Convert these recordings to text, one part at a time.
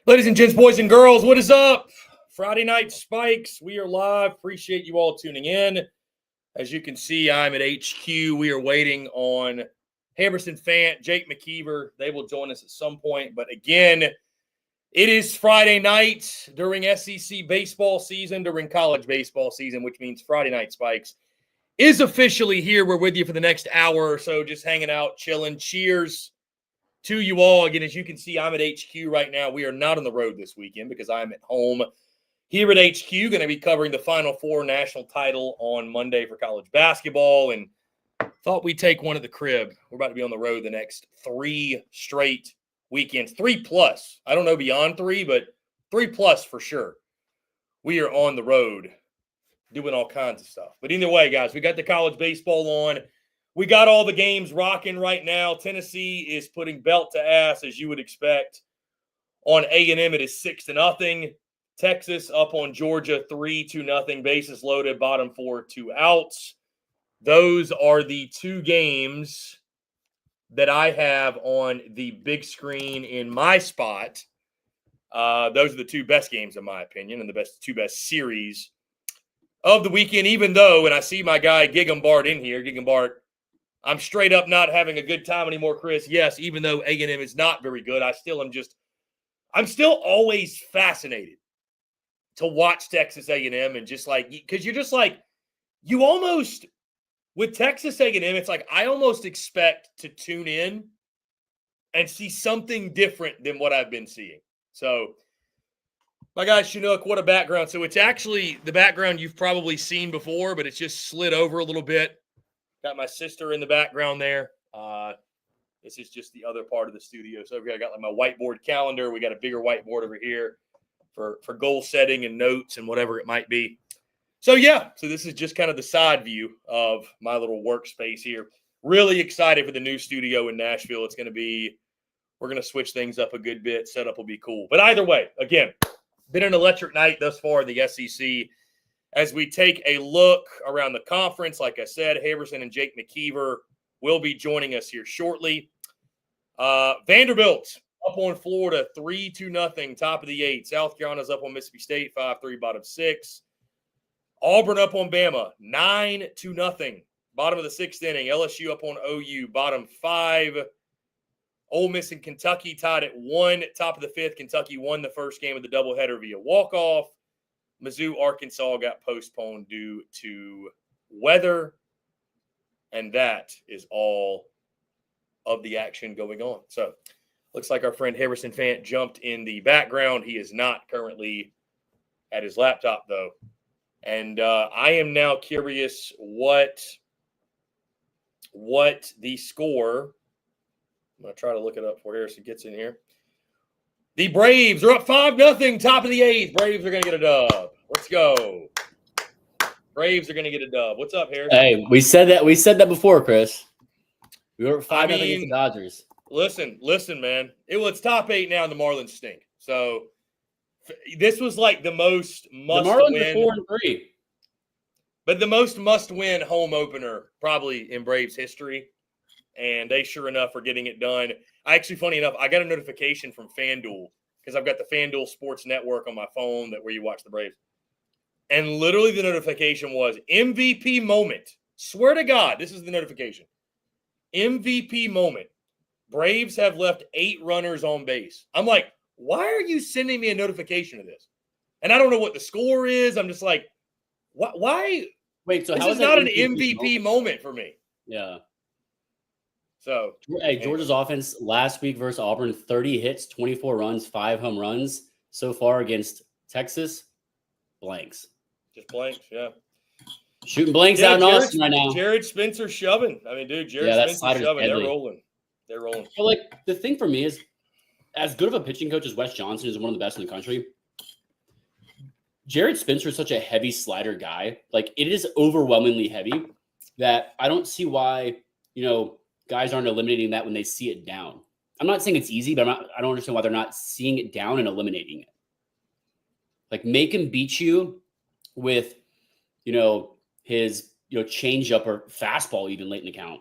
Ladies and gents, boys and girls, what is up? Friday Night Spikes. We are live. Appreciate you all tuning in. As you can see, I'm at HQ. We are waiting on Fant, Jake Mckeever. They will join us at some point. But again, it is Friday night during SEC baseball season, during college baseball season, which means Friday Night Spikes is officially here. We're with you for the next hour or so, just hanging out, chilling. Cheers to you all. Again, as you can see, I'm at HQ right now. We are not on the road this weekend because I'm at home here at HQ. Going to be covering the Final Four national title on Monday for college basketball, and thought we'd take one at the crib. We're about to be on the road the next 3 straight weekends, 3+. I don't know beyond 3, but 3+ for sure. We are on the road doing all kinds of stuff. But either way, guys, we got the college baseball on. We got all the games rocking right now. Tennessee is putting belt to ass, as you would expect. On A&M, it is 6-0. Texas up on Georgia, 3-0. Bases loaded, bottom 4, 2 outs. Those are the 2 games that I have on the big screen in my spot. Those are the 2 best games, in my opinion, and the 2 best series of the weekend, even though, and I see my guy Giggum in here. Giggum, I'm straight up not having a good time anymore, Chris. Yes, even though A&M is not very good, I'm still always fascinated to watch Texas A&M and just like, because you're just like, you almost, with Texas A&M, it's like I almost expect to tune in and see something different than what I've been seeing. So, my guy Chinook, what a background. So it's actually the background you've probably seen before, but it's just slid over a little bit. Got my sister in the background there. This is just the other part of the studio. So over here, I got like my whiteboard calendar. We got a bigger whiteboard over here for goal setting and notes and whatever it might be. So yeah, so this is just kind of the side view of my little workspace here. Really excited for the new studio in Nashville. We're going to switch things up a good bit. Setup will be cool. But either way, again, been an electric night thus far in the SEC. As we take a look around the conference, like I said, Fant and Jake Mckeever will be joining us here shortly. Vanderbilt up on Florida, 3-0, top of the 8. South Carolina's up on Mississippi State, 5-3, bottom 6. Auburn up on Bama, 9-0, bottom of the 6th inning. LSU up on OU, bottom 5. Ole Miss and Kentucky tied at 1, top of the 5th. Kentucky won the first game of the doubleheader via walk-off. Mizzou, Arkansas got postponed due to weather. And that is all of the action going on. So, looks like our friend Fant jumped in the background. He is not currently at his laptop, though. And I am now curious what the score. I'm going to try to look it up before Harrison gets in here. The Braves are up 5-0, top of the 8th. Braves are going to get a dub. Let's go. Braves are going to get a dub. What's up, Harrison? Hey, we said that before, Chris. We were 5-0 against the Dodgers. Listen, man. It's top 8 now, and the Marlins stink. So this was like the most must-win. The Marlins are 4-3. But the most must-win home opener probably in Braves history. And they, sure enough, are getting it done. Funny enough, I got a notification from FANDUEL because I've got the FANDUEL Sports Network on my phone where you watch the Braves. And literally the notification was MVP moment. Swear to God, this is the notification. MVP moment. Braves have left 8 runners on base. I'm like, why are you sending me a notification of this? And I don't know what the score is. I'm just like, why? Wait, so this how is not an MVP moment for me. Yeah. So, hey, Georgia's offense last week versus Auburn, 30 hits, 24 runs, 5 home runs. So far against Texas, blanks. Just blanks, yeah. Shooting blanks out in Austin right now. Jared Spencer shoving. I mean, dude, Spencer shoving. Deadly. They're rolling. But like the thing for me is, as good of a pitching coach as Wes Johnson is, one of the best in the country. Jared Spencer is such a heavy slider guy. Like it is overwhelmingly heavy that I don't see why, guys aren't eliminating that when they see it down. I'm not saying it's easy, but I don't understand why they're not seeing it down and eliminating it. Like make him beat you with, his, change-up or fastball even late in the count.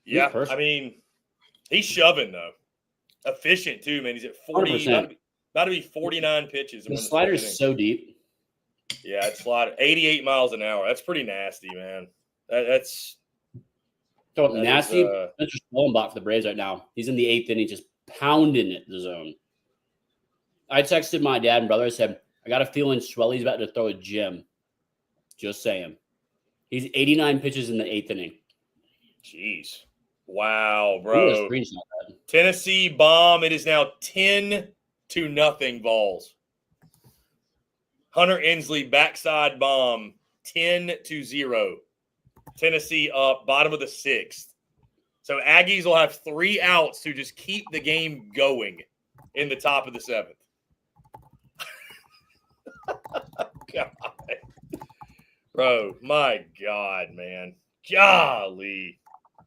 Yeah, I mean, he's shoving, though. efficient too, man. He's at 40, about to be 49 pitches. The slider's so deep. Yeah, it's slider 88 miles an hour. That's pretty nasty, man. That's nasty. That's just Schwellenbach for the Braves right now. He's in the 8th inning, just pounding it the zone. I texted my dad and brother. I said, I got a feeling Schwelly's about to throw a gem. Just saying. He's 89 pitches in the 8th inning. Jeez. Wow, bro. Tennessee bomb. It is now 10-0 Vols. Hunter Inslee backside bomb. 10-0. Tennessee up, bottom of the 6th. So Aggies will have 3 outs to just keep the game going in the top of the 7th. God. Bro, my God, man. Golly.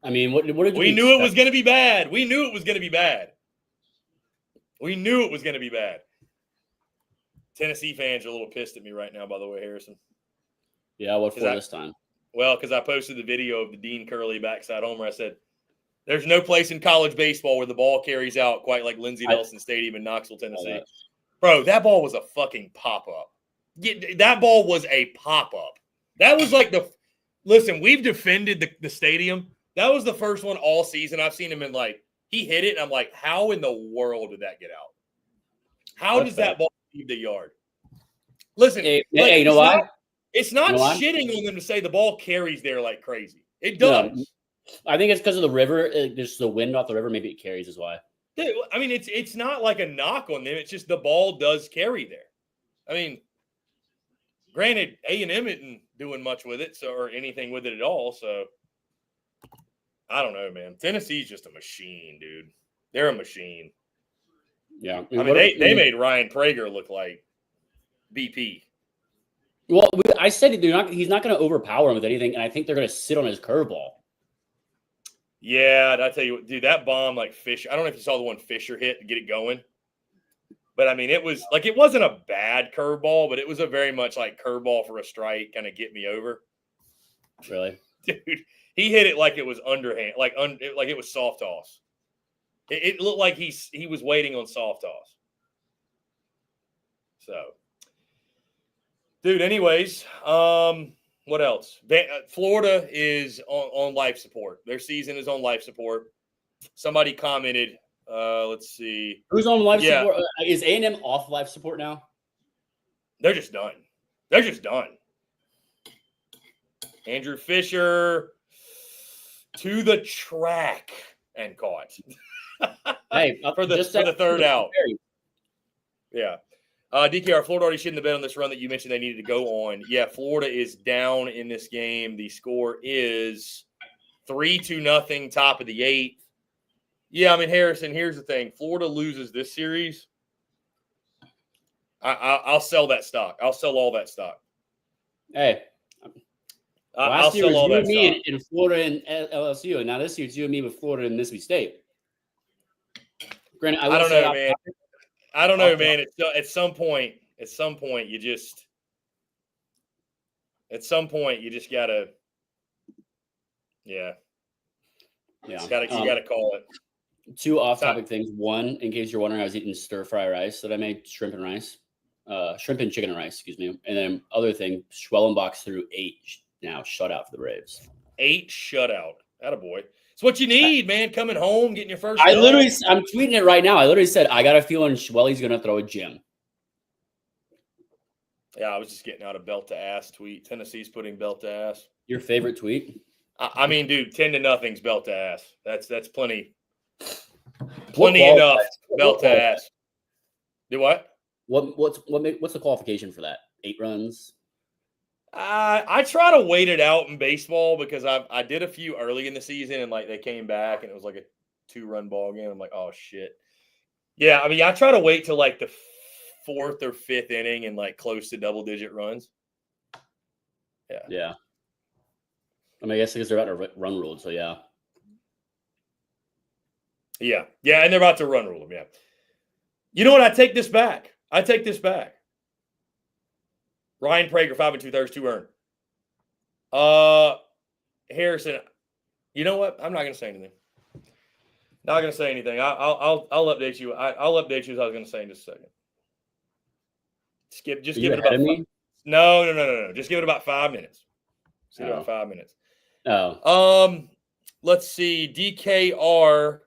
I mean, what did we knew it was going to be bad. We knew it was going to be bad. We knew it was going to be bad. Tennessee fans are a little pissed at me right now, by the way, Harrison. Yeah, what for this time? Well, because I posted the video of the Dean Curley backside homer. I said, there's no place in college baseball where the ball carries out quite like Lindsey Nelson Stadium in Knoxville, Tennessee. Bro, that ball was a fucking pop-up. That ball was a pop-up. That was like listen, we've defended the stadium. That was the first one all season. I've seen him in he hit it, and I'm like, how in the world did that get out? How does that ball leave the yard? Listen, hey, you know why? It's not shitting on them to say the ball carries there like crazy. It does. No, I think it's because of the river. Just the wind off the river. Maybe it carries is why. I mean, it's not like a knock on them. It's just the ball does carry there. I mean, granted, A&M isn't doing much with it, or anything with it at all. So I don't know, man. Tennessee's just a machine, dude. They're a machine. Yeah, I mean, they made Ryan Prager look like BP. Well, I said he's not going to overpower him with anything, and I think they're going to sit on his curveball. Yeah, I tell you what, dude, that bomb Fisher. I don't know if you saw the one Fisher hit to get it going, but I mean, it wasn't a bad curveball, but it was a very much curveball for a strike, kind of get me over. Really, dude, he hit it like it was underhand, like it was soft toss. It looked like he was waiting on soft toss. So, dude. Anyways, what else? Florida is on life support. Their season is on life support. Somebody commented. Let's see. Who's on life support? Is A&M off life support now? They're just done. They're just done. Andrew Fisher to the track and caught. Hey, for the third out. Yeah. DKR, Florida already shouldn't have been on this run that you mentioned they needed to go on. Yeah, Florida is down in this game. The score is 3-0, top of the 8th. Yeah, I mean, Harrison, here's the thing. Florida loses this series. I'll sell that stock. I'll sell all that stock. Hey. I'll sell all that stock. In Florida and LSU, and now this year it's you and me with Florida and Mississippi State. Granted, I don't know, man. I don't know, man. At some point, you just gotta, yeah. You gotta call it. 2 off-topic things. One, in case you're wondering, I was eating stir-fry rice that I made, shrimp and chicken and rice, excuse me. And then other thing, Schwellenbach's threw 8 now, shutout for the Braves. 8 shutout. Attaboy. It's what you need, man. Coming home, getting your first. I'm tweeting it right now. I literally said, I got a feeling Schwelly's going to throw a gem. Yeah, I was just getting out a belt to ass tweet. Tennessee's putting belt to ass. Your favorite tweet? I mean, dude, 10-0's belt to ass. That's plenty. Plenty enough belt to ass. Do what? What's the qualification for that? 8 runs? I try to wait it out in baseball because I did a few early in the season and they came back and it was like a 2-run ball game. I'm like, oh shit. Yeah, I mean, I try to wait till the 4th or 5th inning and close to double-digit runs. Yeah. Yeah. I mean, I guess because they're about to run rule, so yeah. Yeah, and they're about to run rule them, yeah. You know what? I take this back. Ryan Prager, 5 2/3, 2 earned. Harrison, you know what? I'm not going to say anything. Not going to say anything. I'll update you. I'll update you as I was going to say in just a second. Just give it about me? No. Just give it about 5 minutes. Just give it about 5 minutes. Oh. Let's see. DKR.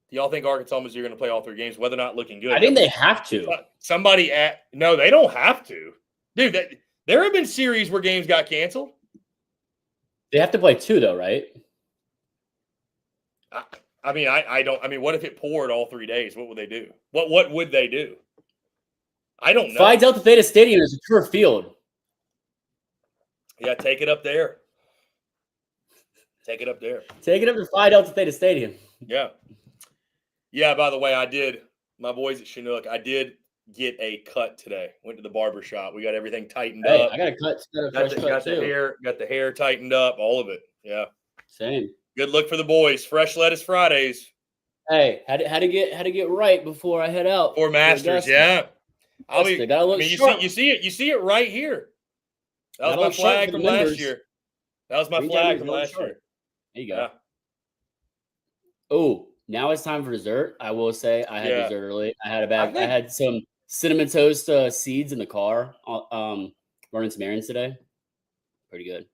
Do y'all think Arkansas Missouri are going to play all 3 games? Whether or not looking good. I think they have to. No, they don't have to. Dude, there have been series where games got canceled. They have to play 2 though, right? I mean, what if it poured all 3 days? What would they do? What would they do? I don't know. Phi Delta Theta Stadium is a turf field. Yeah, take it up there. Take it up there. Take it up to Phi Delta Theta Stadium. Yeah. Yeah, by the way, my boys at Chinook, I did get a cut today. Went to the barber shop. We got everything tightened up. I got a cut. Got the hair tightened up, all of it. Yeah. Same. Good look for the boys. Fresh lettuce Fridays. Hey, had to get right before I head out. For Masters, yeah. You see it right here. That was my flag from last year. There you go. Yeah. Oh, now it's time for dessert. I will say I had dessert early. I had some cinnamon toast seeds in the car. Running some errands today. Pretty good.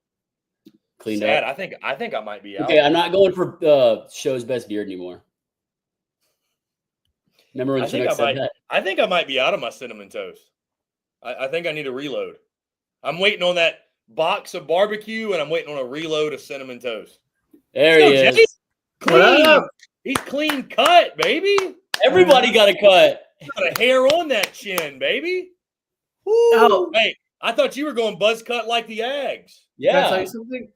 Cleaned up. I think I might be out. Okay, I'm not going for show's best beard anymore. Remember when Chinook said that? I think I might be out of my cinnamon toast. I think I need a reload. I'm waiting on that box of barbecue, and I'm waiting on a reload of cinnamon toast. There he is. Jay. Clean. He's clean cut, baby. Everybody got a cut. Got a hair on that chin, baby. Woo. Oh. Hey, I thought you were going buzz cut like the Ags. Yeah. Can I tell you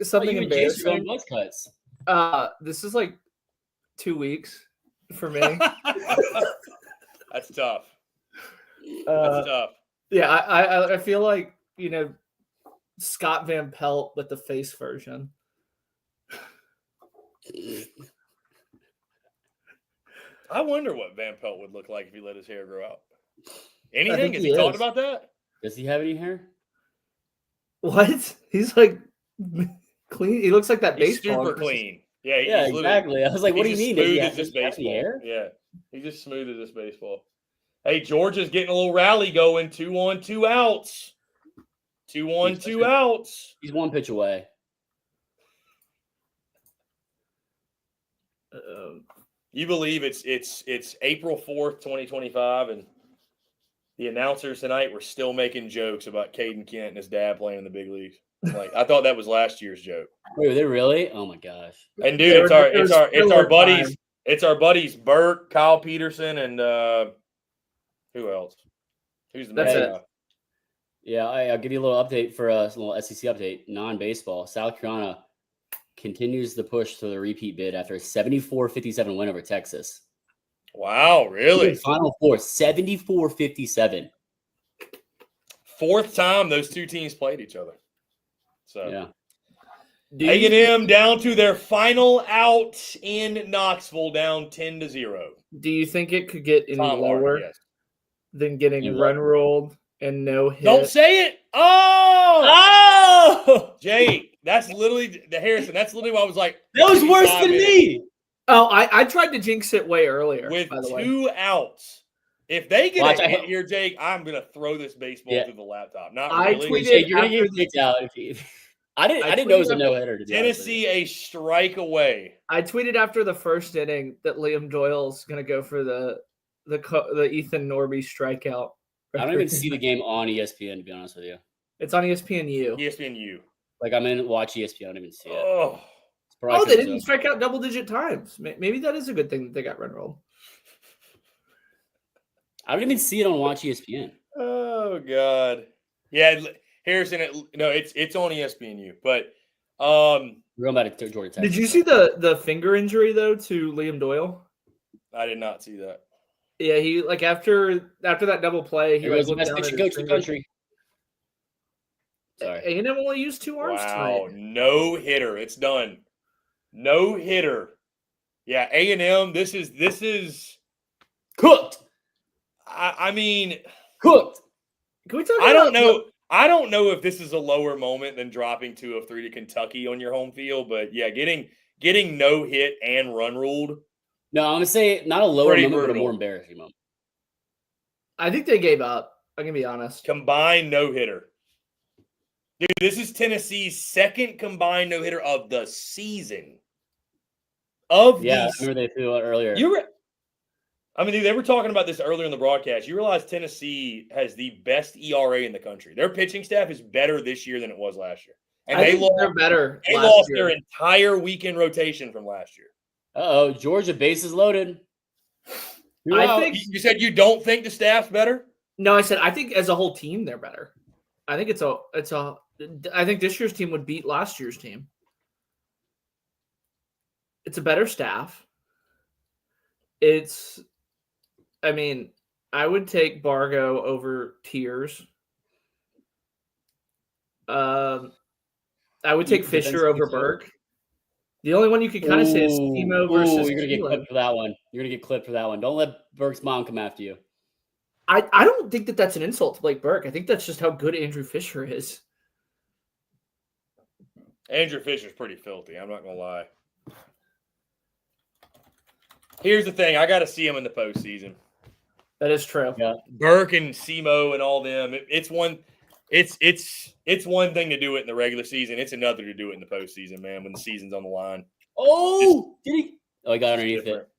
something embarrassing? Buzz cuts. This is like 2 weeks for me. That's tough. That's tough. Yeah, I feel like, Scott Van Pelt with the face version. I wonder what Van Pelt would look like if he let his hair grow out. Anything? Has he talked about that? Does he have any hair? What? He's like clean. He looks like that baseball. Super clean. Yeah, exactly. I was like, what do you mean? Smooth as this baseball. Yeah, he's just smooth as this baseball. Hey, Georgia's getting a little rally going. 2 on, 2 outs. 2 on, 2 outs. He's 1 pitch away. You believe it's April 4th, 2025, and the announcers tonight were still making jokes about Caden Kent and his dad playing in the big leagues. Like, I thought that was last year's joke. Wait, were they really? Oh my gosh! And dude, it's our buddies Bert, Kyle Peterson, and who else? Who's the That's main it. guy? Yeah, I'll give you a little update for a little SEC update. Non-baseball. South Carolina continues the push to the repeat bid after a 74-57 win over Texas. Wow, really? Final Four, 74-57. 4th time those 2 teams played each other. So yeah. A&M down to their final out in Knoxville, down 10-0. Do you think it could get any lower than getting run rolled and no hit? Don't say it. Oh, Jake, that's literally the Harrison. That's literally what I was like. That was worse than me. Oh, I tried to jinx it way earlier. With by the 2 outs. If they get a hit here, Jake, I'm gonna throw this baseball through the laptop. Not really. You're gonna get kicked out. I didn't know it was a no-hitter. Tennessee a strike away. I tweeted after the first inning that Liam Doyle's gonna go for the Ethan Norby strikeout. I don't even see the game on ESPN, to be honest with you. It's on ESPNU. ESPNU. Like, I'm in watch ESPN. I don't even see it. Oh, they didn't strike out double-digit times. Maybe that is a good thing that they got run rolled. I don't even see it on watch ESPN. Oh God. Yeah, Harrison. It's on ESPNU. But we're going back to Georgia Tech. Did you see the finger injury though to Liam Doyle? I did not see that. Yeah, he after that double play, he was the best pitching coach in the country. Sorry. A&M only used 2 arms tonight. No hitter. It's done. No hitter. Yeah, A&M. This is cooked. I mean, cooked. Can we talk? I don't know. I don't know if this is a lower moment than dropping 2 of 3 to Kentucky on your home field, but yeah, getting getting no hit and run ruled. No, I'm gonna say not a lower Pretty moment, but a brutal. more embarrassing moment. I think they gave up. I can be honest. Combined no hitter. Dude, this is Tennessee's second combined no hitter of the season. I remember they threw it earlier. Dude, they were talking about this earlier in the broadcast. You realize Tennessee has the best ERA in the country. Their pitching staff is better this year than it was last year. And they're better. They lost their entire weekend rotation from last year. Uh-oh, Georgia, bases loaded. I think You said you don't think the staff's better? No, I said I think as a whole team they're better. I think I think this year's team would beat last year's team. It's a better staff. I would take Bargo over Tiers. I would take Fisher over Burke. The only one you could kind of say is Timo versus you're going to get clipped for that one. You're going to get clipped for that one. Don't let Burke's mom come after you. I don't think that's an insult to Blake Burke. I think that's just how good Andrew Fisher is. Andrew Fisher's pretty filthy. I'm not going to lie. Here's the thing. I got to see him in the postseason. That is true. Yeah. Burke and Simo and all them. It's one thing to do it in the regular season. It's another to do it in the postseason, man, when the season's on the line. Did he? Oh, he got underneath it.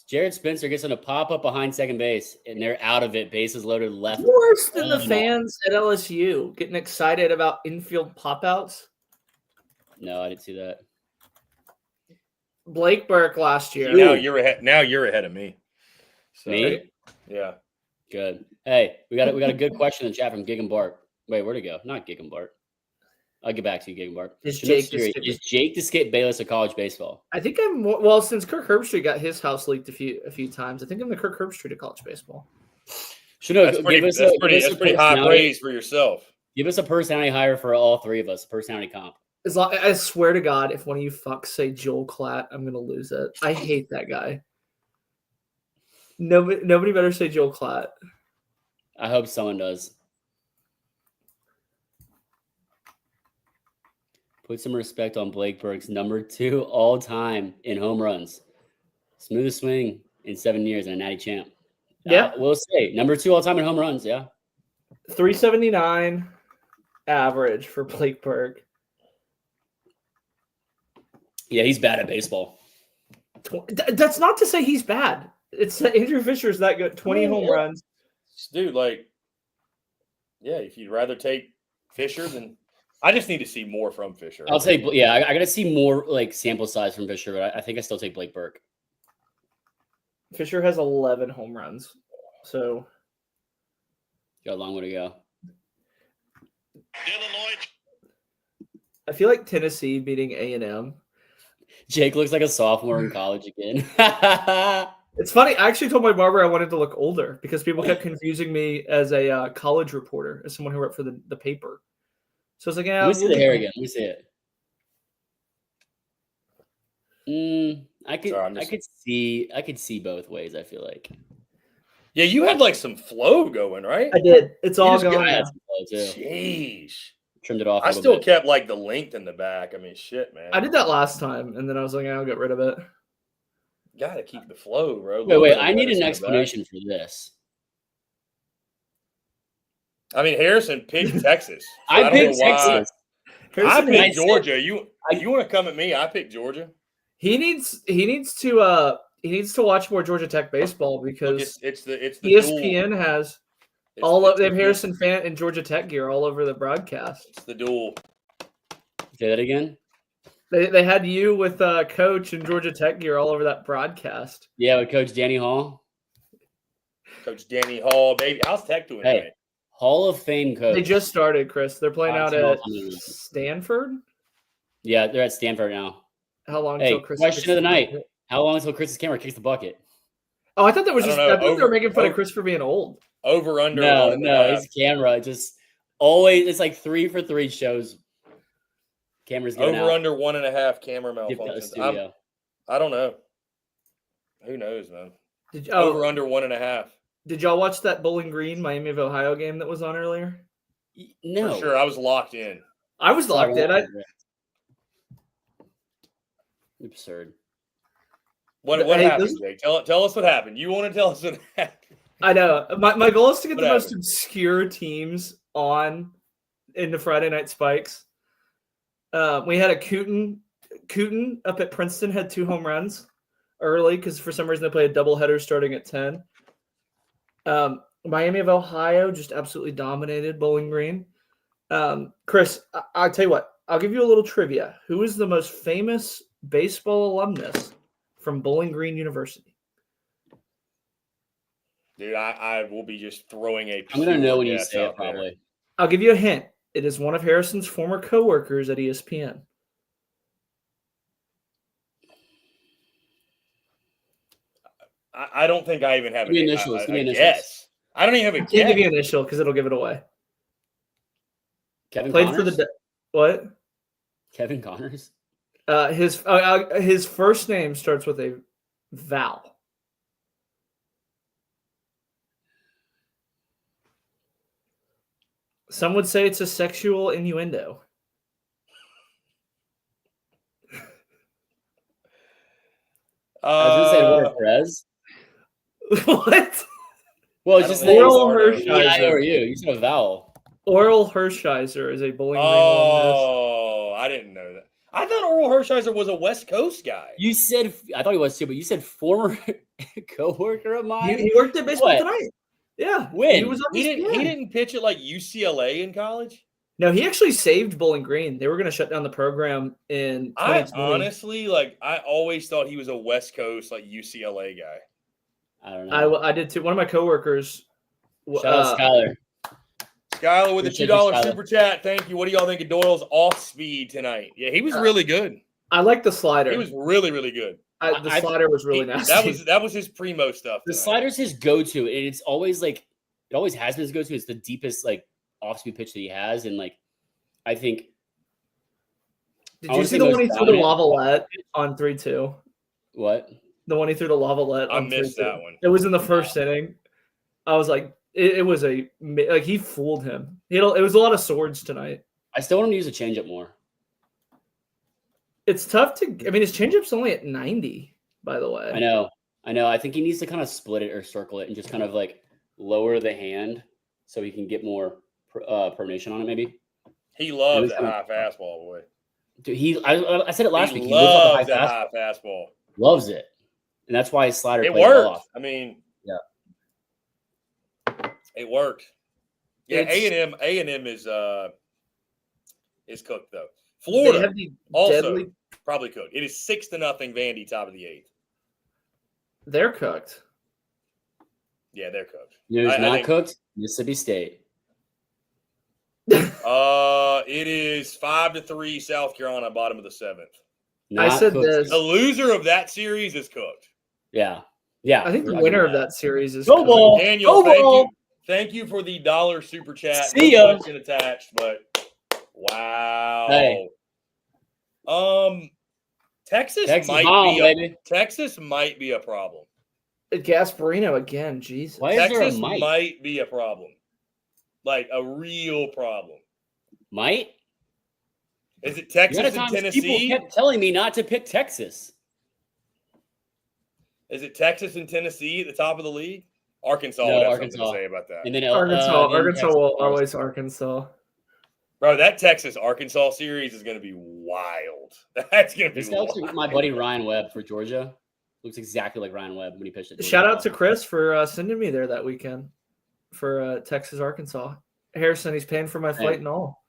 Jared Spencer gets on a pop-up behind second base, and they're out of it. Bases loaded left. Worse than the fans at LSU getting excited about infield pop-outs. No, I didn't see that. Blake Burke last year. Now you're ahead of me. So, Me? Yeah. Good. Hey, we got a good question in the chat from Gig and Bart. Wait, where'd it go? Not Gig and Bart. I'll get back to you, Gig and Bart. Is Jake to skip Bayless of college baseball? I think I'm more, well, since Kirk Herbstreit got his house leaked a few times, I think I'm the Kirk Herbstreit of college baseball. That's pretty high praise for yourself. Give us a personality hire for all three of us. Personality comp. I swear to God, if one of you fucks say Joel Klatt, I'm gonna lose it. I hate that guy. Nobody better say Joel Klatt. I hope someone does. Put some respect on Blake Burke's number 2 all time in home runs. Smoothest swing in 7 years and a natty champ. Yeah. We'll say number 2 all time in home runs. Yeah. 379 average for Blake Burke. Yeah, he's bad at baseball. That's not to say he's bad. It's Andrew Fisher's that good. 20 home runs. Dude, if you'd rather take Fisher than I just need to see more from Fisher. I'll take, I got to see more sample size from Fisher, but I think I still take Blake Burke. Fisher has 11 home runs, so got a long way to go. I feel like Tennessee beating A&M. Jake looks like a sophomore in college again. It's funny. I actually told my barber I wanted to look older because people kept confusing me as a college reporter, as someone who wrote for the paper. So it's like, yeah. Let me see the hair again. Let me see it. I could see both ways. I feel like. Yeah, you had some flow going, right? I did. It's all gone. Jeez. Trimmed it off. I still kept the length in the back. I mean, shit, man. I did that last time, and then I was like, I'll get rid of it. Gotta keep the flow, bro. Wait. I need an explanation for this. I mean, Harrison picked Texas. So I picked Texas. I picked Georgia. You want to come at me? I picked Georgia. He needs to watch more Georgia Tech baseball because it's the ESPN duel. has they have Harrison Fant and Georgia Tech gear all over the broadcast. It's the duel. Say that again. They had you with Coach and Georgia Tech gear all over that broadcast. Yeah, with Coach Danny Hall. Coach Danny Hall, baby. How's Tech doing tonight? Hall of Fame coach. They just started, Chris. They're playing out at Stanford. Yeah, they're at Stanford now. How long until Chris? Question of the night. How long until Chris's camera kicks the bucket? Oh, I thought that was I thought they were making fun of Chris for being old. Over, under. No, his camera just always, it's 3 for 3 shows. Cameras going over, out. under 1.5 camera malfunctions. I don't know. Who knows, man? Over, under 1.5. Did y'all watch that Bowling Green, Miami of Ohio game that was on earlier? No. For sure. I was locked in. I was locked in. Absurd. What Hey, happened, Jake? Tell us what happened. You want to tell us what happened? I know. My goal is to get What the most happened? obscure teams on in the Friday night spikes. We had a Cooten up at Princeton had 2 home runs early because for some reason they played a doubleheader starting at 10. Miami of Ohio just absolutely dominated Bowling Green. Chris, I'll tell you what. I'll give you a little trivia. Who is the most famous baseball alumnus from Bowling Green University? Dude, I will be just throwing a I'm gonna know pure when you guess say it. out there. Probably. I'll give you a hint. It is one of Harrison's former coworkers at ESPN. I don't think I even have Give me a initials. Give me initials. guess. I don't even have a I can't give guess. you an initial because it'll give it away. Kevin Played Connors? for the what? Kevin Connors? His first name starts with a vowel. Some would say it's a sexual innuendo. I was gonna say Eduardo Perez. What? Well, it's I just don't think Oral Eduardo- Hershiser. You said a vowel. Oral Hershiser is a Bowling Green alumnus. Oh, I didn't know that. I thought Oral Hershiser was a West Coast guy. You said I thought he was too, but you said former coworker of mine. He worked at Baseball What? Tonight. Yeah. When? He was on He ESPN. didn't pitch at like UCLA in college. No, he actually saved Bowling Green. They were going to shut down the program in 2020. I honestly I always thought he was a West Coast like UCLA guy. I don't know. I did too. One of my coworkers. Shout out Skyler. Skyler with a Appreciate $2 you, Skyler. super chat. Thank you. What do y'all think of Doyle's off speed tonight? Yeah, he was really good. I like the slider. He was really, really good. The slider was really nasty. That was his primo stuff. The tonight. slider's his go-to, and it's always like it always has been his go-to. It's the deepest like off-speed pitch that he has, and like I think. Did you see the one he threw to Lavalette on 3-2? What? The one he threw to Lavalette on 3-2. I missed that one. It was in the first inning. I was like, it was like he fooled him. It was a lot of swords tonight. I still want him to use a changeup more. It's tough to. I mean, his changeup's only at 90. By the way, I know. I think he needs to kind of split it or circle it and just kind of like lower the hand so he can get more pronation on it. Maybe He loves that high fastball, boy. Dude, I said it last week. He He loves loves that high fastball. Loves it, and that's why his slider. It plays worked. off. I mean, yeah, it worked. Yeah, A&M is cooked though. Florida also probably cooked. It is 6-0 Vandy, top of the 8th. They're cooked. Yeah, they're cooked. You know who's not cooked? Mississippi State. It is 5-3 South Carolina, bottom of the 7th. Not I said cooked. this. The loser of that series is cooked. Yeah. I think the winner of that series is Go Ball. Daniel, Go thank you for the $1 super chat. See ya. No question attached, but wow. Hey. Texas might be a problem. Gasparino again. Jesus. Why is there a Texas might? might be a problem. Like a real problem. Might? Is it Texas and Tennessee? People kept telling me not to pick Texas. Is it Texas and Tennessee at the top of the league? Arkansas No, would have Arkansas. something to say about that. And then Arkansas will always Arkansas. Bro, that Texas-Arkansas series is going to be wild. That's going to be This guy looks wild. like my buddy Ryan Webb for Georgia. Looks exactly like Ryan Webb when he pitched it. Shout out to Chris for sending me there that weekend for Texas, Arkansas. Harrison, he's paying for my flight and all.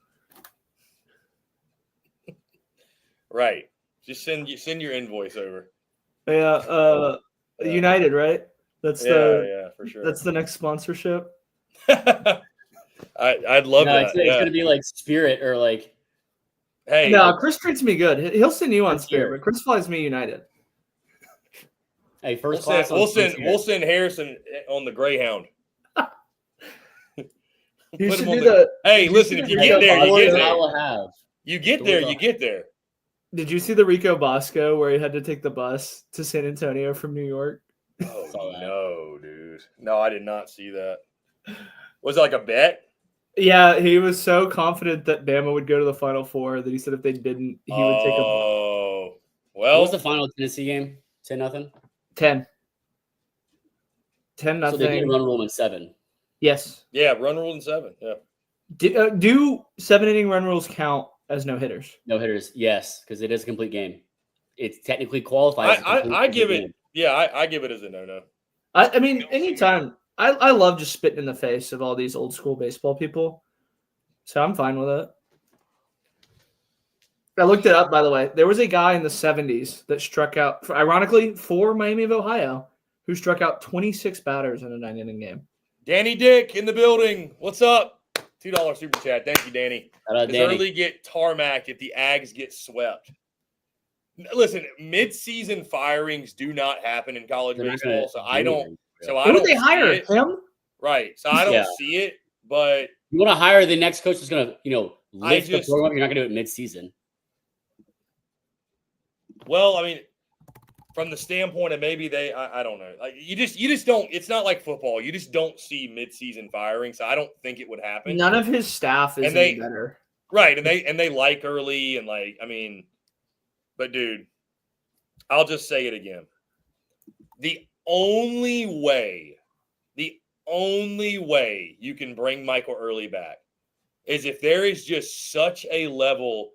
Right. Just send your invoice over. Yeah, United, right? That's for sure. That's the next sponsorship. I'd love that. It's gonna be like Spirit or like. Hey, no, Chris treats me good. He'll send you on Spirit, but Chris flies me United. Hey, first we'll class. We'll send Harrison on the Greyhound. You should do the. Hey, listen, if you get there, you get there. You get there, you get there. Did you see the Rico Bosco where he had to take the bus to San Antonio from New York? Oh no, dude! No, I did not see that. Was it like a bet? Yeah, he was so confident that Bama would go to the Final Four that he said if they didn't, he would take a. Oh, What Well, was the final Tennessee game? 10-0. 10. So 10-0. they did run rule in 7. Yes. yeah, run rule in 7. Yeah. Do 7-inning run rules count as no hitters? No hitters, yes, because it is a complete game. It technically qualifies. I give it. Yeah, I give it as a no. I mean, anytime. I love just spitting in the face of all these old school baseball people, so I'm fine with it. I looked it up, by the way. There was a guy in the 70s that struck out, ironically, for Miami of Ohio, who struck out 26 batters in a 9-inning game. Danny Dick in the building. What's up? $2 super chat. Thank you, Danny. Danny. Early get tarmacked if the Ags get swept. Listen, mid-season firings do not happen in college baseball, so I don't. So I Who don't. would they hire? It. Him? Right. So I don't see it. But you want to hire the next coach that's going to, lift the program. You're not going to do it mid-season. Well, I mean, from the standpoint of maybe I don't know. Like you just don't. It's not like football. You just don't see mid-season firing. So I don't think it would happen. None of his staff is any better. Right, and they like early and like I mean. But, dude, I'll just say it again. The only way you can bring Michael Early back is if there is just such a level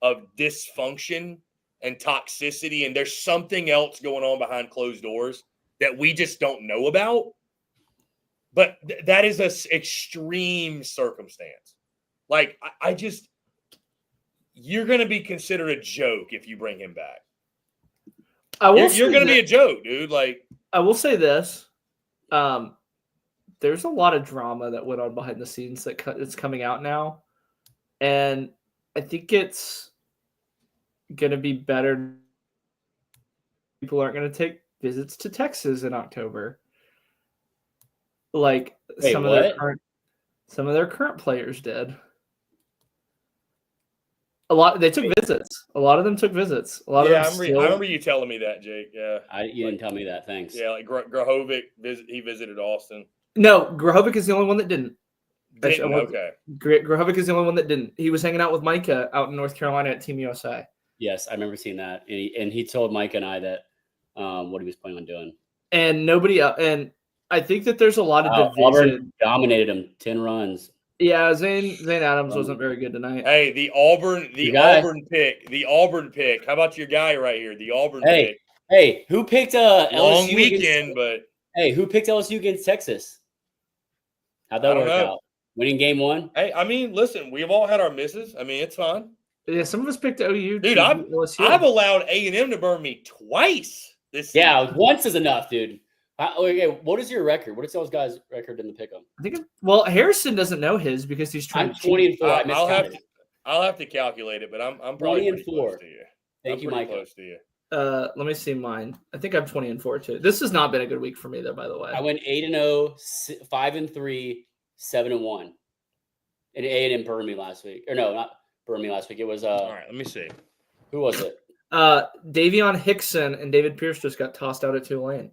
of dysfunction and toxicity and there's something else going on behind closed doors that we just don't know about. But that is an extreme circumstance. Like, I just – you're going to be considered a joke if you bring him back. You're going to be a joke, dude. Like I will say this: there's a lot of drama that went on behind the scenes that's coming out now, and I think it's going to be better. People aren't going to take visits to Texas in October, like some of their current players did. They took visits. A lot of them took visits. I remember you telling me that, Jake. Yeah, you didn't tell me that. Thanks. Yeah, like Grahovic he visited Austin. No, Grahovic is the only one that didn't. Okay. Grahovic is the only one that didn't. He was hanging out with Micah out in North Carolina at Team USA. Yes, I remember seeing that, and he told Micah and I that what he was planning on doing. And nobody else. And I think that there's a lot of division. Auburn dominated him, 10 runs. Yeah, Zane Adams wasn't very good tonight. Hey, the Auburn pick. How about your guy right here? The Auburn pick. Hey, who picked LSU? Long weekend, but hey, who picked LSU against Texas? How'd that work out? Winning game 1? Hey, I mean, listen, we've all had our misses. I mean, it's fine. Yeah, some of us picked OU. Dude, I've allowed A&M to burn me twice this season. Yeah, once is enough, dude. Okay, what is your record? What is those guys' record in the pick'em? I think Harrison doesn't know his because he's trying. I'm 20-4. I'll have to calculate it, but I'm probably 20-4. Close to you. Thank you, Mike. Close to you. Let me see mine. I think I'm 20-4 too. This has not been a good week for me though. By the way, I went 8-0, 5-3, 7-1, and A&M burned me last week. Or no, not burned me last week. It was all right. Let me see. Who was it? Davion Hickson and David Pierce just got tossed out at Tulane.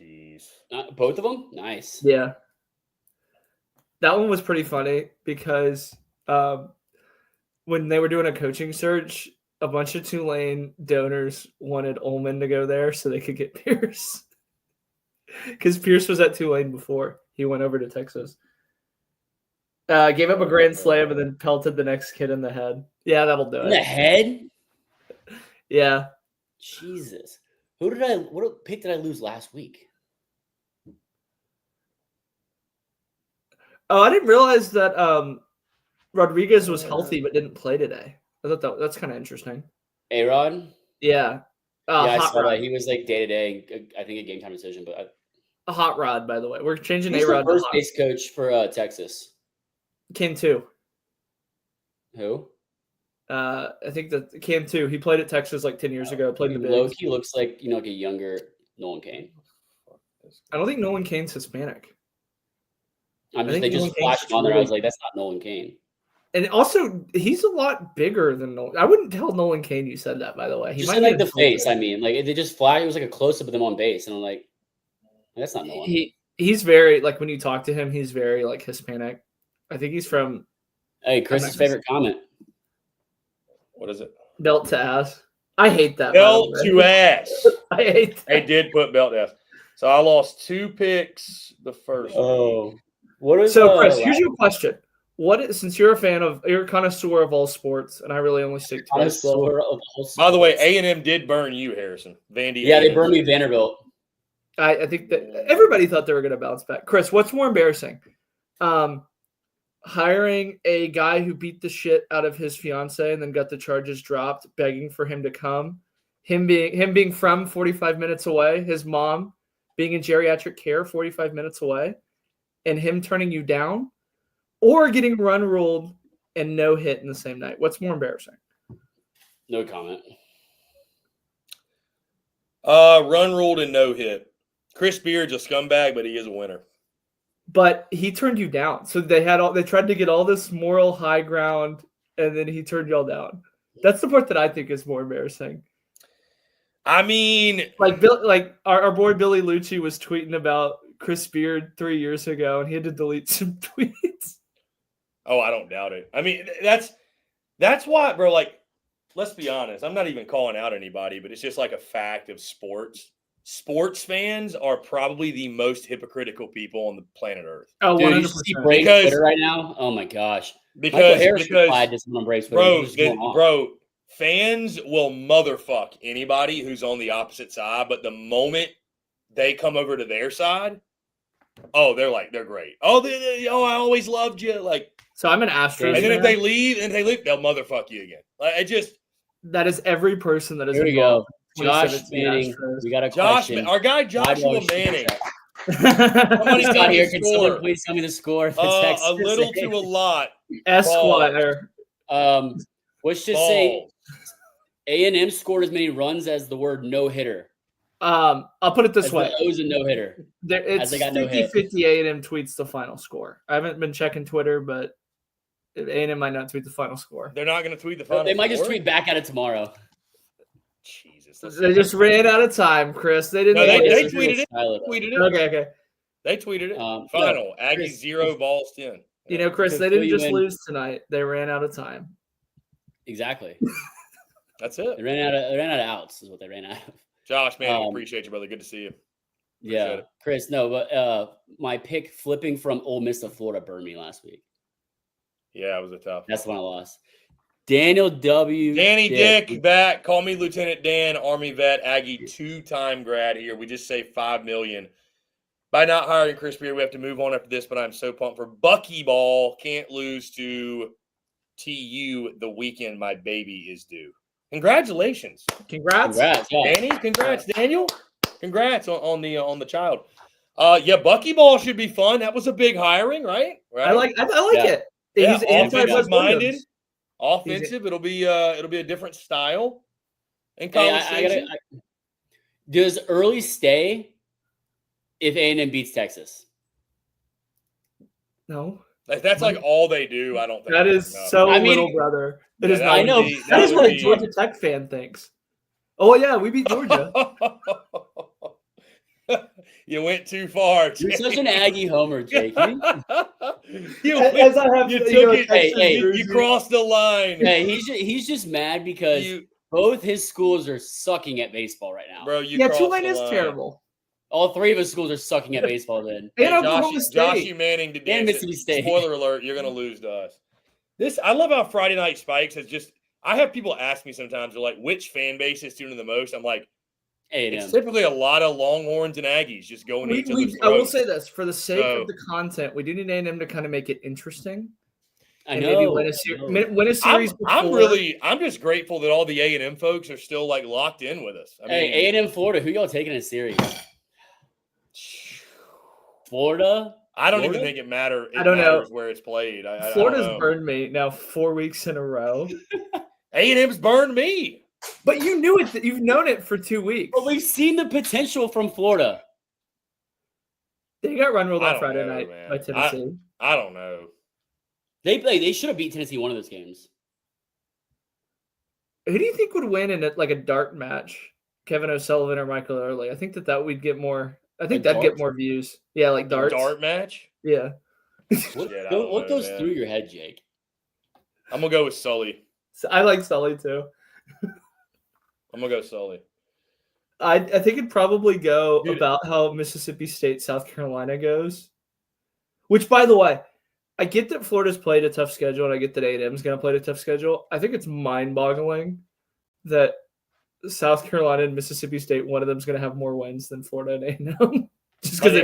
Jeez. Both of them? Nice. Yeah. That one was pretty funny because when they were doing a coaching search, a bunch of Tulane donors wanted Ullman to go there so they could get Pierce. Because Pierce was at Tulane before. He went over to Texas. Gave up a grand slam and then pelted the next kid in the head. Yeah, that'll do it. In the head? Yeah. Jesus. What pick did I lose last week? Oh, I didn't realize that Rodriguez was healthy but didn't play today. I thought that's kind of interesting. A-Rod? Yeah. I saw that. He was like day-to-day, I think a game-time decision. But a hot rod, by the way. We're changing A-Rod. Who's the first base coach for Texas? Came 2. Who? I think that Cam too. He played at Texas like 10 years ago. Played in the Bigs. Loki looks like like a younger Nolan Cain. I don't think Nolan Cain's Hispanic. They just flashed on there. I was like, that's not Nolan Cain. And also, he's a lot bigger than Nolan. I wouldn't tell Nolan Cain you said that, by the way. He might like the face. I mean, like they just flashed. It was like a close up of them on base, and I'm like, that's not Nolan. He's very like when you talk to him, he's very like Hispanic. I think he's from. Hey, Chris's favorite comment. What is it? Belt to ass. I hate that. Belt by the to way. ass. I hate that. They did put belt to ass. So I lost 2 picks the first week. What is So, Chris, here's your question. Since you're a connoisseur of all sports, and I really only stick to baseball. connoisseur of all sports? By the way, A&M did burn you, Harrison. Vandy. Yeah, they A&M. burned me Vanderbilt. I think that everybody thought they were going to bounce back. Chris, what's more embarrassing? Hiring a guy who beat the shit out of his fiance and then got the charges dropped, begging for him to come. Him being from 45 minutes away, his mom being in geriatric care 45 minutes away, and him turning you down, or getting run ruled and no hit in the same night. What's more embarrassing? No comment. Run ruled and no hit. Chris Beard's a scumbag, but he is a winner. But he turned you down. So they tried to get all this moral high ground, and then he turned y'all down. That's the part that I think is more embarrassing. I mean, our boy Billy Lucci was tweeting about Chris Beard 3 years ago, and he had to delete some tweets. Oh, I don't doubt it. I mean, that's why, bro. Like, let's be honest. I'm not even calling out anybody, but it's just like a fact of sports. Sports fans are probably the most hypocritical people on the planet Earth. Oh, Dude, 100%. you see Braves Twitter right now? Oh my gosh. Because bro, fans will motherfuck anybody who's on the opposite side, but the moment they come over to their side, oh, they're great. Oh, I always loved you. Like, so I'm an Astros. And then if they leave, they'll motherfuck you again. Like, that is every person that is Here we involved. go. Josh Manning. We got a question. Our guy Joshua Manning. Somebody's got here. Can someone please tell me the score? A little to a lot. Esquire. Let's just say A&M scored as many runs as the word no hitter. I'll put it this way. O's a no hitter. It's 50-50 A&M tweets the final score. I haven't been checking Twitter, but A&M might not tweet the final score. They're not going to tweet the final score? They might just tweet back at it tomorrow. Jesus. They just ran out of time, Chris. They didn't. No, they tweeted it. Okay. They tweeted it. Final. Aggies 0, Balls 10. You know, Chris, they didn't just lose tonight. They ran out of time. Exactly. That's it. They ran out of outs is what they ran out of. Josh, man, appreciate you, brother. Good to see you. Yeah. Chris, no, but my pick flipping from Ole Miss to Florida burned me last week. Yeah, it was a tough one. That's the one I lost. Daniel W. Danny Dick back. Call me Lieutenant Dan, Army vet, Aggie, 2-time grad here. We just saved $5 million. By not hiring Chris Beard, we have to move on after this, but I'm so pumped for Buckyball. Can't lose to TU the weekend my baby is due. Congratulations. Congrats Danny. Congrats, Daniel. Congrats on the child. Yeah, Buckyball should be fun. That was a big hiring, right? I like it. Yeah, He's offensive-minded. Offensive. It'll be a different style. And conversation. Does early stay if A&M beats Texas? No. That's like all they do. I don't think that is so little, brother. It is. I know. That is what a Georgia Tech fan thinks. Oh yeah, we beat Georgia. You went too far. You're such an Aggie homer, Jake. You crossed the line. Hey, he's just mad because both his schools are sucking at baseball right now. Bro, Tulane is terrible. All three of his schools are sucking at baseball then. Josh Manning to and Mississippi State. Spoiler alert, you're going to lose to us. I love how Friday Night Spikes has just – I have people ask me sometimes, they're like, which fan base is tuning the most? I'm like, it's typically a lot of Longhorns and Aggies just going to each other's throats. I will say this. For the sake of the content, we do need A&M to kind of make it interesting. I know. Maybe win a series I'm just grateful that all the A&M folks are still like locked in with us. I mean, A&M Florida, who y'all taking in a series? Florida? I don't even think it matters. I don't know where it's played. Florida's burned me now 4 weeks in a row. A&M's burned me. But you knew it. You've known it for 2 weeks. But we've seen the potential from Florida. They got run ruled on Friday night by Tennessee. I don't know. They should have beat Tennessee one of those games. Who do you think would win in a dart match? Kevin O'Sullivan or Michael Early? I think that we'd get more. I think that'd get more views. Yeah, like darts. Dart match? Yeah. What goes through your head, Jake? I'm going to go with Sully. I like Sully too. I'm gonna go Sully. I think it'd probably go Dude. about how Mississippi State, South Carolina goes. Which, by the way, I get that Florida's played a tough schedule, and I get that A&M's going to play a tough schedule. I think it's mind-boggling that South Carolina and Mississippi State, one of them is going to have more wins than Florida and A&M. Just because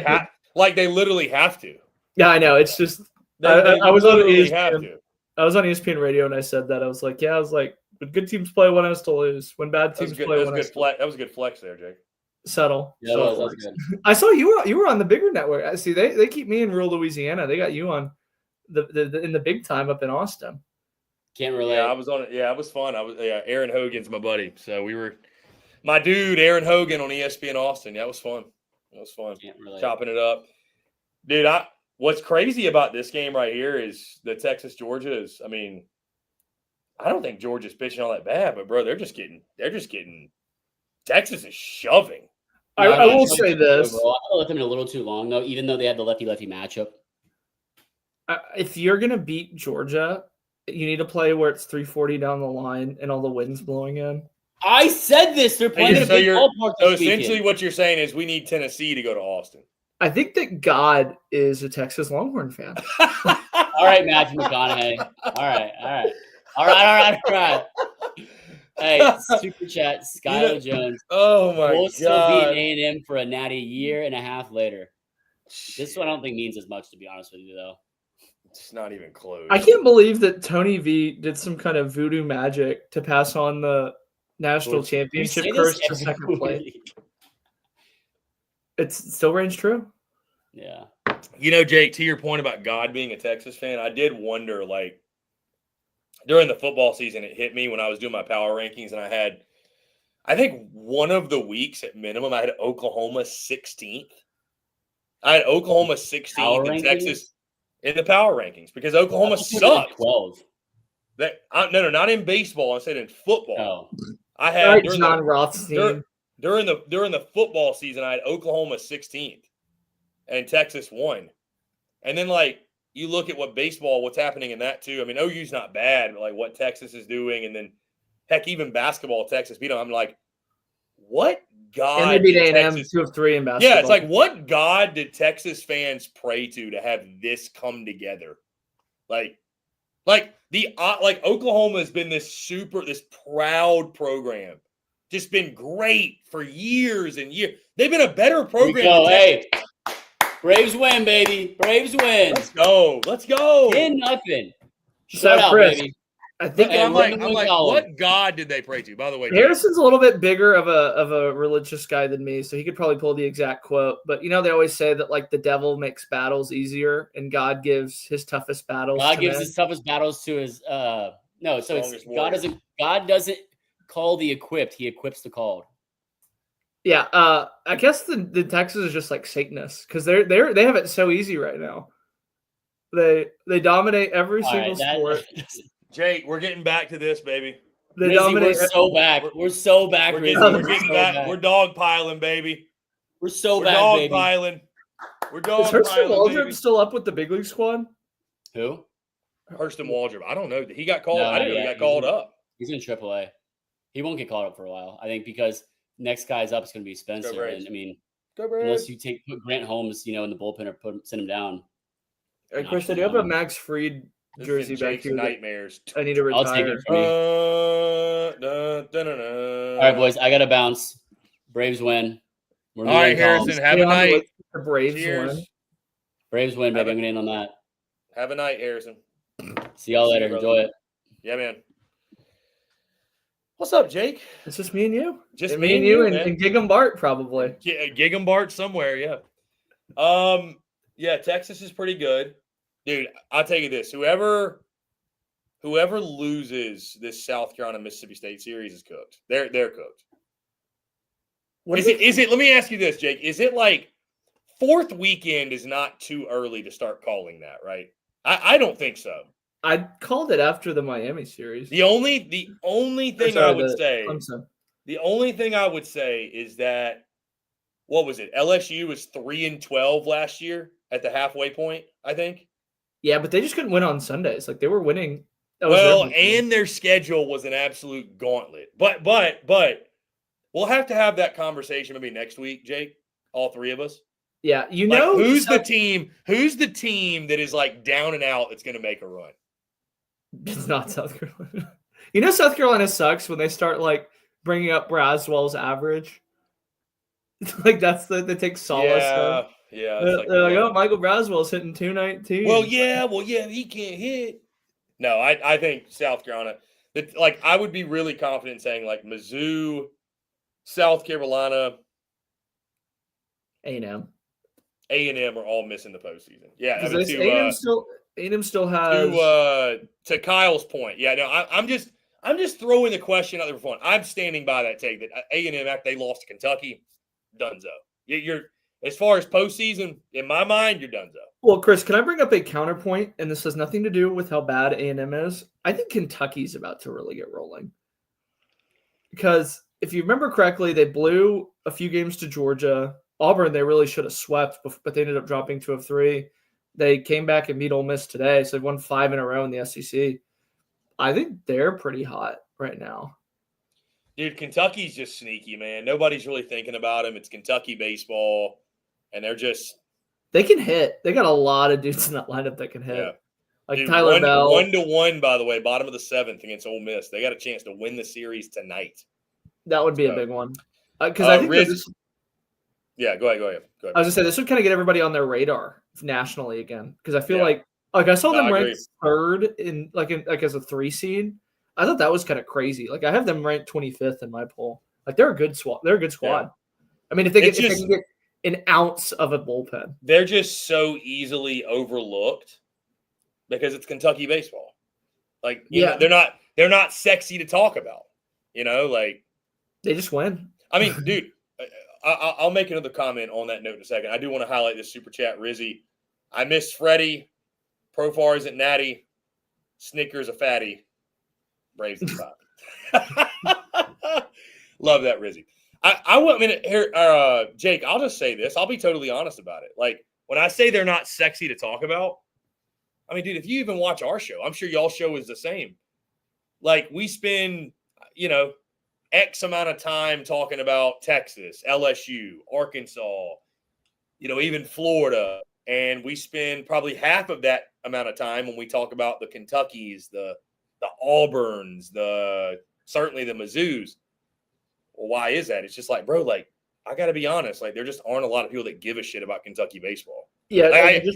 they literally have to. Yeah, I know. It's just I was on ESPN. I was on ESPN radio and I said that. I was like, when good teams play, one has to lose. When bad teams play, one has to lose. That was a good flex there, Jake. Subtle. Yeah, that was good. I saw you were on the bigger network. I see they keep me in rural Louisiana. They got you on in the big time up in Austin. Can't relate. Yeah, I was on it. Yeah, it was fun. Aaron Hogan's my buddy. So we were my dude, Aaron Hogan on ESPN Austin. Yeah, it was fun. It was fun. Chopping it up. Dude, what's crazy about this game right here is the Texas Georgia is, I mean, I don't think Georgia's pitching all that bad, but bro, they're just getting Texas is shoving. I will say this. I let them in a little too long though, even though they had the lefty-lefty matchup. If you're gonna beat Georgia, you need to play where it's 340 down the line and all the winds blowing in. I said this. They're playing in a big ballpark. So essentially what you're saying is we need Tennessee to go to Austin. I think that God is a Texas Longhorn fan. All right, Matthew McConaughey. All right. Hey, super chat, Skylar Jones. Oh my God. We'll still beat A&M for a natty year and a half later. This one I don't think means as much, to be honest with you, though. It's not even close. I can't believe that Tony V did some kind of voodoo magic to pass on the national championship curse to second place. It still reigns true. Yeah. Jake, to your point about God being a Texas fan, I did wonder, like, during the football season, it hit me when I was doing my power rankings, and I think one of the weeks at minimum, I had Oklahoma 16th. I had Oklahoma 16th and Texas in the power rankings because Oklahoma sucked. 12. No, not in baseball. I said in football. Oh. I had John Rothstein. During the football season, I had Oklahoma 16th and Texas won. And then, like, you look at what's happening in that too. I mean, OU's not bad, but like what Texas is doing, and then heck, even basketball, Texas beat them. I'm like, what God? And they beat A&M 2 of 3 in basketball. Yeah, it's like, what God did Texas fans pray to have this come together? Like Oklahoma has been this proud program, just been great for years and years. They've been a better program. Hey. Braves win, baby. Braves win. Let's go. 10-0. Shut up, Chris, baby. I think I'm like, what God did they pray to? By the way, Harrison's a little bit bigger of a religious guy than me, so he could probably pull the exact quote. But they always say that like the devil makes battles easier, and God gives his toughest battles. God gives his toughest battles to his God doesn't call the equipped; he equips the called. Yeah, I guess the Texas is just like Satanists because they have it so easy right now. They dominate every single sport. Jake, we're getting back to this, baby. They dominate. We're so back. We're so back. We're getting back. We're dog piling, baby. We're so back, baby. We're dog piling. Is Hurston Waldrop still up with the big league squad? Who? Hurston Waldrop. I don't know. He got called. I didn't know he got called up. He's in AAA. He won't get called up for a while. I think because next guy's up is going to be Spencer. And I mean, unless you put Grant Holmes, in the bullpen or send him down. Hey, Chris, do you have a Max Fried jersey back here? Nightmares. I need to retire. I'll take it for me. All right, boys. I got to bounce. Braves win. All right, Harrison. Have a night. The Braves win. Braves win, baby. I'm going to end on that. Have a night, Harrison. See y'all later. Enjoy it. Yeah, man. What's up, Jake? It's just me and you. Just me and you and Gig'em Bart probably. Yeah, Gig'em Bart somewhere, yeah. Yeah, Texas is pretty good. Dude, I'll tell you this. Whoever loses this South Carolina Mississippi State series is cooked. They're cooked. Is it let me ask you this, Jake. Is it like fourth weekend is not too early to start calling that, right? I don't think so. I called it after the Miami series. The only thing I would say is that what was it? LSU was 3-12 last year at the halfway point, I think. Yeah, but they just couldn't win on Sundays. Like they were winning. And their schedule was an absolute gauntlet. But We'll have to have that conversation maybe next week, Jake. All three of us. Yeah, who's the team? Who's the team that is like down and out that's going to make a run? It's not South Carolina. South Carolina sucks when they start like bringing up Braswell's average. Like they take solace. Yeah. They're like, oh, Michael Braswell's hitting 219. Well, yeah, he can't hit. No, I think South Carolina. I would be really confident saying like Mizzou, South Carolina, A&M are all missing the postseason. Yeah, I mean, A&M still has. To Kyle's point, yeah. No, I'm just throwing the question out there for fun. I'm standing by that take that A&M after they lost to Kentucky, donezo. You're as far as postseason, in my mind, you're donezo. Well, Chris, can I bring up a counterpoint? And this has nothing to do with how bad A&M is. I think Kentucky's about to really get rolling. Because if you remember correctly, they blew a few games to Georgia. Auburn, they really should have swept, but they ended up dropping 2 of 3. They came back and beat Ole Miss today, so they've won 5 in a row in the SEC. I think they're pretty hot right now. Dude, Kentucky's just sneaky, man. Nobody's really thinking about them. It's Kentucky baseball, and they can hit. They got a lot of dudes in that lineup that can hit. Yeah. Like Dude, Tyler Bell. 1-1, by the way, bottom of the 7th against Ole Miss. They got a chance to win the series tonight. That would be a big one. Because I think yeah, go ahead. I was going to say, this would kind of get everybody on their radar nationally again. Because I feel like I saw them ranked 3rd in as a 3 seed. I thought that was kind of crazy. Like, I have them ranked 25th in my poll. Like, they're a good squad. Yeah. I mean, if they can get an ounce of a bullpen. They're just so easily overlooked because it's Kentucky baseball. Like, you know, they're not sexy to talk about. Like they just win. I mean, dude, I'll make another comment on that note in a second. I do want to highlight this super chat, Rizzy. I miss Freddie. Profar isn't natty. Snickers a fatty. Braves the top. Love that, Rizzy. Jake, I'll just say this. I'll be totally honest about it. Like, when I say they're not sexy to talk about, I mean, dude, if you even watch our show, I'm sure y'all's show is the same. Like, we spend, X amount of time talking about Texas, LSU, Arkansas, even Florida. And we spend probably half of that amount of time when we talk about the Kentuckys, the Auburns, certainly the Mizzous. Well, why is that? It's just like, bro, like, I got to be honest. Like, there just aren't a lot of people that give a shit about Kentucky baseball. Yeah.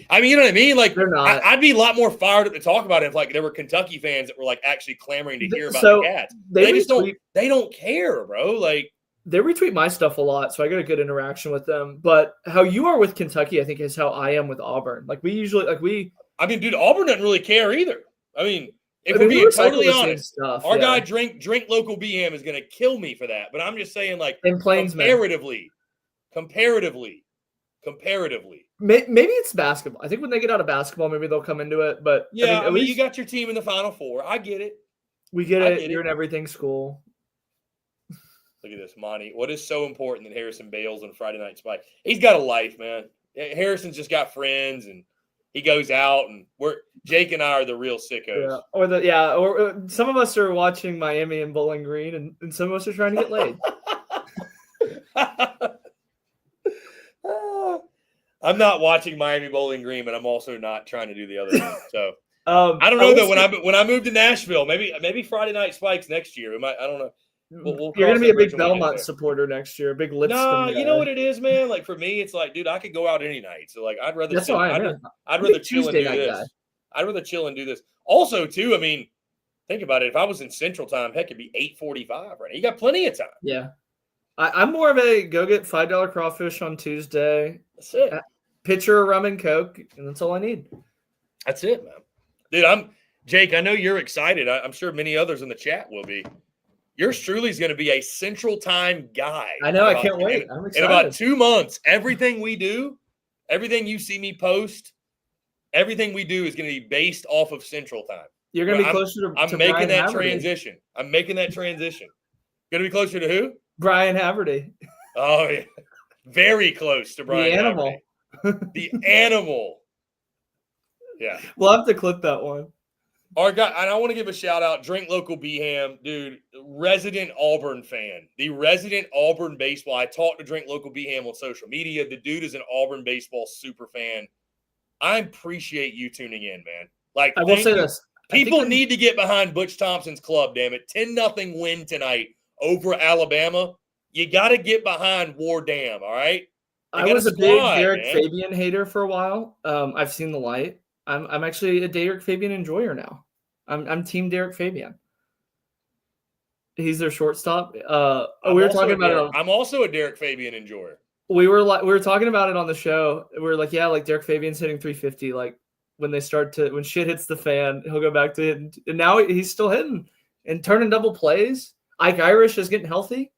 I mean, you know what I mean? Like, they're not. I'd be a lot more fired up to talk about it if, like, there were Kentucky fans that were, like, actually clamoring to hear about the Cats. They don't care, bro. Like, they retweet my stuff a lot, so I get a good interaction with them. But how you are with Kentucky, I think, is how I am with Auburn. Like, we usually, I mean, dude, Auburn doesn't really care either. I mean, if we're being totally honest, our guy drink local BM is going to kill me for that. But I'm just saying, like, comparatively. Maybe it's basketball. I think when they get out of basketball, maybe they'll come into it. But yeah, I mean, you got your team in the Final Four. I get it. We get it. You're in everything school. Look at this, Monty. What is so important that Harrison bails on Friday Night Spike? He's got a life, man. Harrison's just got friends, and he goes out, and Jake and I are the real sickos. Yeah, or some of us are watching Miami and Bowling Green, and some of us are trying to get laid. I'm not watching Miami Bowling Green, but I'm also not trying to do the other thing. So I don't know that when I move to Nashville, maybe Friday Night Spikes next year. I don't know. You're going to be a big Belmont supporter next year, a big Lipscomb guy. You know what it is, man? Like, for me, it's like, dude, I could go out any night. So, like, I'd rather chill and do this. I'd rather chill and do this. Also, too, I mean, think about it. If I was in Central Time, heck, it'd be 8:45 right now. You got plenty of time. Yeah. I'm more of a go get $5 crawfish on Tuesday. That's it. Pitcher of rum and Coke, and that's all I need. That's it, man. Dude, Jake, I know you're excited. I'm sure many others in the chat will be. Yours truly is going to be a Central Time guy. I know. I can't wait. I'm excited. In about 2 months, everything we do, everything you see me post, everything we do is going to be based off of Central Time. You're going to be closer to I'm making that transition. I'm making that transition. Going to be closer to who? Brian Haverty. Oh, yeah. Very close to Brian The animal. Haverty. The animal. Yeah. We'll have to clip that one. Our guy, and I want to give a shout out, Drink Local Beham, dude, resident Auburn fan. The resident Auburn baseball. I talked to Drink Local Beham on social media. The dude is an Auburn baseball super fan. I appreciate you tuning in, man. Like, I will say this. People need to get behind Butch Thompson's club, damn it. 10-0 win tonight over Alabama. You got to get behind War Dam, all right? I was a big Derek Fabian hater for a while. I've seen the light. I'm actually a Derek Fabian enjoyer now. I'm team Derek Fabian. He's their shortstop. We were talking about it. I'm also a Derek Fabian enjoyer. We were talking about it on the show. We were like, yeah, like Derek Fabian's hitting 350. Like when shit hits the fan, he'll go back to hitting. And now he's still hitting and turning double plays. Ike Irish is getting healthy.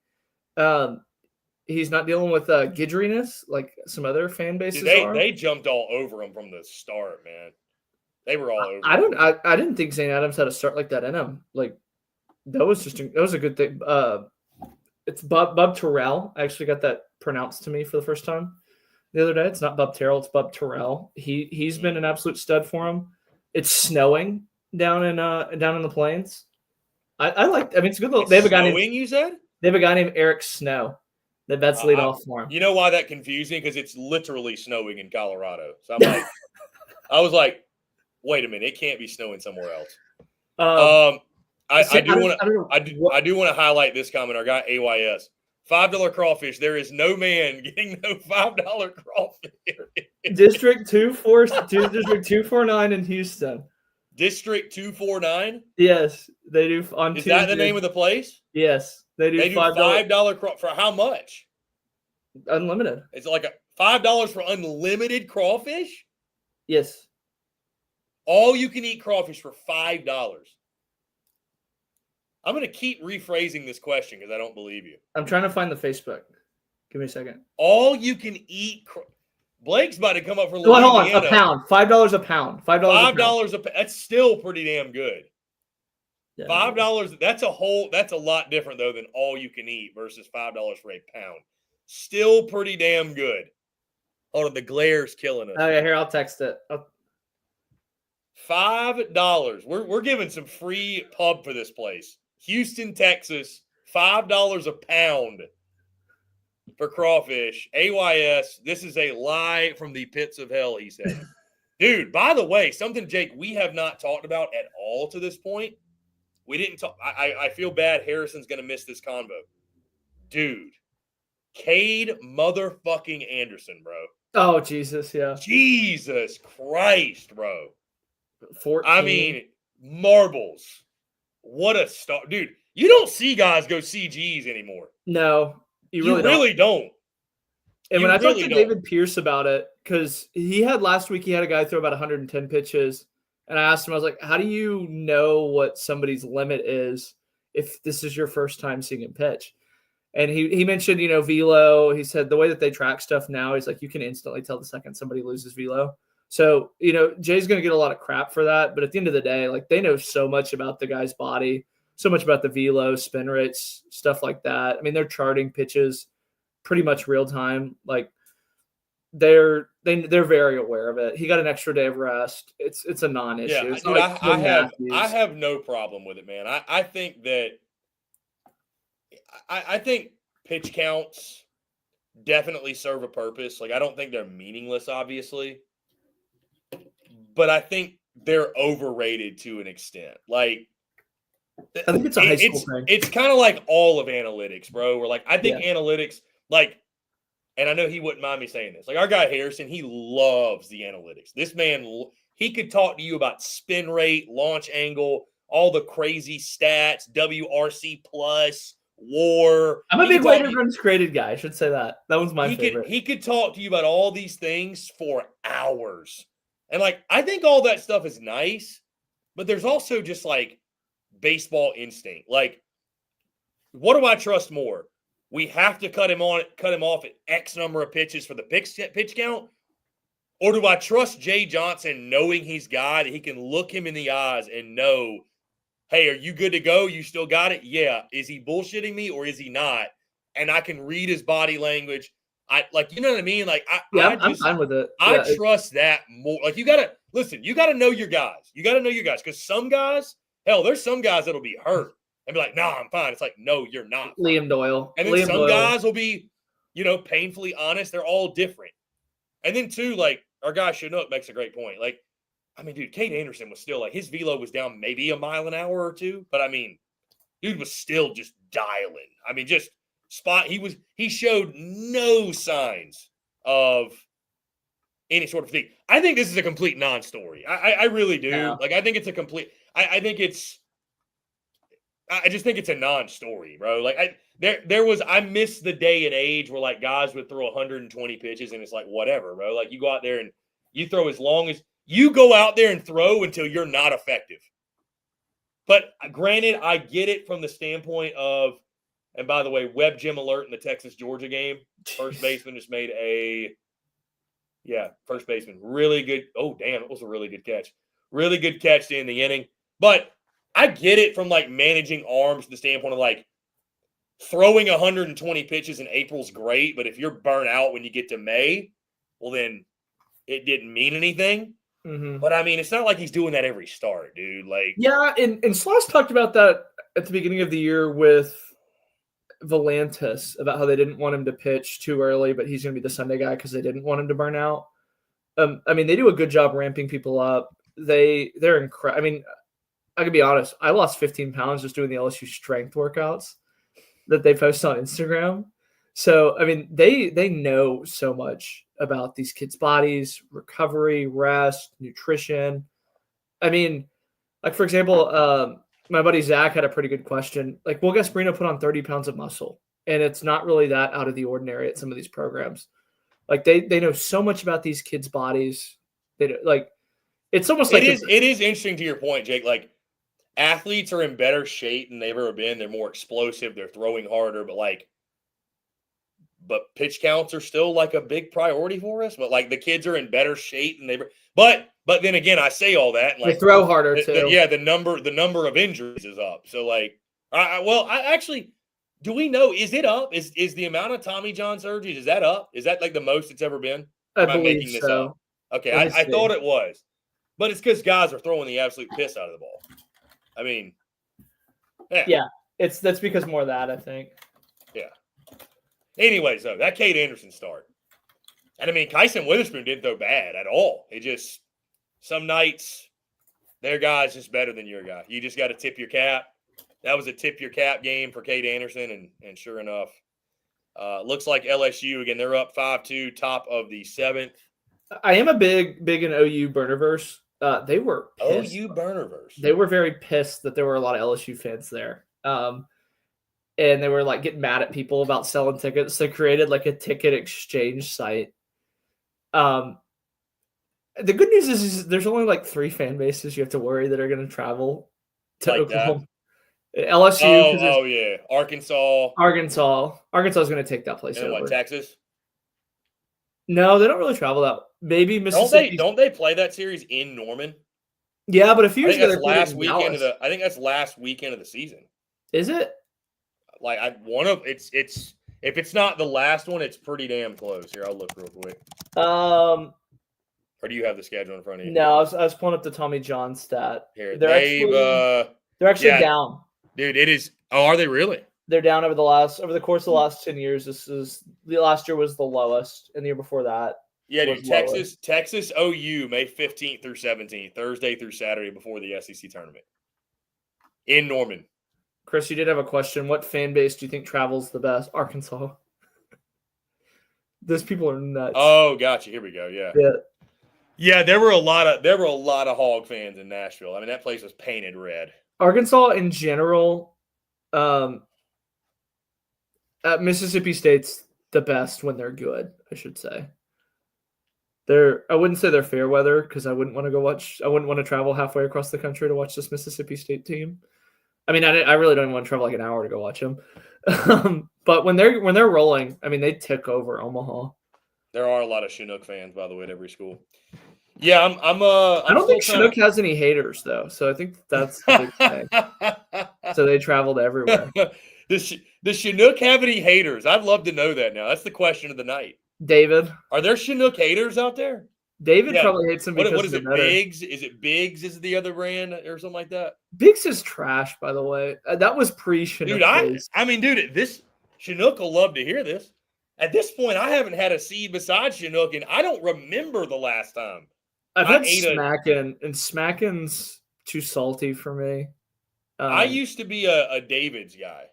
He's not dealing with gidriness like some other fan bases are. They jumped all over him from the start, man. They were all over. I didn't think St. Adams had a start like that in him. Like that was a good thing. It's Bub Terrell. I actually got that pronounced to me for the first time the other day. It's not Bub Terrell, it's Bub Terrell. He's been an absolute stud for him. It's snowing down in the plains. I like. I mean, it's good. They have a guy named. You said they have a guy named Eric Snow. That's lead off for him. You know why that confused me? Because it's literally snowing in Colorado. So I'm like, I was like, wait a minute, it can't be snowing somewhere else. I do want to highlight this comment. Our guy AYS, $5 crawfish. There is no man getting no $5 crawfish. District 249 in Houston. District 249. Yes, they do on. Is that the name of the place? Yes, they do $5 crawfish for how much? Unlimited. It's like $5 for unlimited crawfish. Yes. All you can eat crawfish for $5. I'm going to keep rephrasing this question because I don't believe you. I'm trying to find the Facebook. Give me a second. All you can eat. Blake's about to come up for Hold on, a pound. $5 a pound. $5 a pound. That's still pretty damn good. Yeah, $5. That's a lot different though than all you can eat versus $5 for a pound. Still pretty damn good. Hold on, the glare's killing us. Oh yeah, here I'll text it. $5. We're giving some free pub for this place. Houston, Texas, $5 a pound for crawfish. AYS, this is a lie from the pits of hell, he said. Dude, by the way, something, Jake, we have not talked about at all to this point. We didn't talk. I feel bad Harrison's going to miss this convo. Dude, Cade motherfucking Anderson, bro. Oh, Jesus, yeah. Jesus Christ, bro. 14. I mean, marbles. What a star. Dude, you don't see guys go CGs anymore. No, you really don't. And when I talked to David Pierce about it, because last week he had a guy throw about 110 pitches, and I asked him, I was like, how do you know what somebody's limit is if this is your first time seeing him pitch? And he mentioned, velo. He said the way that they track stuff now is like you can instantly tell the second somebody loses velo. So, Jay's going to get a lot of crap for that. But at the end of the day, like they know so much about the guy's body, so much about the velo, spin rates, stuff like that. I mean, they're charting pitches pretty much real time. Like they're very aware of it. He got an extra day of rest. It's a non-issue. Yeah, it's dude, like I have no problem with it, man. I think that I think pitch counts definitely serve a purpose. Like I don't think they're meaningless, obviously. But I think they're overrated to an extent. Like, I think it's a high school thing. It's kind of like all of analytics, bro. Where like I think analytics, like, and I know he wouldn't mind me saying this. Like our guy Harrison, he loves the analytics. This man, he could talk to you about spin rate, launch angle, all the crazy stats, WRC plus, WAR. I'm a big weighted runs created guy. I should say that. That was my favorite. He could talk to you about all these things for hours. And, like, I think all that stuff is nice, but there's also just, like, baseball instinct. Like, what do I trust more? We have to cut him off at X number of pitches for the pitch count? Or do I trust Jay Johnson knowing he's got it? He can look him in the eyes and know, hey, are you good to go? You still got it? Yeah. Is he bullshitting me or is he not? And I can read his body language. I like, you know what I mean? Like, I'm fine with it. I trust that more. Like, you gotta know your guys. You gotta know your guys, because some guys, hell, there's some guys that'll be hurt and be like, "Nah, I'm fine." It's like, no, you're not. Liam Doyle, and then some guys will be, painfully honest. They're all different. And then too, like our guy Chinook makes a great point. Like, I mean, dude, Cade Anderson was still like, his velo was down maybe a mile an hour or two, but I mean, dude was still just dialing. I mean, just he showed no signs of any sort of fatigue. I think this is a complete non-story. I really do. Yeah. Like, I think it's a complete. I just think it's a non-story, bro. Like, I miss the day and age where like guys would throw 120 pitches and it's like, whatever, bro. Like, you go out there and you throw as long as you go out there and throw until you're not effective. But granted, I get it from the standpoint of, and by the way, web gym alert in the Texas-Georgia game. First baseman just made first baseman. Really good. Oh, damn, it was a really good catch. Really good catch to end the inning. But I get it from, like, managing arms to the standpoint of, like, throwing 120 pitches in April's great, but if you're burnt out when you get to May, well, then it didn't mean anything. Mm-hmm. But, I mean, it's not like he's doing that every start, dude. Like, yeah, and Sloss talked about that at the beginning of the year with Volantis, about how they didn't want him to pitch too early, but he's going to be the Sunday guy because they didn't want him to burn out. I mean, they do a good job ramping people up. They're incredible. I mean, I can be honest. I lost 15 pounds just doing the LSU strength workouts that they post on Instagram. So, I mean, they know so much about these kids' bodies, recovery, rest, nutrition. I mean, like, for example, my buddy Zach had a pretty good question. Like, Will Gasparino put on 30 pounds of muscle, and it's not really that out of the ordinary at some of these programs. Like, they know so much about these kids' bodies. It's almost like it is interesting to your point, Jake. Like, athletes are in better shape than they've ever been. They're more explosive. They're throwing harder, but pitch counts are still like a big priority for us. But like, the kids are in better shape than they've. But then again, I say all that, and like, they throw harder too. The number of injuries is up. So like, I actually, do we know, is it up? Is the amount of Tommy John surgeries, is that up? Is that like the most it's ever been? I believe so. Up? Okay, I thought it was, but it's because guys are throwing the absolute piss out of the ball. I mean, yeah, that's because more of that, I think. Yeah. Anyways, though, that Cade Anderson start, and I mean, Kyson Witherspoon didn't throw bad at all. It just, some nights their guy's just better than your guy. You just got to tip your cap. That was a tip your cap game for Cade Anderson, and sure enough, looks like LSU again. They're up 5-2, top of the 7th. I am a big in OU burnerverse. They were pissed. OU burnerverse. They were very pissed that there were a lot of LSU fans there. And they were like getting mad at people about selling tickets. They created like a ticket exchange site. The good news is there's only like 3 fan bases you have to worry that are going to travel to like Oklahoma. LSU. Oh yeah, Arkansas. Arkansas is going to take that place And over. what, Texas? No, they don't really travel that. Maybe Mississippi. Don't they play that series in Norman? Yeah, but a few I years think ago, that's last weekend of the season. Is it? Like, if it's not the last one, it's pretty damn close. Here, I'll look real quick. Or do you have the schedule in front of you? No, I was pulling up the Tommy John stat. Here, they're actually down. Dude, it is. Oh, are they really? They're down over the course of the last 10 years. The last year was the lowest, and the year before that. Yeah, dude. Texas OU, May 15th through 17th, Thursday through Saturday before the SEC tournament in Norman. Chris, you did have a question. What fan base do you think travels the best? Arkansas. Those people are nuts. Oh, gotcha. Here we go. Yeah. Yeah, there were a lot of Hog fans in Nashville. I mean, that place was painted red. Arkansas in general, Mississippi State's the best when they're good, I should say. I wouldn't say they're fair weather because I wouldn't want to travel halfway across the country to watch this Mississippi State team. I mean, I really don't even want to travel like an hour to go watch them. But when they're rolling, I mean, they tick over Omaha. There are a lot of Chinook fans, by the way, at every school. Yeah, I don't think Chinook has any haters though, so I think that's the big thing. So they traveled everywhere. Does Chinook have any haters? I'd love to know that now. That's the question of the night. David. Are there Chinook haters out there? David Yeah. probably hates him because What is they're it? better. Biggs? Is it Biggs? Is it the other brand or something like that? Biggs is trash, by the way. That was pre-Chinook. Dude, I mean, dude, this Chinook will love to hear this. At this point, I haven't had a seed besides Chinook, and I don't remember the last time. I've had Smackin', and Smackin's too salty for me. I used to be a David's guy.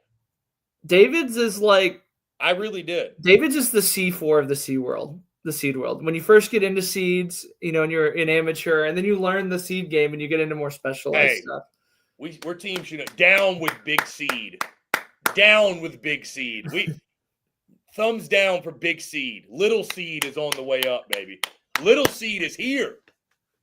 David's is like... I really did. David's is the C4 of the seed world. When you first get into seeds, and you're an amateur, and then you learn the seed game, and you get into more specialized stuff. We're team Chinook. Down with big seed. Down with big seed. Thumbs down for big seed. Little seed is on the way up, baby. Little seed is here.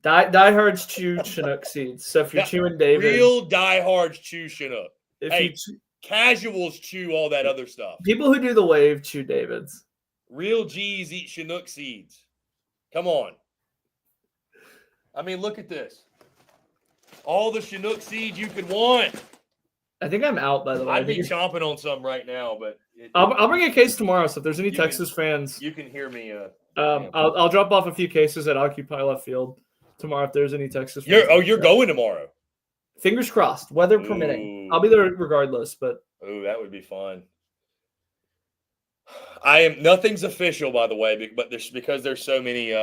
Diehards chew Chinook seeds. So if you're chewing David, real diehards chew Chinook. If casuals chew all that other stuff. People who do the wave chew Davids. Real G's eat Chinook seeds. Come on. I mean, look at this. All the Chinook seeds you could want. I think I'm out, by the way. I'd be chomping on some right now, but I'll bring a case tomorrow. So if there's any Texas fans, you can hear me. I'll drop off a few cases at Occupy Left Field tomorrow if there's any Texas fans. You're going tomorrow. Fingers crossed, weather permitting. I'll be there regardless, but that would be fun. Nothing's official, by the way, but because there's so many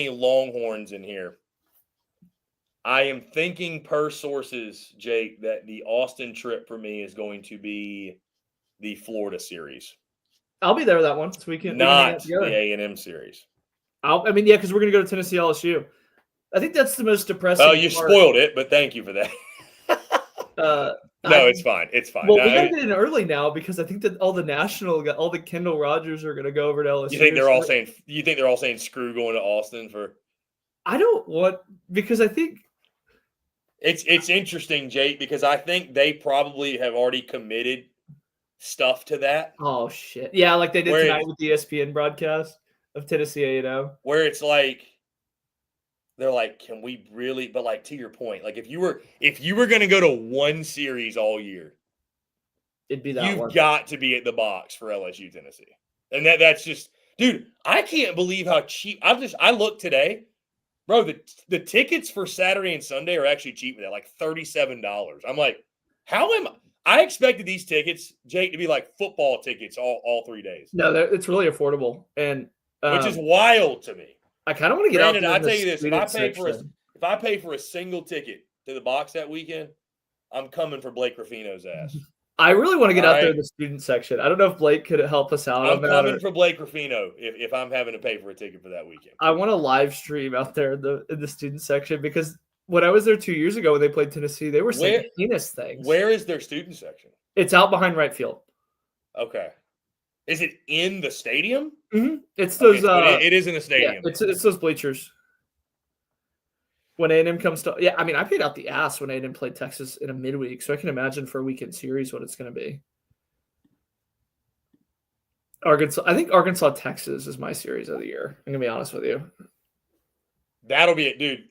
Longhorns in here. I am thinking, per sources, Jake, that the Austin trip for me is going to be the Florida series. I'll be there with that one, so we can not the A&M series. Because we're going to go to Tennessee LSU. I think that's the most depressing. Oh, you spoiled it, but thank you for that. It's fine. It's fine. Well, we got to get in early now because I think that all the Kendall Rogers are going to go over to LSU. You think they're all saying? You think they're all saying screw going to Austin for? I don't want because I think. It's interesting, Jake, because I think they probably have already committed stuff to that. Oh shit! Yeah, like they did tonight with the ESPN broadcast of Tennessee A&M, where it's like they're like, can we really? But like to your point, like if you were going to go to one series all year, it'd be that one. You've got to be at the box for LSU Tennessee, and that's just, dude. I can't believe how cheap. I looked today. Bro, the tickets for Saturday and Sunday are actually cheap. They're like $37. I'm like, I expected these tickets, Jake, to be like football tickets all 3 days. No, it's really affordable, and which is wild to me. I kind of want to get out there. I'll tell you this: if I pay for a single ticket to the box that weekend, I'm coming for Blake Ruffino's ass. I really want to get out there in the student section. I don't know if Blake could help us out. I'm coming for Blake Ruffino if I'm having to pay for a ticket for that weekend. I want to live stream out there in the student section because when I was there 2 years ago when they played Tennessee, they were saying heinous things. Where is their student section? It's out behind right field. Okay. Is it in the stadium? Mm-hmm. It's those. It is in the stadium. Yeah, it's those bleachers. When A&M comes to, I paid out the ass when A&M played Texas in a midweek, so I can imagine for a weekend series what it's going to be. I think Arkansas Texas is my series of the year. I'm gonna be honest with you. That'll be it, dude.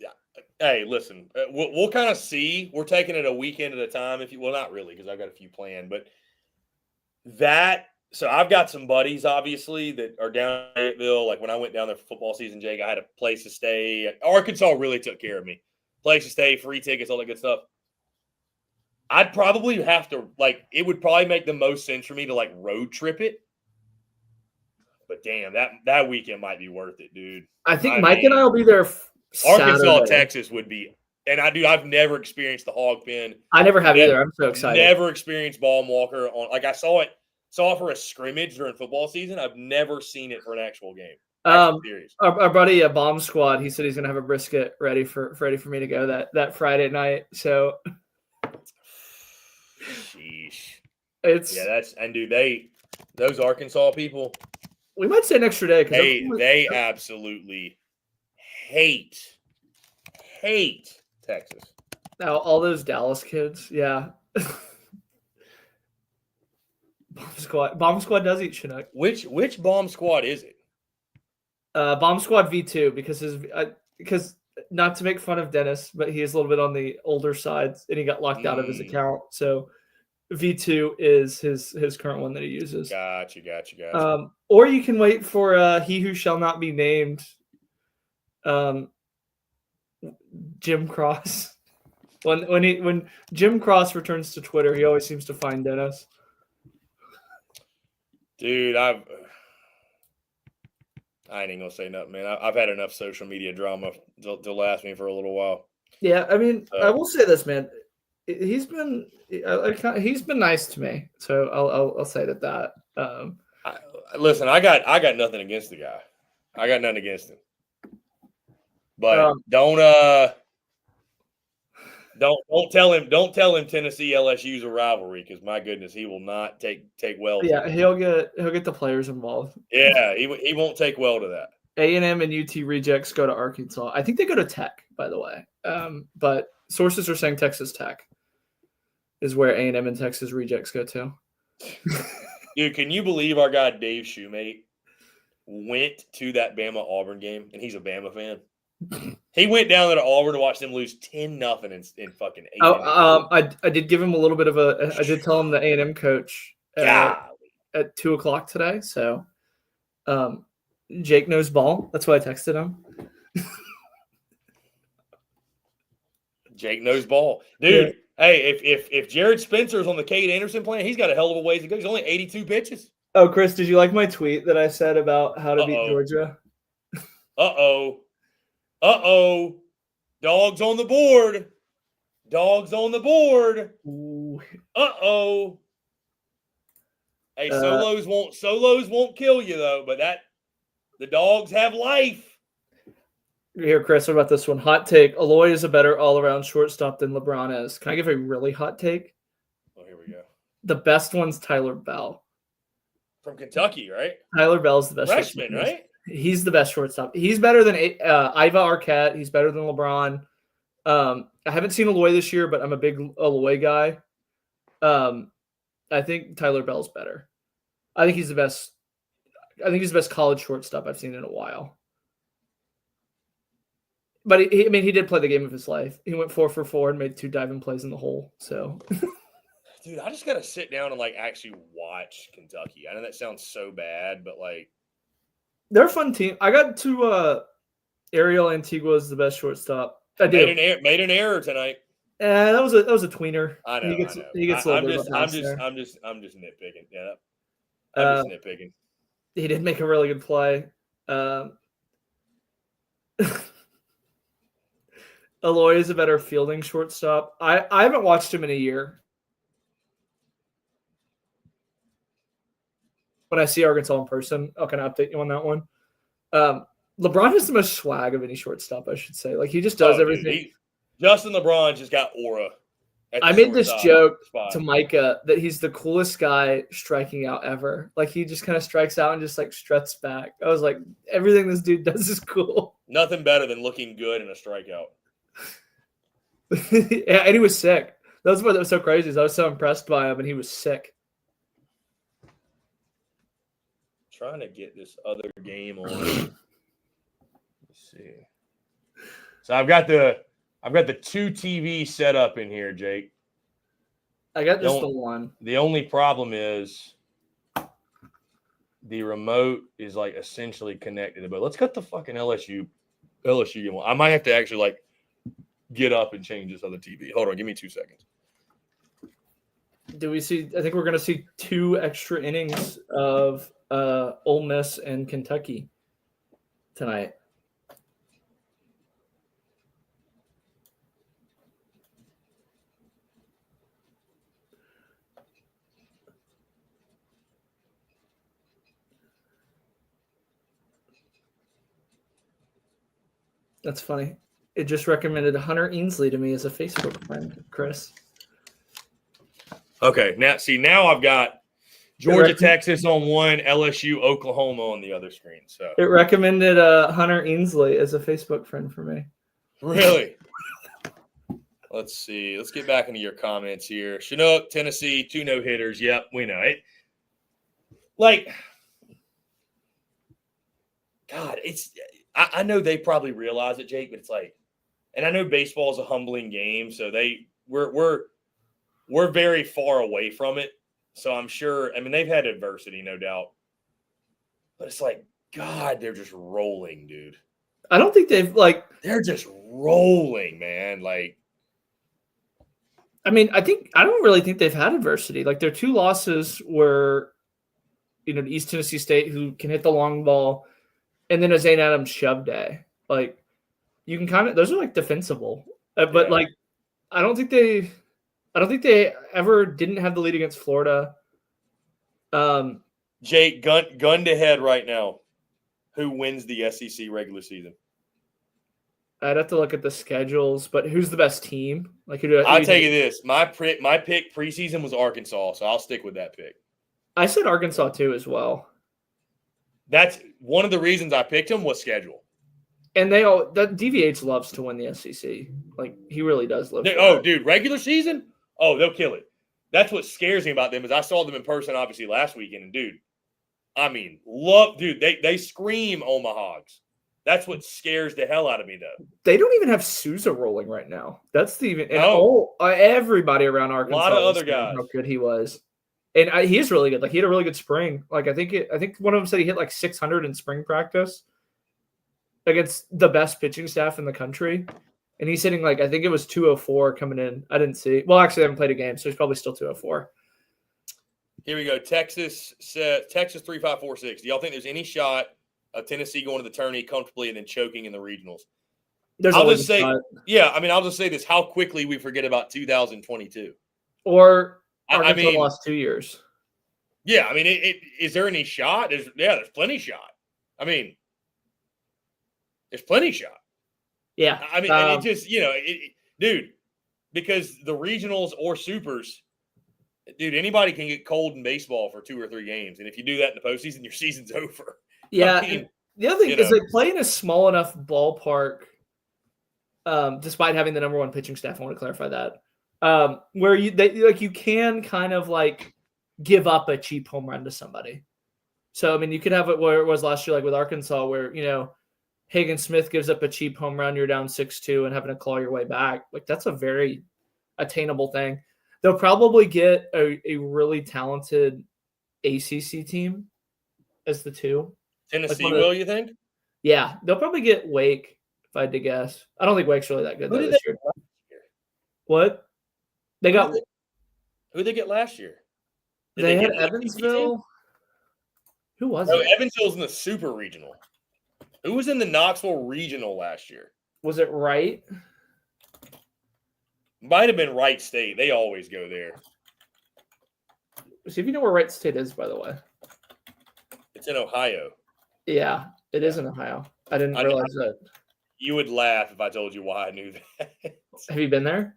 Hey, listen, we'll kind of see. We're taking it a weekend at a time. Not really, because I've got a few planned, but so I've got some buddies, obviously, that are down in Fayetteville. Like when I went down there for football season, Jake, I had a place to stay. Arkansas really took care of me. Place to stay, free tickets, all that good stuff. I'd probably have to, it would probably make the most sense for me to, road trip it. But damn, that weekend might be worth it, dude. I think Mike and I will be there Arkansas, Texas would be. And I've never experienced the hog pen. I never have either. I'm so excited. Never experienced Ball and Walker I saw it for a scrimmage during football season. I've never seen it for an actual game. Our buddy Bomb Squad, he said he's gonna have a brisket ready for me to go that Friday night. So sheesh. Those Arkansas people. We might say an extra day because they absolutely hate Texas. Now all those Dallas kids, yeah. Bomb Squad does eat Chinook. Which Bomb Squad is it? Bomb Squad V2 because not to make fun of Dennis, but he is a little bit on the older side and he got locked out of his account. So V2 is his current one that he uses. Gotcha. Or you can wait for he who shall not be named, Jim Cross. When Jim Cross returns to Twitter, he always seems to find Dennis. Dude, I ain't gonna say nothing, man. I've had enough social media drama to last me for a little while. Yeah, I mean, I will say this, man. He's been nice to me, so I'll say that. Listen, I got nothing against the guy. I got nothing against him, but don't tell him Tennessee LSU's a rivalry, because my goodness, he will not take well. Yeah, he'll get the players involved. Yeah, he won't take well to that. A&M and UT rejects go to Arkansas. I think they go to Tech, by the way. But sources are saying Texas Tech is where A&M and Texas rejects go to. Dude, can you believe our guy Dave Shoemate went to that Bama Auburn game, and he's a Bama fan? He went down there to Auburn to watch them lose 10-0 in fucking 8 minutes. I did give him a little bit of I did tell him the A&M coach at 2:00 today. So, Jake knows ball. That's why I texted him. Jake knows ball, dude. Yeah. Hey, if Jared Spencer's on the Cade Anderson plan, he's got a hell of a ways to go. He's only 82 pitches. Oh, Chris, did you like my tweet that I said about how to beat Georgia? Dogs on the board. Ooh. Hey, solos won't kill you though, but the dogs have life. Here, Chris, what about this one? Hot take. Aloy is a better all-around shortstop than LeBron is. Can I give a really hot take? Oh, here we go. The best one's Tyler Bell. From Kentucky, right? Tyler Bell's the best freshman, right? He's the best shortstop. He's better than Iva Arquette. He's better than LeBron. I haven't seen Aloy this year, but I'm a big Aloy guy. I think Tyler Bell's better. I think he's the best. I think he's the best college shortstop I've seen in a while. But he did play the game of his life. He went 4 for 4 and made 2 diving plays in the hole. So, dude, I just gotta sit down and actually watch Kentucky. I know that sounds so bad, but they're a fun team. I got to Ariel Antigua is the best shortstop. I did. Made an error tonight. That was a tweener. I know. He gets a little bit. I'm just nitpicking. Yeah, I'm just nitpicking. He did make a really good play. Aloy is a better fielding shortstop. I haven't watched him in a year. When I see Arkansas in person, I'll kind of update you on that one. LeBron has the most swag of any shortstop, I should say. He just does everything. Justin LeBron just got aura. I made this joke to Micah that he's the coolest guy striking out ever. He just kind of strikes out and just struts back. I was like, everything this dude does is cool. Nothing better than looking good in a strikeout. Yeah, and he was sick. That was so crazy. I was so impressed by him, and he was sick. Trying to get this other game on. Let's see. So I've got the 2 TV set up in here, Jake. I got just the one. The only problem is the remote is essentially connected. But let's cut the fucking LSU game on. I might have to actually get up and change this other TV. Hold on, give me 2 seconds. Do we see? I think we're going to see 2 extra innings of Ole Miss and Kentucky tonight. That's funny. It just recommended Hunter Ainsley to me as a Facebook friend, Chris. Okay, now I've got Georgia, Texas on one, LSU, Oklahoma on the other screen. So it recommended Hunter Ainsley as a Facebook friend for me. Really? Let's see. Let's get back into your comments here. Chinook, Tennessee, 2 no-hitters. Yep, we know it. God, I know they probably realize it, Jake, but it's and I know baseball is a humbling game, so we're we're very far away from it. So I'm sure, I mean, they've had adversity, no doubt. But it's like, God, they're just rolling, dude. I don't think they've they're just rolling, man. Like, I mean, I don't really think they've had adversity. Like, their 2 losses were, to East Tennessee State, who can hit the long ball, and then a Zane Adams shove day. Like, you can kind of, those are like defensible. But Yeah. like, I don't think they ever didn't have the lead against Florida. Jake, gun to head right now. Who wins the SEC regular season? I'd have to look at the schedules, but who's the best team? Like, I'll tell you this: my pick preseason was Arkansas, so I'll stick with that pick. I said Arkansas too as well. That's one of the reasons I picked him was schedule. And that DVH loves to win the SEC. Like, he really does live. Dude, regular season? Oh, they'll kill it. That's what scares me about them is I saw them in person obviously last weekend, and dude, I mean, they scream Omahogs. That's what scares the hell out of me, though. They don't even have Sousa rolling right now. That's everybody around Arkansas. A lot of other guys. How good he was, and he is really good. Like, he had a really good spring. Like, I think one of them said he hit like 600 in spring practice against the best pitching staff in the country, and he's hitting like, I think it was 204 coming in. I didn't see. Well, actually, I haven't played a game, so he's probably still 204. Here we go. Texas 3-5-4-6. Do y'all think there's any shot of Tennessee going to the tourney comfortably and then choking in the regionals? I'll just say this: how quickly we forget about 2022, or I mean, lost 2 years. Yeah, I mean, is there any shot? There's plenty shot. I mean, there's plenty shot. Yeah, I mean, and it just dude, because the regionals or supers, dude, anybody can get cold in baseball for 2 or 3 games, and if you do that in the postseason, your season's over. Yeah, I mean, the other thing is they play in a small enough ballpark, despite having the number 1 pitching staff. I want to clarify that, where you can kind of like give up a cheap home run to somebody. So I mean, you could have it where it was last year, like with Arkansas, where Hagen Smith gives up a cheap home run, you're down 6-2 and having to claw your way back. Like, that's a very attainable thing. They'll probably get a really talented ACC team as the 2. Tennessee will, you think? Yeah, they'll probably get Wake, if I had to guess. I don't think Wake's really that good this year. What? They got who did they get last year? They had Evansville. Who was it? Evansville's in the super regional. Who was in the Knoxville regional last year? Was it Wright? Might have been Wright State. They always go there. See if you know where Wright State is, by the way. It's in Ohio. Yeah, it is in Ohio. I didn't realize that. You would laugh if I told you why I knew that. Have you been there?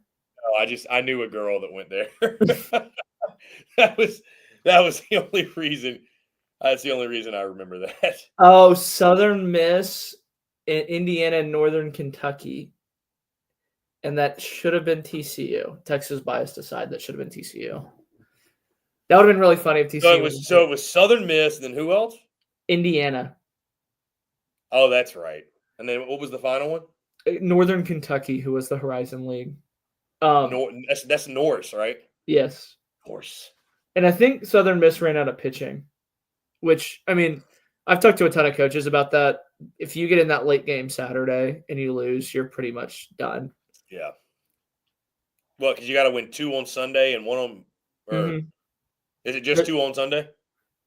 No, I knew a girl that went there. that was the only reason. That's the only reason I remember that. Oh, Southern Miss, Indiana, and Northern Kentucky. And that should have been TCU. Texas biased aside, that should have been TCU. That would have been really funny if TCU So it was Southern Miss, and then who else? Indiana. Oh, that's right. And then what was the final one? Northern Kentucky, who was the Horizon League. That's Norris, right? Yes. Norris. And I think Southern Miss ran out of pitching, which, I mean, I've talked to a ton of coaches about that. If you get in that late game Saturday and you lose, you're pretty much done. Yeah. Well, because you got to win 2 on Sunday and 1 on Is it just 2 on Sunday?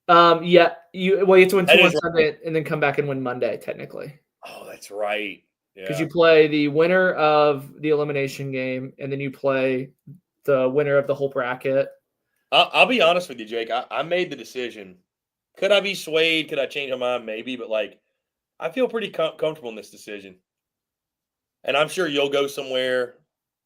Yeah. You have to win 2 on Sunday and then come back and win Monday, technically. Oh, that's right. Because you play the winner of the elimination game, and then you play the winner of the whole bracket. I'll be honest with you, Jake. I made the decision. Could I be swayed? Could I change my mind? Maybe. But, I feel pretty comfortable in this decision. And I'm sure you'll go somewhere.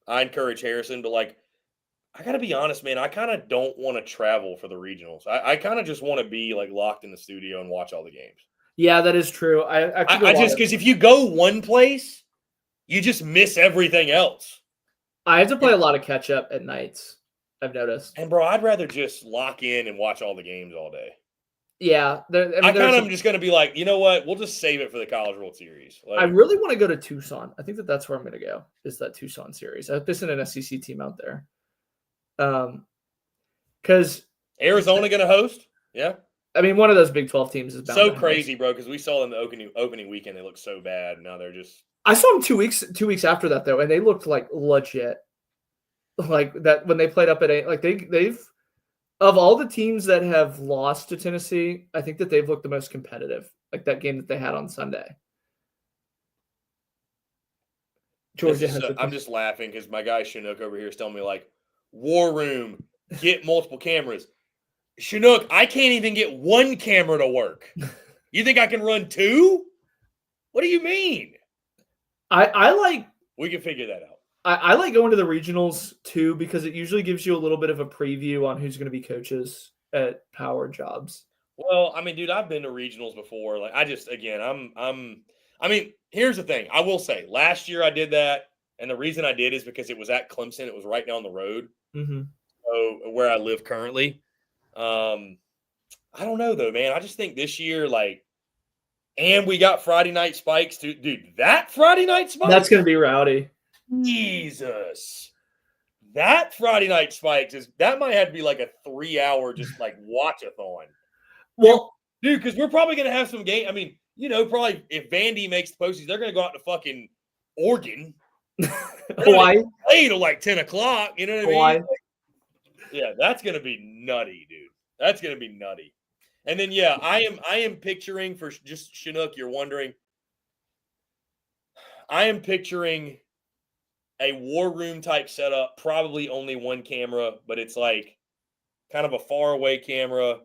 I encourage Harrison, but, I got to be honest, man. I kind of don't want to travel for the regionals. I kind of just want to be, locked in the studio and watch all the games. Yeah, that is true. I just, because if you go one place, you just miss everything else. I have to play a lot of catch up at nights, I've noticed. And, bro, I'd rather just lock in and watch all the games all day. Yeah. I kind of just going to be like, you know what? We'll just save it for the College World Series. I really want to go to Tucson. I think that's where I'm going to go, is that Tucson series. I've been an SEC team out there. Because Arizona going to host? Yeah. I mean, one of those Big 12 teams is bound So to crazy, host. bro, because we saw them the opening weekend. They looked so bad. Now they're just. I saw them 2 weeks after that, though, and they looked like legit. Like that when they played up at 8. Like they've of all the teams that have lost to Tennessee, I think that they've looked the most competitive. Like that game that they had on Sunday. Georgia has I'm just laughing because my guy Chinook over here is telling me, like, War Room, get multiple cameras. Chinook, I can't even get one camera to work. You think I can run 2? What do you mean? I like. We can figure that out. I like going to the regionals too because it usually gives you a little bit of a preview on who's going to be coaches at power jobs. Well, I mean, dude, I've been to regionals before. Like, I just, again, I mean, here's the thing. I will say, last year I did that, and the reason I did is because it was at Clemson. It was right down the road, so where I live currently. I don't know though, man. I just think this year, like, and we got Friday night spikes too, dude. That Friday night spikes, that's going to be rowdy. Jesus, that Friday night spikes that might have to be like a 3-hour just like watch-a-thon. Well, dude, because we're probably going to have some game. I mean, you know, probably if Vandy makes the postseason, they're going to go out to fucking Oregon. Hawaii. Play till like 10 o'clock. You know what I mean? Hawaii. Like, yeah, that's going to be nutty, dude. That's going to be nutty. And then, yeah, I am picturing, for just Chinook, you're wondering, I am picturing a war room type setup, probably only one camera, but it's like kind of a far away camera,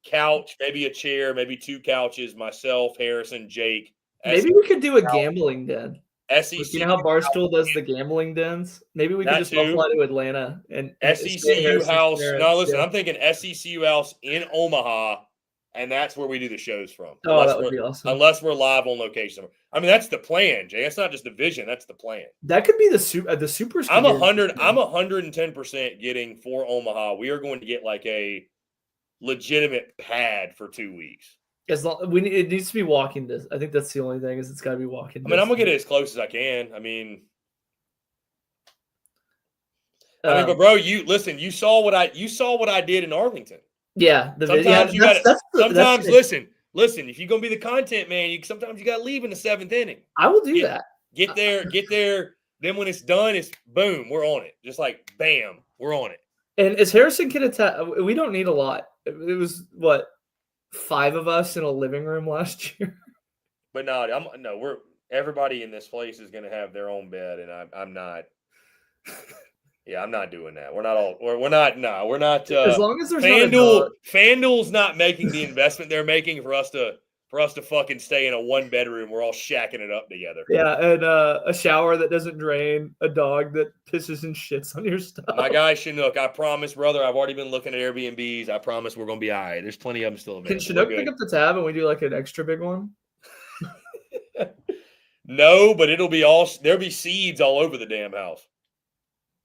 couch, maybe a chair, maybe 2 couches, myself, Harrison, Jake. Maybe we could do a gambling den. SECU. You know how Barstool does the gambling dens? Maybe we could just fly to Atlanta and SECU house. No, listen, I'm thinking SECU house in Omaha, and that's where we do the shows from. Oh, that would be awesome. Unless we're live on location. I mean, that's the plan, Jay. That's not just the vision. That's the plan. That could be the super. I'm 110% getting for Omaha. We are going to get like a legitimate pad for 2 weeks. It needs to be walking distance. I think that's the only thing is it's got to be walking. I mean, I'm gonna get it as close as I can. I mean, but bro, you saw what I did in Arlington. Yeah, sometimes you got sometimes listen. If you're gonna be the content man, sometimes you got to leave in the 7th inning. I will do that. Get there. Then when it's done, it's boom. We're on it. Just like bam, we're on it. And as Harrison can attest, we don't need a lot. It was what 5 of us in a living room last year. But we're everybody in this place is going to have their own bed, and I'm not. Yeah, I'm not doing that. We're not. As long as there's FanDuel's not making the investment they're making for us to fucking stay in a 1-bedroom. We're all shacking it up together. Yeah, and a shower that doesn't drain, a dog that pisses and shits on your stuff. My guy Chinook, I promise, brother. I've already been looking at Airbnbs. I promise we're gonna be all right. There's plenty of them still available. Can Chinook pick up the tab and we do like an extra big one? No, but there'll be seeds all over the damn house.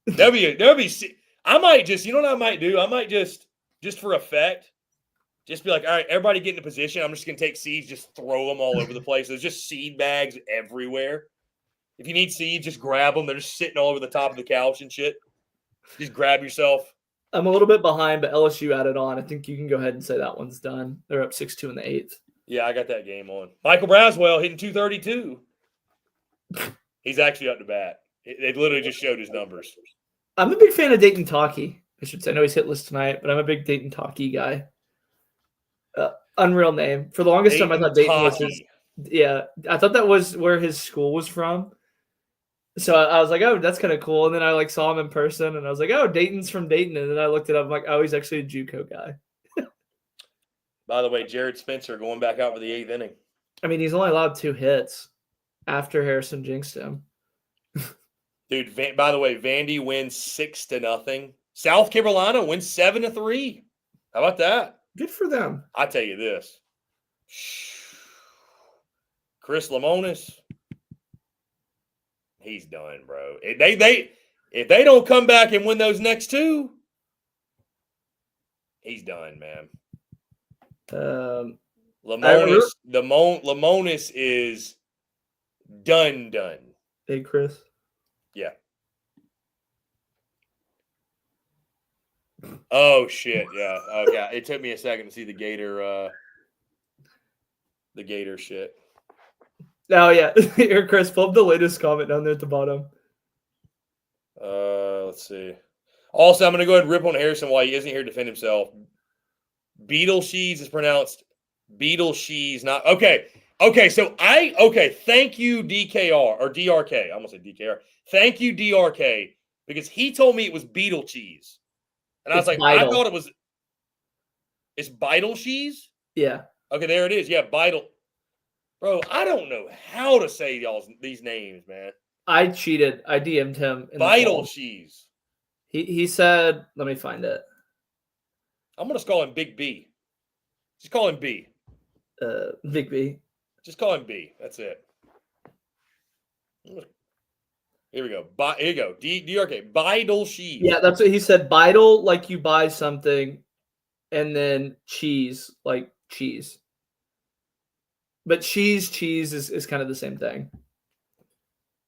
There'll be. I might just, you know what I might do? I might just for effect, just be like, all right, everybody get in a position. I'm just gonna take seeds, just throw them all over the place. There's just seed bags everywhere. If you need seeds, just grab them. They're just sitting all over the top of the couch and shit. Just grab yourself. I'm a little bit behind, but LSU added on. I think you can go ahead and say that one's done. They're up 6-2 in the 8th. Yeah, I got that game on. Michael Braswell hitting 232. He's actually up to bat. They literally just showed his numbers. I'm a big fan of Dayton Taki. I should say. I know he's hitless tonight, but I'm a big Dayton Taki guy. Unreal name. For the longest time, I thought Dayton was his. Yeah, I thought that was where his school was from. So I was like, oh, that's kind of cool. And then I saw him in person, and I was like, oh, Dayton's from Dayton. And then I looked it up. I'm like, oh, he's actually a JUCO guy. By the way, Jared Spencer going back out for the 8th inning. I mean, he's only allowed 2 hits after Harrison jinxed him. Dude, by the way, Vandy wins 6-0. South Carolina wins 7-3. How about that? Good for them. I tell you this. Chris Lamonis, he's done, bro. If they don't come back and win those next 2, he's done, man. Lamonis is done. Hey, Chris. Yeah. Oh shit! Yeah. Oh yeah. It took me a second to see the Gator shit. Oh yeah, here, Chris, pull up the latest comment down there at the bottom. Let's see. Also, I'm going to go ahead and rip on Harrison while he isn't here to defend himself. Beetleshees is pronounced Beetleshees, not okay. So thank you, DKR or DRK. I almost said DKR. Thank you, DRK, because he told me it was Beetle cheese. And I was like, I thought it was. It's Beetle cheese? Yeah. Okay, there it is. Yeah, Beetle. Bro, I don't know how to say these names, man. I cheated. I DM'd him. Beetle cheese. He said, let me find it. I'm going to call him Big B. Just call him B. Big B. Just call him B. That's it. Here we go. Here you go. DRK. Beetle cheese. Yeah, that's what he said. Beetle, like you buy something, and then cheese, like cheese. But cheese is kind of the same thing.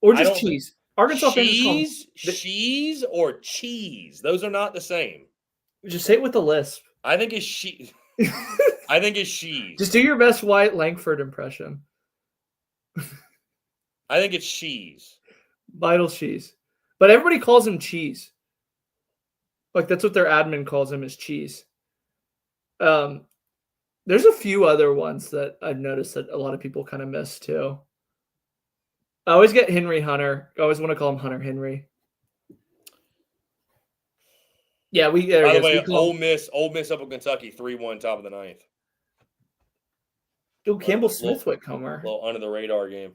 Or just cheese. Arkansas cheese or cheese. Those are not the same. Just say it with a lisp. I think it's cheese. I think it's cheese. Just do your best Wyatt Langford impression. I think it's cheese. Vital cheese. But everybody calls him cheese. Like that's what their admin calls him, is cheese. There's a few other ones that I've noticed that a lot of people kind of miss too. I always get Henry Hunter. I always want to call him Hunter Henry. Yeah, By the way, Ole Miss up in Kentucky, 3-1, top of the ninth. Oh, Campbell Smithwick homer. Little under the radar game.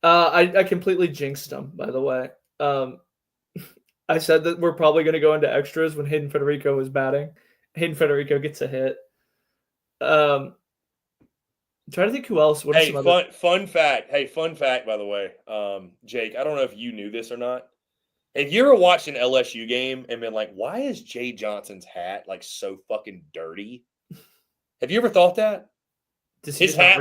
I completely jinxed him, by the way. I said that we're probably going to go into extras when Hayden Federico was batting. Hayden Federico gets a hit. I'm trying to think who else. Fun fact. Hey, fun fact, by the way. Jake, I don't know if you knew this or not. Have you ever watched an LSU game and been like, why is Jay Johnson's hat like so fucking dirty? Have you ever thought that? His hat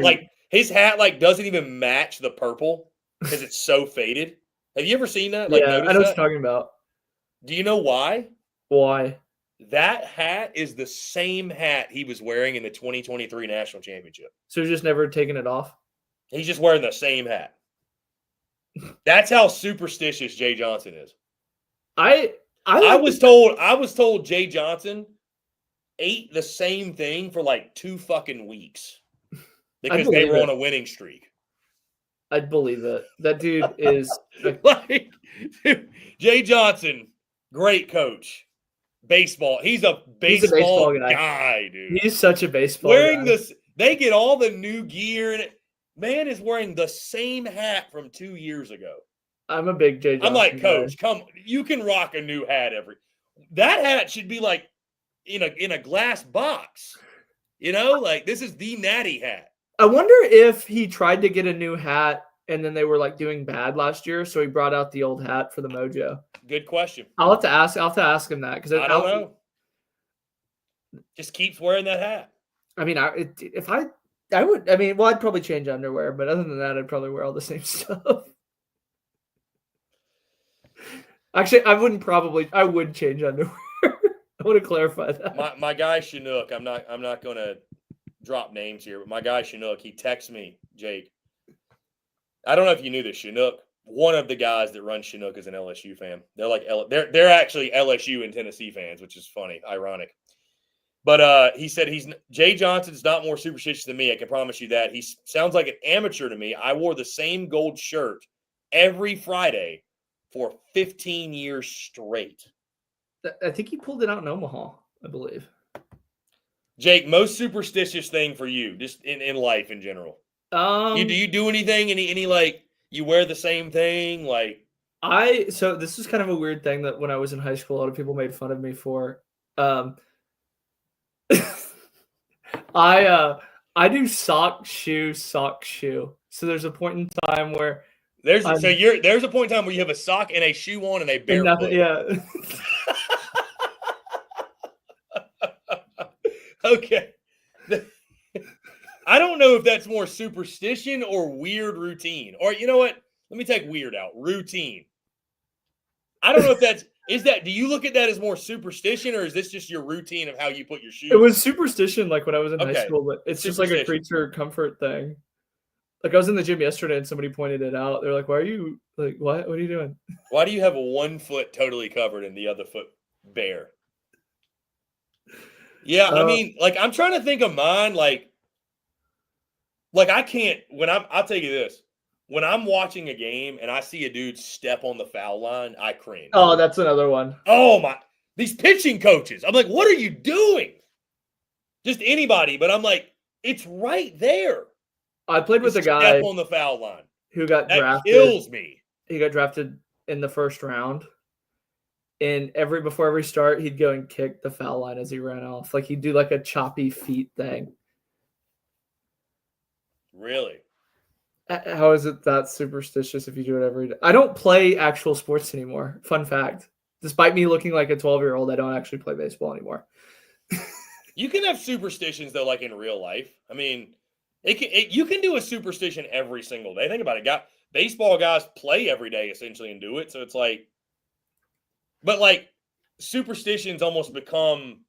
doesn't even match the purple because it's so faded. Have you ever seen that? Yeah, I know what you're talking about. Do you know why? Why? That hat is the same hat he was wearing in the 2023 National Championship. So he's just never taken it off? He's just wearing the same hat. That's how superstitious Jay Johnson is. I was told Jay Johnson ate the same thing for like 2 fucking weeks because they were on a winning streak. I'd believe it. That dude is like Jay Johnson, great coach. Baseball. He's a baseball guy, dude. He's such a baseball guy. They get all the new gear, and man is wearing the same hat from 2 years ago. I'm a big Jay Johnson I'm like, Coach, guy. come, you can rock a new hat that hat should be like in a glass box. You know, like this is the Natty hat. I wonder if he tried to get a new hat and then they were like doing bad last year, so he brought out the old hat for the mojo. Good question. I'll have to ask him that because I don't know. Just keeps wearing that hat. I mean, I'd probably change underwear, but other than that, I'd probably wear all the same stuff. Actually, I would change underwear. I want to clarify that. My guy Chinook, I'm not going to drop names here, but my guy Chinook, he texts me, Jake. I don't know if you knew this, Chinook. One of the guys that runs Chinook is an LSU fan. They're like they're actually LSU and Tennessee fans, which is funny, ironic. But he said Jay Johnson's not more superstitious than me. I can promise you that. He sounds like an amateur to me. I wore the same gold shirt every Friday for 15 years straight. I think he pulled it out in Omaha, I believe. Jake, most superstitious thing for you, just in life in general. Do you do anything? Any like you wear the same thing? Like so this is kind of a weird thing that when I was in high school, a lot of people made fun of me for. I do sock shoe. So there's a point in time where there's a point in time where you have a sock and a shoe on and a barefoot. Yeah. Okay. I don't know if that's more superstition or weird routine. Or you know what? Let me take weird out. Routine. I don't know if do you look at that as more superstition, or is this just your routine of how you put your shoes? It was superstition, like when I was in high Okay. school, but it's just like a creature comfort thing. Like I was in the gym yesterday and somebody pointed it out. They're like, "Why are you like what? What are you doing? Why do you have one foot totally covered and the other foot bare?" Yeah, I mean, like I'm trying to think of mine. Like I can't I'll tell you this. When I'm watching a game and I see a dude step on the foul line, I cringe. Oh, that's another one. Oh my! These pitching coaches. I'm like, what are you doing? Just anybody, but I'm like, it's right there. I played with a guy step on the foul line who got that drafted. Kills me. He got drafted in the first round, and before every start, he'd go and kick the foul line as he ran off. Like he'd do like a choppy feet thing. Really? How is it that superstitious if you do it every day? I don't play actual sports anymore. Fun fact. Despite me looking like a 12-year-old, I don't actually play baseball anymore. You can have superstitions, though, like in real life. I mean, you can do a superstition every single day. Think about it. Baseball guys play every day, essentially, and do it. So it's like – but, like, superstitions almost become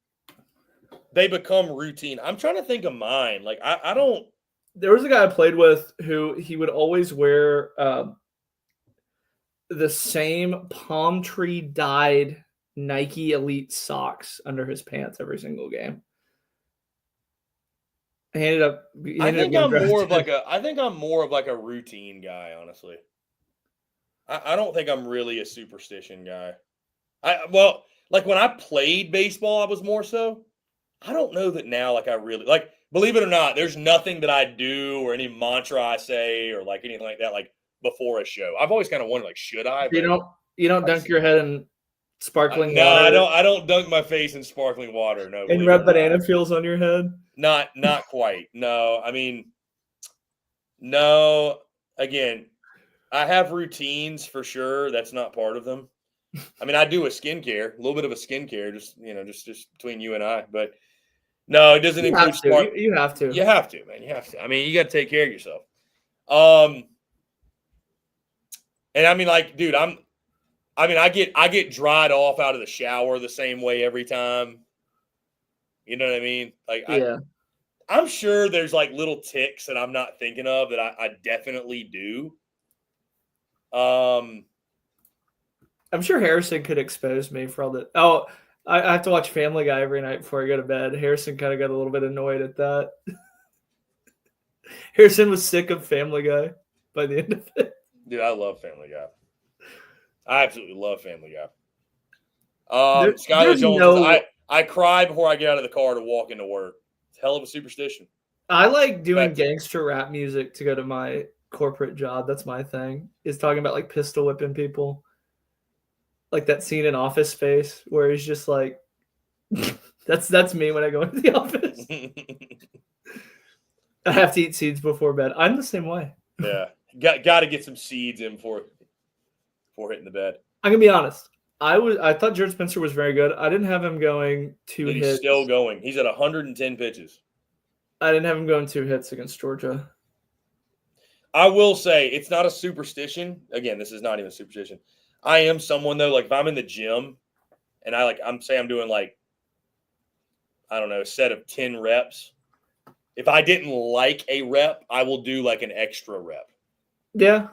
routine. I'm trying to think of mine. Like, I don't – there was a guy I played with who he would always wear the same palm tree dyed Nike Elite socks under his pants every single game. I think I'm more of like a routine guy, honestly. I don't think I'm really a superstition guy. Like when I played baseball, I was more so. I don't know that now, like I really like. Believe it or not, there's nothing that I do or any mantra I say or like anything like that, like before a show. I've always kind of wondered, like, should I? You don't dunk your head in sparkling water. No, I don't dunk my face in sparkling water. No. And rub banana peels on your head. Not quite. No, I mean, no. Again, I have routines for sure. That's not part of them. I mean, I do a skincare, a little bit of a skincare, just between you and I, but. No, it doesn't include spark. You have to. You have to, man. You have to. I mean, you got to take care of yourself. And I mean, like, dude, I get dried off out of the shower the same way every time. You know what I mean? Like, yeah. I'm sure there's like little ticks that I'm not thinking of that I definitely do. I'm sure Harrison could expose me for all the. Oh. I have to watch Family Guy every night before I go to bed. Harrison kind of got a little bit annoyed at that. Harrison was sick of Family Guy by the end of it. Dude, I love Family Guy. I absolutely love Family Guy. Skylar Jones, I cry before I get out of the car to walk into work. It's hell of a superstition. I like doing gangster rap music to go to my corporate job. That's my thing. Is talking about like pistol whipping people. Like that scene in Office Space where he's just like, that's me when I go into the office. I have to eat seeds before bed. I'm the same way. Yeah, got to get some seeds in before hitting the bed. I'm gonna be honest. I thought Jared Spencer was very good. I didn't have him going 2 hits. He's still going. He's at 110 pitches. I didn't have him going 2 hits against Georgia. I will say it's not a superstition. Again, this is not even a superstition. I am someone though, like if I'm in the gym and I'm doing like, I don't know, a set of 10 reps. If I didn't like a rep, I will do like an extra rep. Yeah.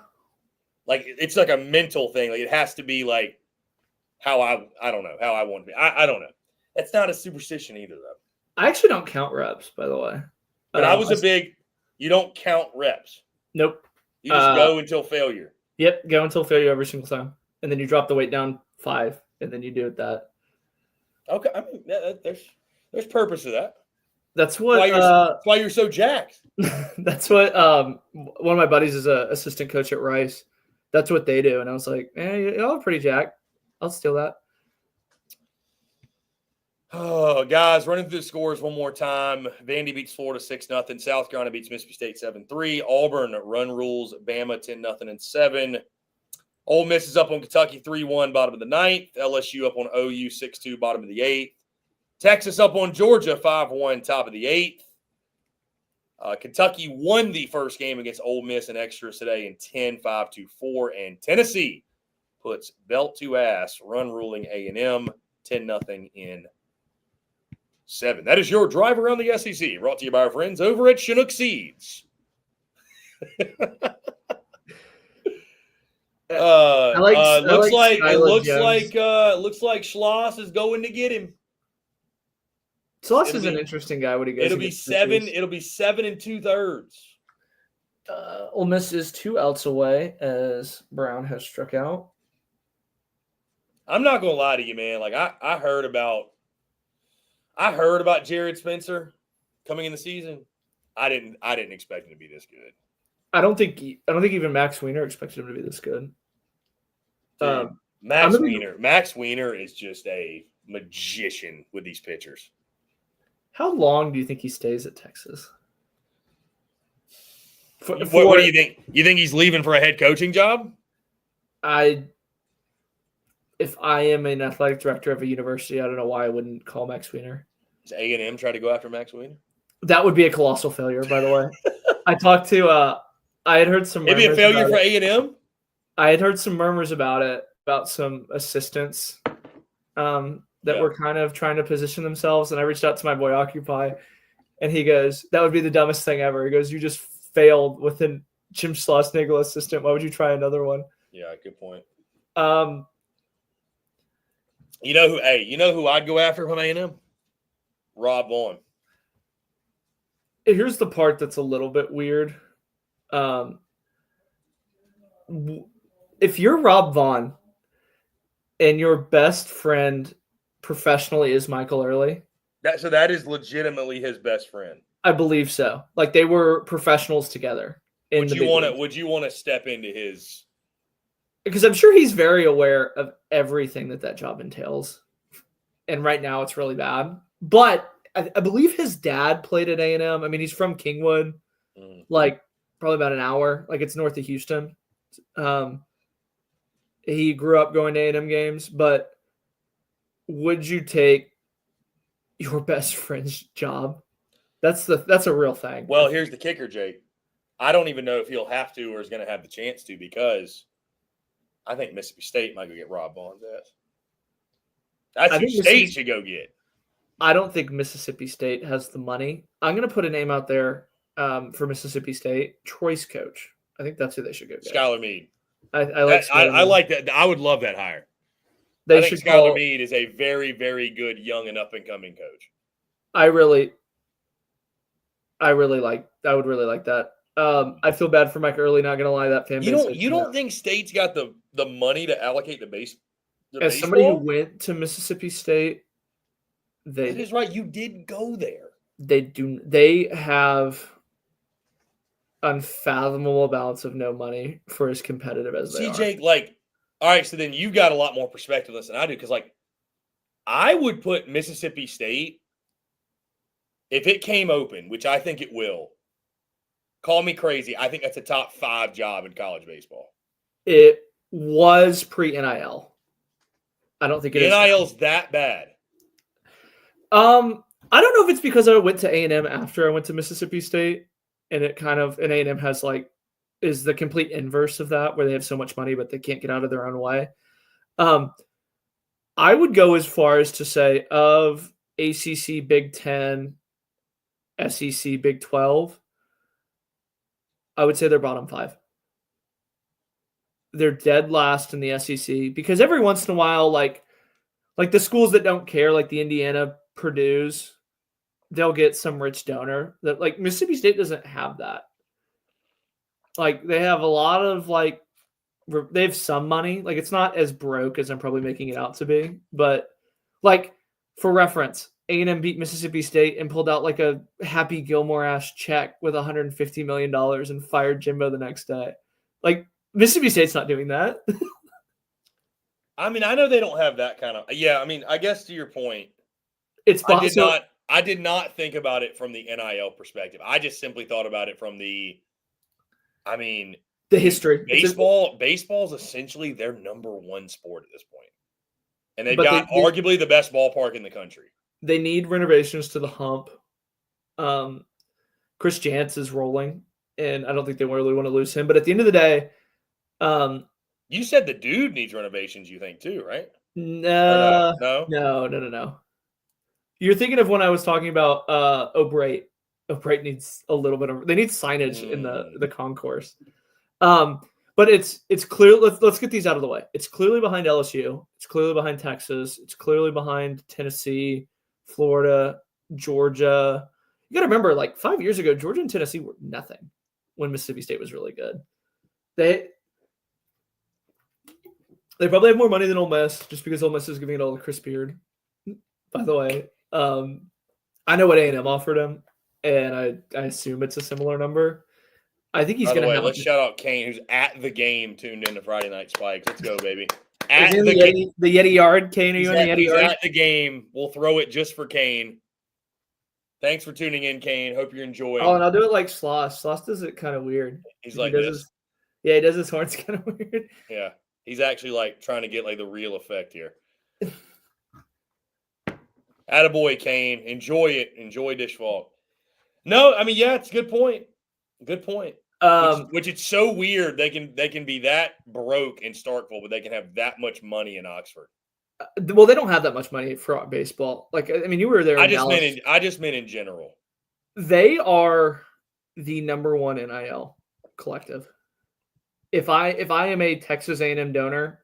Like it's like a mental thing. Like it has to be like how I don't know, how I want to be. I don't know. That's not a superstition either though. I actually don't count reps, by the way. But you don't count reps. Nope. You just go until failure. Yep. Go until failure every single time. And then you drop the weight down 5, and then you do it that. Okay, I mean, there's purpose to that. That's what. That's why you're so jacked. That's what. One of my buddies is an assistant coach at Rice. That's what they do, and I was like, y'all are pretty jacked. I'll steal that. Oh, guys, running through the scores one more time. Vandy beats Florida 6-0. South Carolina beats Mississippi State 7-3. Auburn run rules Bama 10-0 and 7. Ole Miss is up on Kentucky 3-1, bottom of the 9th. LSU up on OU 6-2, bottom of the 8th. Texas up on Georgia 5-1, top of the 8th. Kentucky won the first game against Ole Miss in extras today in 10-5-4. And Tennessee puts belt to ass, run ruling A&M 10-0 in 7. That is your drive around the SEC, brought to you by our friends over at Chinook Seeds. Looks like Schloss is going to get him. Schloss is an interesting guy when he goes. It'll be 7. It'll be 7 2/3. Ole Miss is 2 outs away as Brown has struck out. I'm not gonna lie to you, man. Like I heard about Jared Spencer coming in the season. I didn't expect him to be this good. I don't think even Max Wiener expected him to be this good. Max Wiener is just a magician with these pitchers. How long do you think he stays at Texas? What do you think? You think he's leaving for a head coaching job? If I am an athletic director of a university, I don't know why I wouldn't call Max Wiener. Does A&M try to go after Max Wiener? That would be a colossal failure, by the way. I had heard some. Maybe a failure for A&M. I had heard some murmurs about it, about some assistants that were kind of trying to position themselves. And I reached out to my boy Occupy, and he goes, "That would be the dumbest thing ever." He goes, "You just failed with a Jim Schloss-Nagel assistant. Why would you try another one?" Yeah, good point. You know who I'd go after from A&M? Rob Vaughn. Here's the part that's a little bit weird. If you're Rob Vaughn and your best friend professionally is Michael Early, that is legitimately his best friend. I believe so. Like they were professionals together. Would you want to step into his? Because I'm sure he's very aware of everything that job entails, and right now it's really bad. But I believe his dad played at A&M. I mean, he's from Kingwood, like probably about an hour. Like it's north of Houston. He grew up going to A&M games. But would you take your best friend's job? That's a real thing. Well, here's the kicker, Jake. I don't even know if he'll have to or is going to have the chance to, because I think Mississippi State might go get Rob Vaughn's ass. That's who State should go get. I don't think Mississippi State has the money. I'm going to put a name out there for Mississippi State. Troy's coach. I think that's who they should go get. Skylar Meade. I like I like that. I would love that hire. I think Skylar Meade is a very, very good young and up-and-coming coach. I would really like that. I feel bad for Mike Early, not going to lie. That fan base. You don't think State's got the money to allocate the base? As somebody who went to Mississippi State, that is right. You did go there. They have unfathomable amounts of no money for as competitive as they are. Jake, all right, so then you've got a lot more perspective than I do, because I would put Mississippi State, if it came open, which I think it will. Call me crazy. I think that's a top 5 job in college baseball. It was pre-NIL. I don't think it is. NIL's that bad. I don't know if it's because I went to A&M after I went to Mississippi State, and A&M has is the complete inverse of that, where they have so much money but they can't get out of their own way. I would go as far as to say of ACC, Big 10, SEC, Big 12, I would say they're bottom 5. They're dead last in the SEC, because every once in a while, like the schools that don't care, like the Indiana, Purdue's, they'll get some rich donor. That Mississippi State doesn't have that. They have a lot of they have some money. It's not as broke as I'm probably making it out to be, but for reference, A&M beat Mississippi State and pulled out a Happy Gilmore-ass check with $150 million and fired Jimbo the next day. Mississippi State's not doing that. I mean, I know they don't have that kind of. Yeah, I mean, I guess to your point, I did not think about it from the NIL perspective. I just simply thought about it from the history. Baseball's essentially their number 1 sport at this point, and they've got arguably the best ballpark in the country. They need renovations to the hump. Chris Jantz is rolling, and I don't think they really want to lose him. But at the end of the day, You said the dude needs renovations, you think, too, right? No, No? no. You're thinking of when I was talking about O'Bright. O'Bright needs a little bit of. They need signage in the concourse. But it's clear. Let's get these out of the way. It's clearly behind LSU. It's clearly behind Texas. It's clearly behind Tennessee, Florida, Georgia. You got to remember, like 5 years ago, Georgia and Tennessee were nothing when Mississippi State was really good. They probably have more money than Ole Miss, just because Ole Miss is giving it all to Chris Beard. By the way, I know what A&M offered him, and I assume it's a similar number. I think he's going to have. Let's shout out Kane, who's at the game, tuned into Friday Night Spikes. Let's go, baby. At the Yeti Yard, Kane. Are you in the Yeti Yard? At the game. We'll throw it just for Kane. Thanks for tuning in, Kane. Hope you're enjoying. Oh, and I'll do it like Sloss. Sloss does it kind of weird. He's like this. He does his horns kind of weird. Yeah, he's actually like trying to get like the real effect here. Attaboy, Kane. Enjoy it. Enjoy Dish Fault. No, I mean, yeah, it's a good point. Good point. Which it's so weird they can be that broke in Starkville, but they can have that much money in Oxford. Well, they don't have that much money for baseball. Like, I mean, you were there. I just meant in general. They are the number one NIL collective. If I am a Texas A&M donor,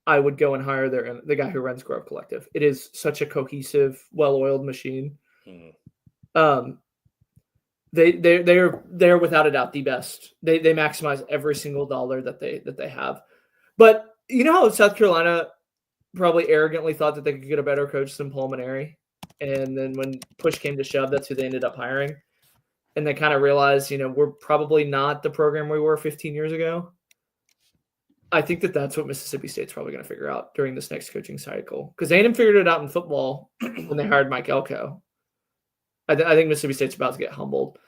I would go and hire the guy who runs Grove Collective. It is such a cohesive, well-oiled machine. Mm-hmm. They're without a doubt the best. They maximize every single dollar that they have. But you know how South Carolina probably arrogantly thought that they could get a better coach than Paul Maneri, and then when push came to shove, that's who they ended up hiring. And they kind of realized, we're probably not the program we were 15 years ago. I think that's what Mississippi State's probably going to figure out during this next coaching cycle, because A&M figured it out in football when they hired Mike Elko. I think Mississippi State's about to get humbled.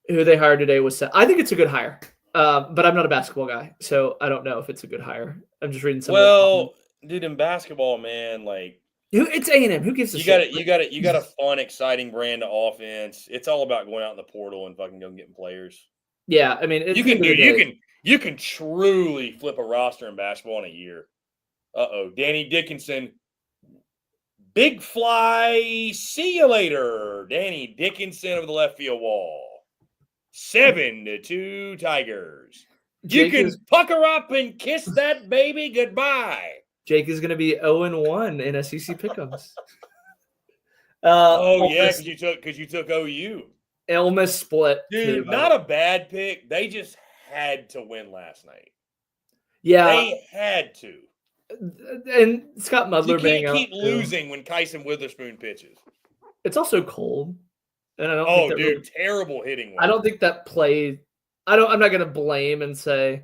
Who they hired today was set. I think it's a good hire, but I'm not a basketball guy, so I don't know if it's a good hire. I'm just reading some. Well, dude, in basketball, man, like it's A&M. Who gives a shit? You got a fun, exciting brand of offense. It's all about going out in the portal and fucking going getting players. Yeah, I mean, you can truly flip a roster in basketball in a year. Danny Dickinson. Big fly, see you later. Danny Dickinson over the left field wall. 7-2 Tigers. You can pucker up and kiss that baby goodbye. Jake is going to be 0-1 in SEC pick'ems. Yeah, because you took OU. Ole Miss split. Dude, not a bad pick. They just had to win last night. Yeah. They had to. And Scott Mudler being out. You can't keep losing when Kyson Witherspoon pitches. It's also cold. And I don't terrible hitting. I don't think that played. I'm not going to blame and say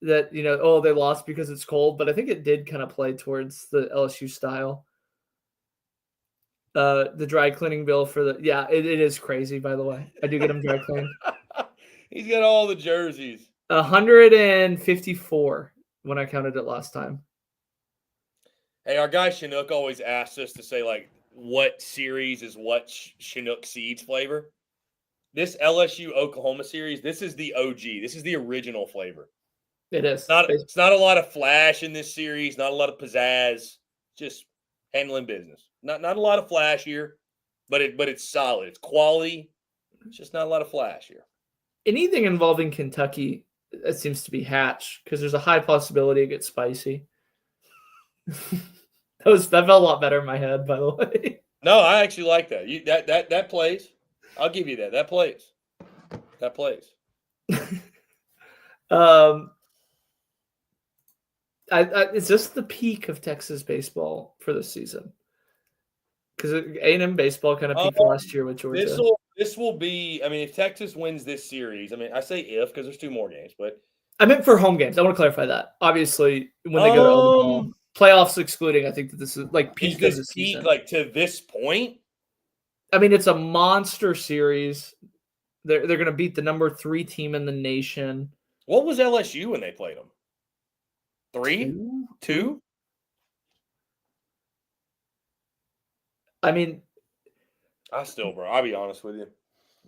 that, they lost because it's cold, but I think it did kind of play towards the LSU style. The dry cleaning bill it is crazy, by the way. I do get him dry cleaned. He's got all the jerseys. 154 when I counted it last time. Hey, our guy Chinook always asks us to say, like, what series is what Chinook Seeds flavor. This LSU-Oklahoma series, this is the OG. This is the original flavor. It is. It's not a lot of flash in this series, not a lot of pizzazz, just handling business. Not a lot of flash here, but it's solid. It's quality. It's just not a lot of flash here. Anything involving Kentucky, it seems to be Hatch, because there's a high possibility it gets spicy. That felt a lot better in my head, by the way. No, I actually like that. That plays. I'll give you that. That plays. That plays. It's just the peak of Texas baseball for this season, because A&M baseball kind of peaked last year with Georgia. This will be. I mean, if Texas wins this series, I mean, I say if because there's 2 more games, but I meant for home games. I want to clarify that. Obviously, when they go to Omaha, playoffs excluding, I think that this is like peak of the season. Like to this point. I mean, it's a monster series. They're going to beat the number 3 team in the nation. What was LSU when they played them? 3? 2? I mean, I'll be honest with you.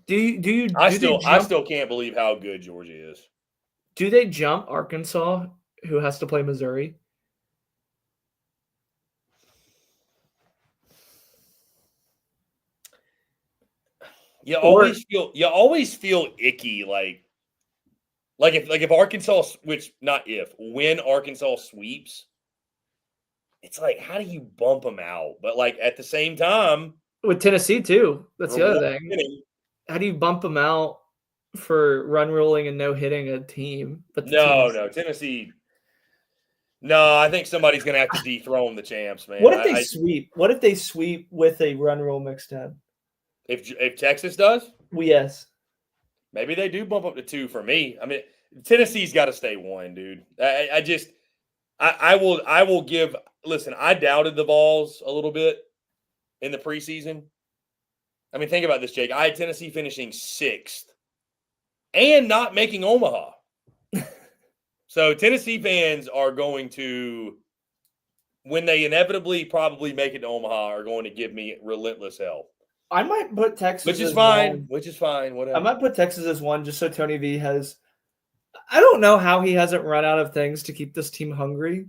Do you? I still can't believe how good Georgia is. Do they jump Arkansas, who has to play Missouri? You always feel icky, like if Arkansas, when Arkansas sweeps, it's like, how do you bump them out? But like at the same time, With Tennessee too. That's the other thing. winning. How do you bump them out for run ruling and no hitting a team? But Tennessee. No, I think somebody's going to have to dethrone the champs, man. What if they sweep? What if they sweep with a run rule mixed in? If Texas does? Well, yes. Maybe they do bump up to 2 for me. I mean, Tennessee's got to stay 1, dude. I will give – listen, I doubted the Vols a little bit in the preseason. I mean, think about this, Jake. I had Tennessee finishing 6th and not making Omaha. So Tennessee fans are going to, when they inevitably probably make it to Omaha, are going to give me relentless hell. I might put Texas Which is as fine. one. Which is fine. Whatever. I might put Texas as 1 just so Tony V has – I don't know how he hasn't run out of things to keep this team hungry,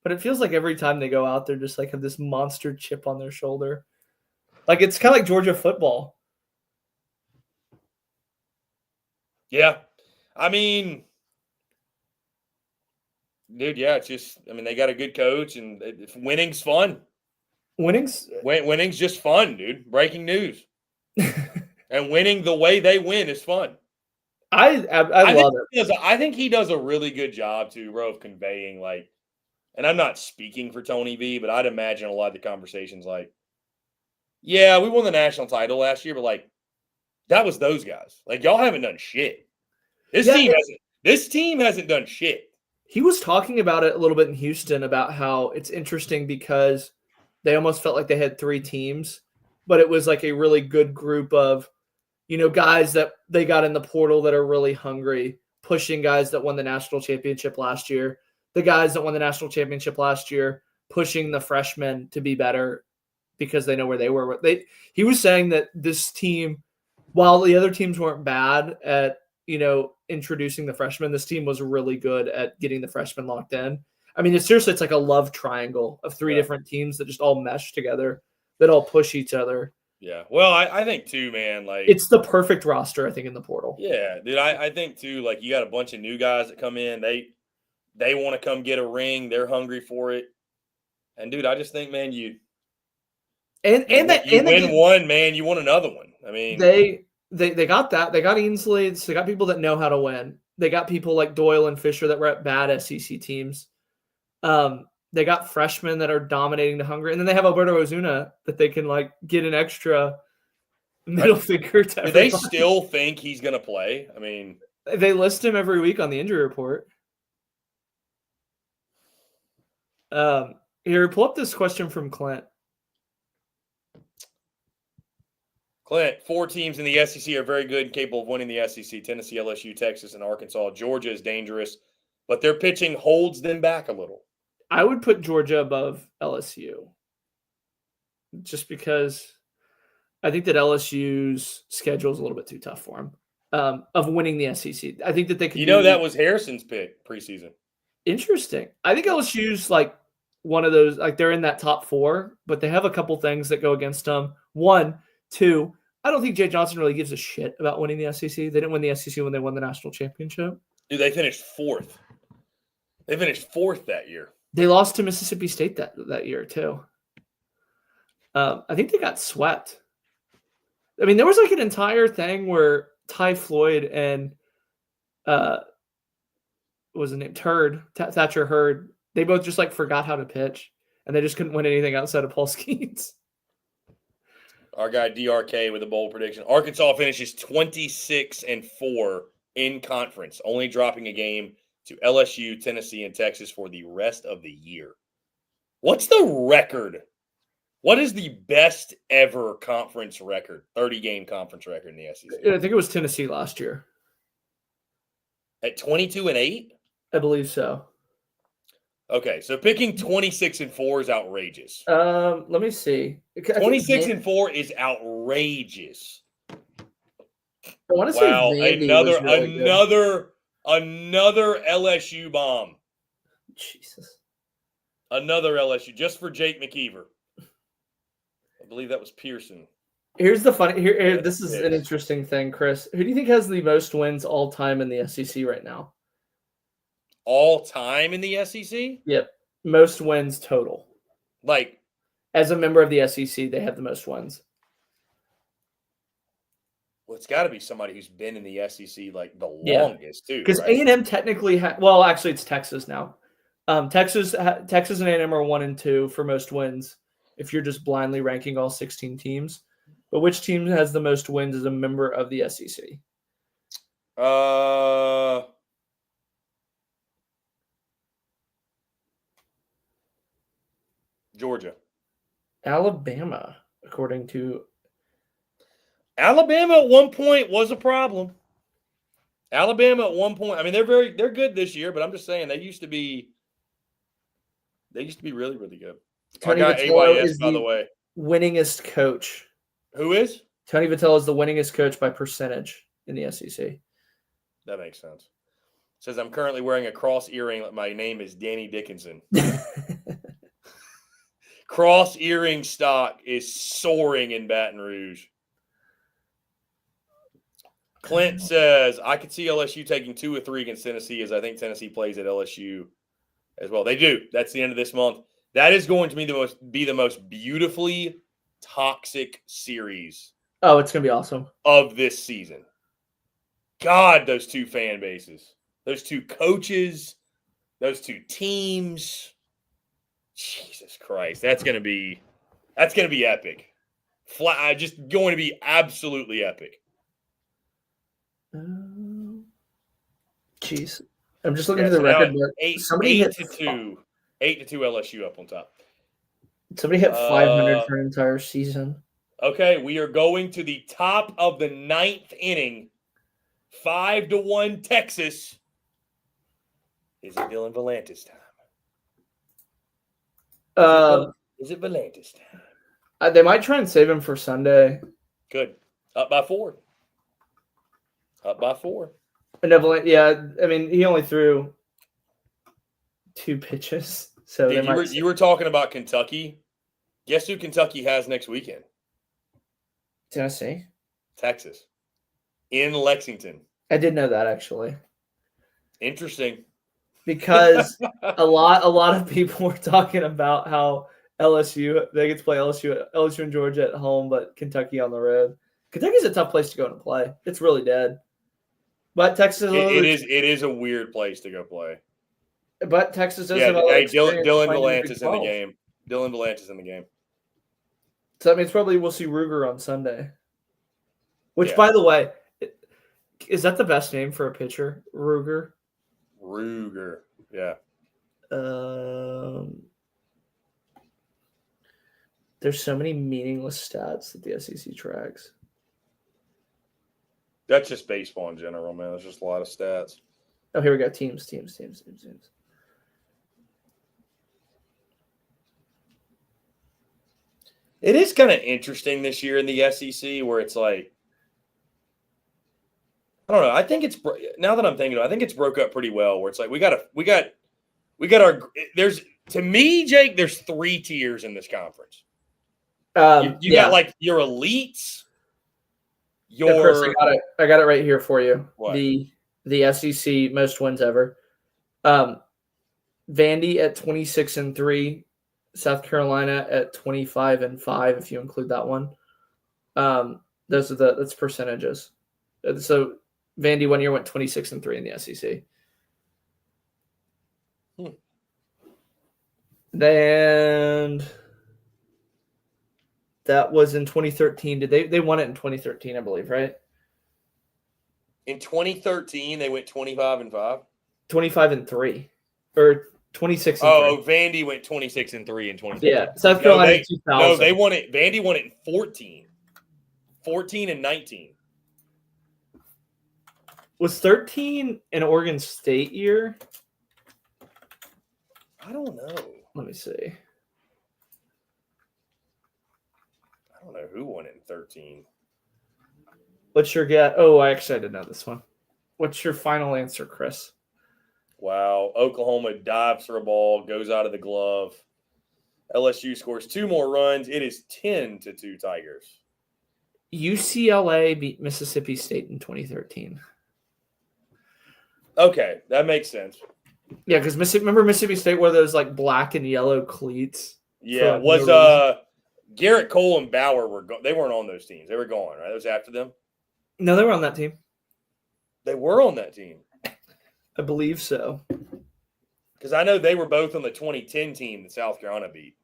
but it feels like every time they go out, they're just like have this monster chip on their shoulder. Like it's kind of like Georgia football. Yeah. I mean – dude, yeah, it's just – I mean, they got a good coach, and winning's fun. Winning's just fun, dude. Breaking news. And winning the way they win is fun. I love it. I think he does a really good job, too, bro, of conveying, like – and I'm not speaking for Tony V, but I'd imagine a lot of the conversations like, yeah, we won the national title last year, but, like, that was those guys. Like, y'all haven't done shit. This team hasn't done shit. He was talking about it a little bit in Houston about how it's interesting because they almost felt like they had 3 teams, but it was like a really good group of, guys that they got in the portal that are really hungry, pushing guys that won the national championship last year, the guys that won the national championship last year, pushing the freshmen to be better because they know where they were. He was saying that this team, while the other teams weren't bad at, introducing the freshmen, this team was really good at getting the freshmen locked in. I mean, it's like a love triangle of 3 different teams that just all mesh together, that all push each other. Yeah. Well, I think too, man, like it's the perfect roster, I think, in the portal. Yeah, dude. I think too, like you got a bunch of new guys that come in. They want to come get a ring. They're hungry for it. And dude, I just think, man, you win one, man, you won another one. I mean, They got that. They got Ainsley. They got people that know how to win. They got people like Doyle and Fisher that were at bad SEC teams. They got freshmen that are dominating the Hungry. And then they have Alberto Ozuna that they can like get an extra middle finger to. Do they still think he's going to play? I mean, they list him every week on the injury report. Here, pull up this question from Clint. Clint, 4 teams in the SEC are very good and capable of winning the SEC. Tennessee, LSU, Texas, and Arkansas. Georgia is dangerous, but their pitching holds them back a little. I would put Georgia above LSU just because I think that LSU's schedule is a little bit too tough for them of winning the SEC. I think that they could that was Harrison's pick preseason. Interesting. I think LSU's like one of those, like they're in that top 4, but they have a couple things that go against them. 1, 2, I don't think Jay Johnson really gives a shit about winning the SEC. They didn't win the SEC when they won the national championship. Dude, they finished 4th. They finished 4th that year. They lost to Mississippi State that year too. I think they got swept. I mean, there was like an entire thing where Ty Floyd and what was his name? Thatcher Hurd. They both just like forgot how to pitch, and they just couldn't win anything outside of Paul Skeens. Our guy DRK with a bold prediction. Arkansas finishes 26-4 in conference, only dropping a game to LSU, Tennessee, and Texas for the rest of the year. What's the record? What is the best ever conference record, 30-game conference record in the SEC? I think it was Tennessee last year. At 22-8? I believe so. Okay, so picking 26-4 is outrageous. Let me see. 26-4 is outrageous. I want to say Vandy another Another LSU bomb. Jesus. Another LSU, just for Jake McKeever. I believe that was Pearson. Here's the funny. Here, Yeah, this is it an is. interesting thing, Chris. Who do you think has the most wins all time in the SEC right now? All time in the SEC? Yep, most wins total. Like, As a member of the SEC, they have the most wins. well, it's got to be somebody who's been in the SEC like the Yeah. longest, too. Because Right? A&M technically well, actually, it's Texas now. Texas and A&M are 1 and 2 for most wins. If you're just blindly ranking all 16 teams, but which team has the most wins as a member of the SEC? Georgia. Alabama, according to Alabama at one point was a problem. Alabama at one point. I mean, they're good this year, but I'm just saying they used to be really, really good. Tony I got Vitello AYS, is by the way. winningest coach. Who is? Tony Vitello is the winningest coach by percentage in the SEC. That makes sense. Says I'm currently wearing a cross earring. My name is Danny Dickinson. Cross earring stock is soaring in Baton Rouge. Clint says, I could see LSU taking 2 or 3 against Tennessee, as I think Tennessee plays at LSU as well. They do. That's the end of this month. That is going to be the most beautifully toxic series Oh, it's going to be awesome. of this season. God, those 2 fan bases, those 2 coaches, those 2 teams. Jesus Christ, that's going to be epic. Just going to be absolutely epic. Jeez, I'm just looking Yeah, at the so now record. eight to 2 LSU up on top. Somebody hit 500 for an entire season. Okay, we are going to the top of the 9th inning. 5-1 Texas. Is it Dylan Volantis time? Is it Volantis time? They might try and save him for Sunday. Good. Up by 4. Up by 4. Yeah, I mean, he only threw 2 pitches. So Dude, you were talking about Kentucky. Guess who Kentucky has next weekend? Tennessee? Texas. In Lexington. I did know that, actually. Interesting. Because a lot of people were talking about how they get to play LSU and Georgia at home, but Kentucky on the road. Kentucky's a tough place to go and play. It's really dead. But Texas it is a weird place to go play. But Texas does have a lot of experience Dylan playing in the Volantis Big in the 12. game. Dylan Volantis in the game. So that means probably we'll see Ruger on Sunday. Which, Yeah. by the way, is that the best name for a pitcher? Ruger? Ruger. Yeah. There's so many meaningless stats that the SEC tracks. That's just baseball in general, man. There's just a lot of stats. Oh, here we go. Teams. It is kind of interesting this year in the SEC where it's like, I don't know. I think it's, now that I'm thinking I think it's broke up pretty well where it's like we got our, to me, Jake, there's 3 tiers in this conference. You got like your elites. Chris, I got it right here for you. What? The SEC most wins ever. Vandy at 26-3, South Carolina at 25-5, if you include that one. That's percentages. So Vandy 1 year went 26-3 in the SEC. Then that was in 2013. They won it in 2013, I believe, right? In 2013, they went 25-5. 25-3, or 26-3. Oh, Vandy went 26-3 in 2013. Yeah, South Carolina 2000. No, they won it. Vandy won it in 14 and 19. Was 13 an Oregon State year? I don't know. Let me see. I don't know who won it in 13. What's your guess? Oh, I didn't know this one. What's your final answer, Chris? Wow. Oklahoma dives for a ball, goes out of the glove. LSU scores 2 more runs. It is 10-2 Tigers. UCLA beat Mississippi State in 2013. Okay, that makes sense. Yeah, because remember Mississippi State wore those like black and yellow cleats? Yeah, was Garrett Cole and Bauer they weren't on those teams. They were gone, right? That was after them. No, they were on that team. They were on that team. I believe so. Because I know they were both on the 2010 team that South Carolina beat.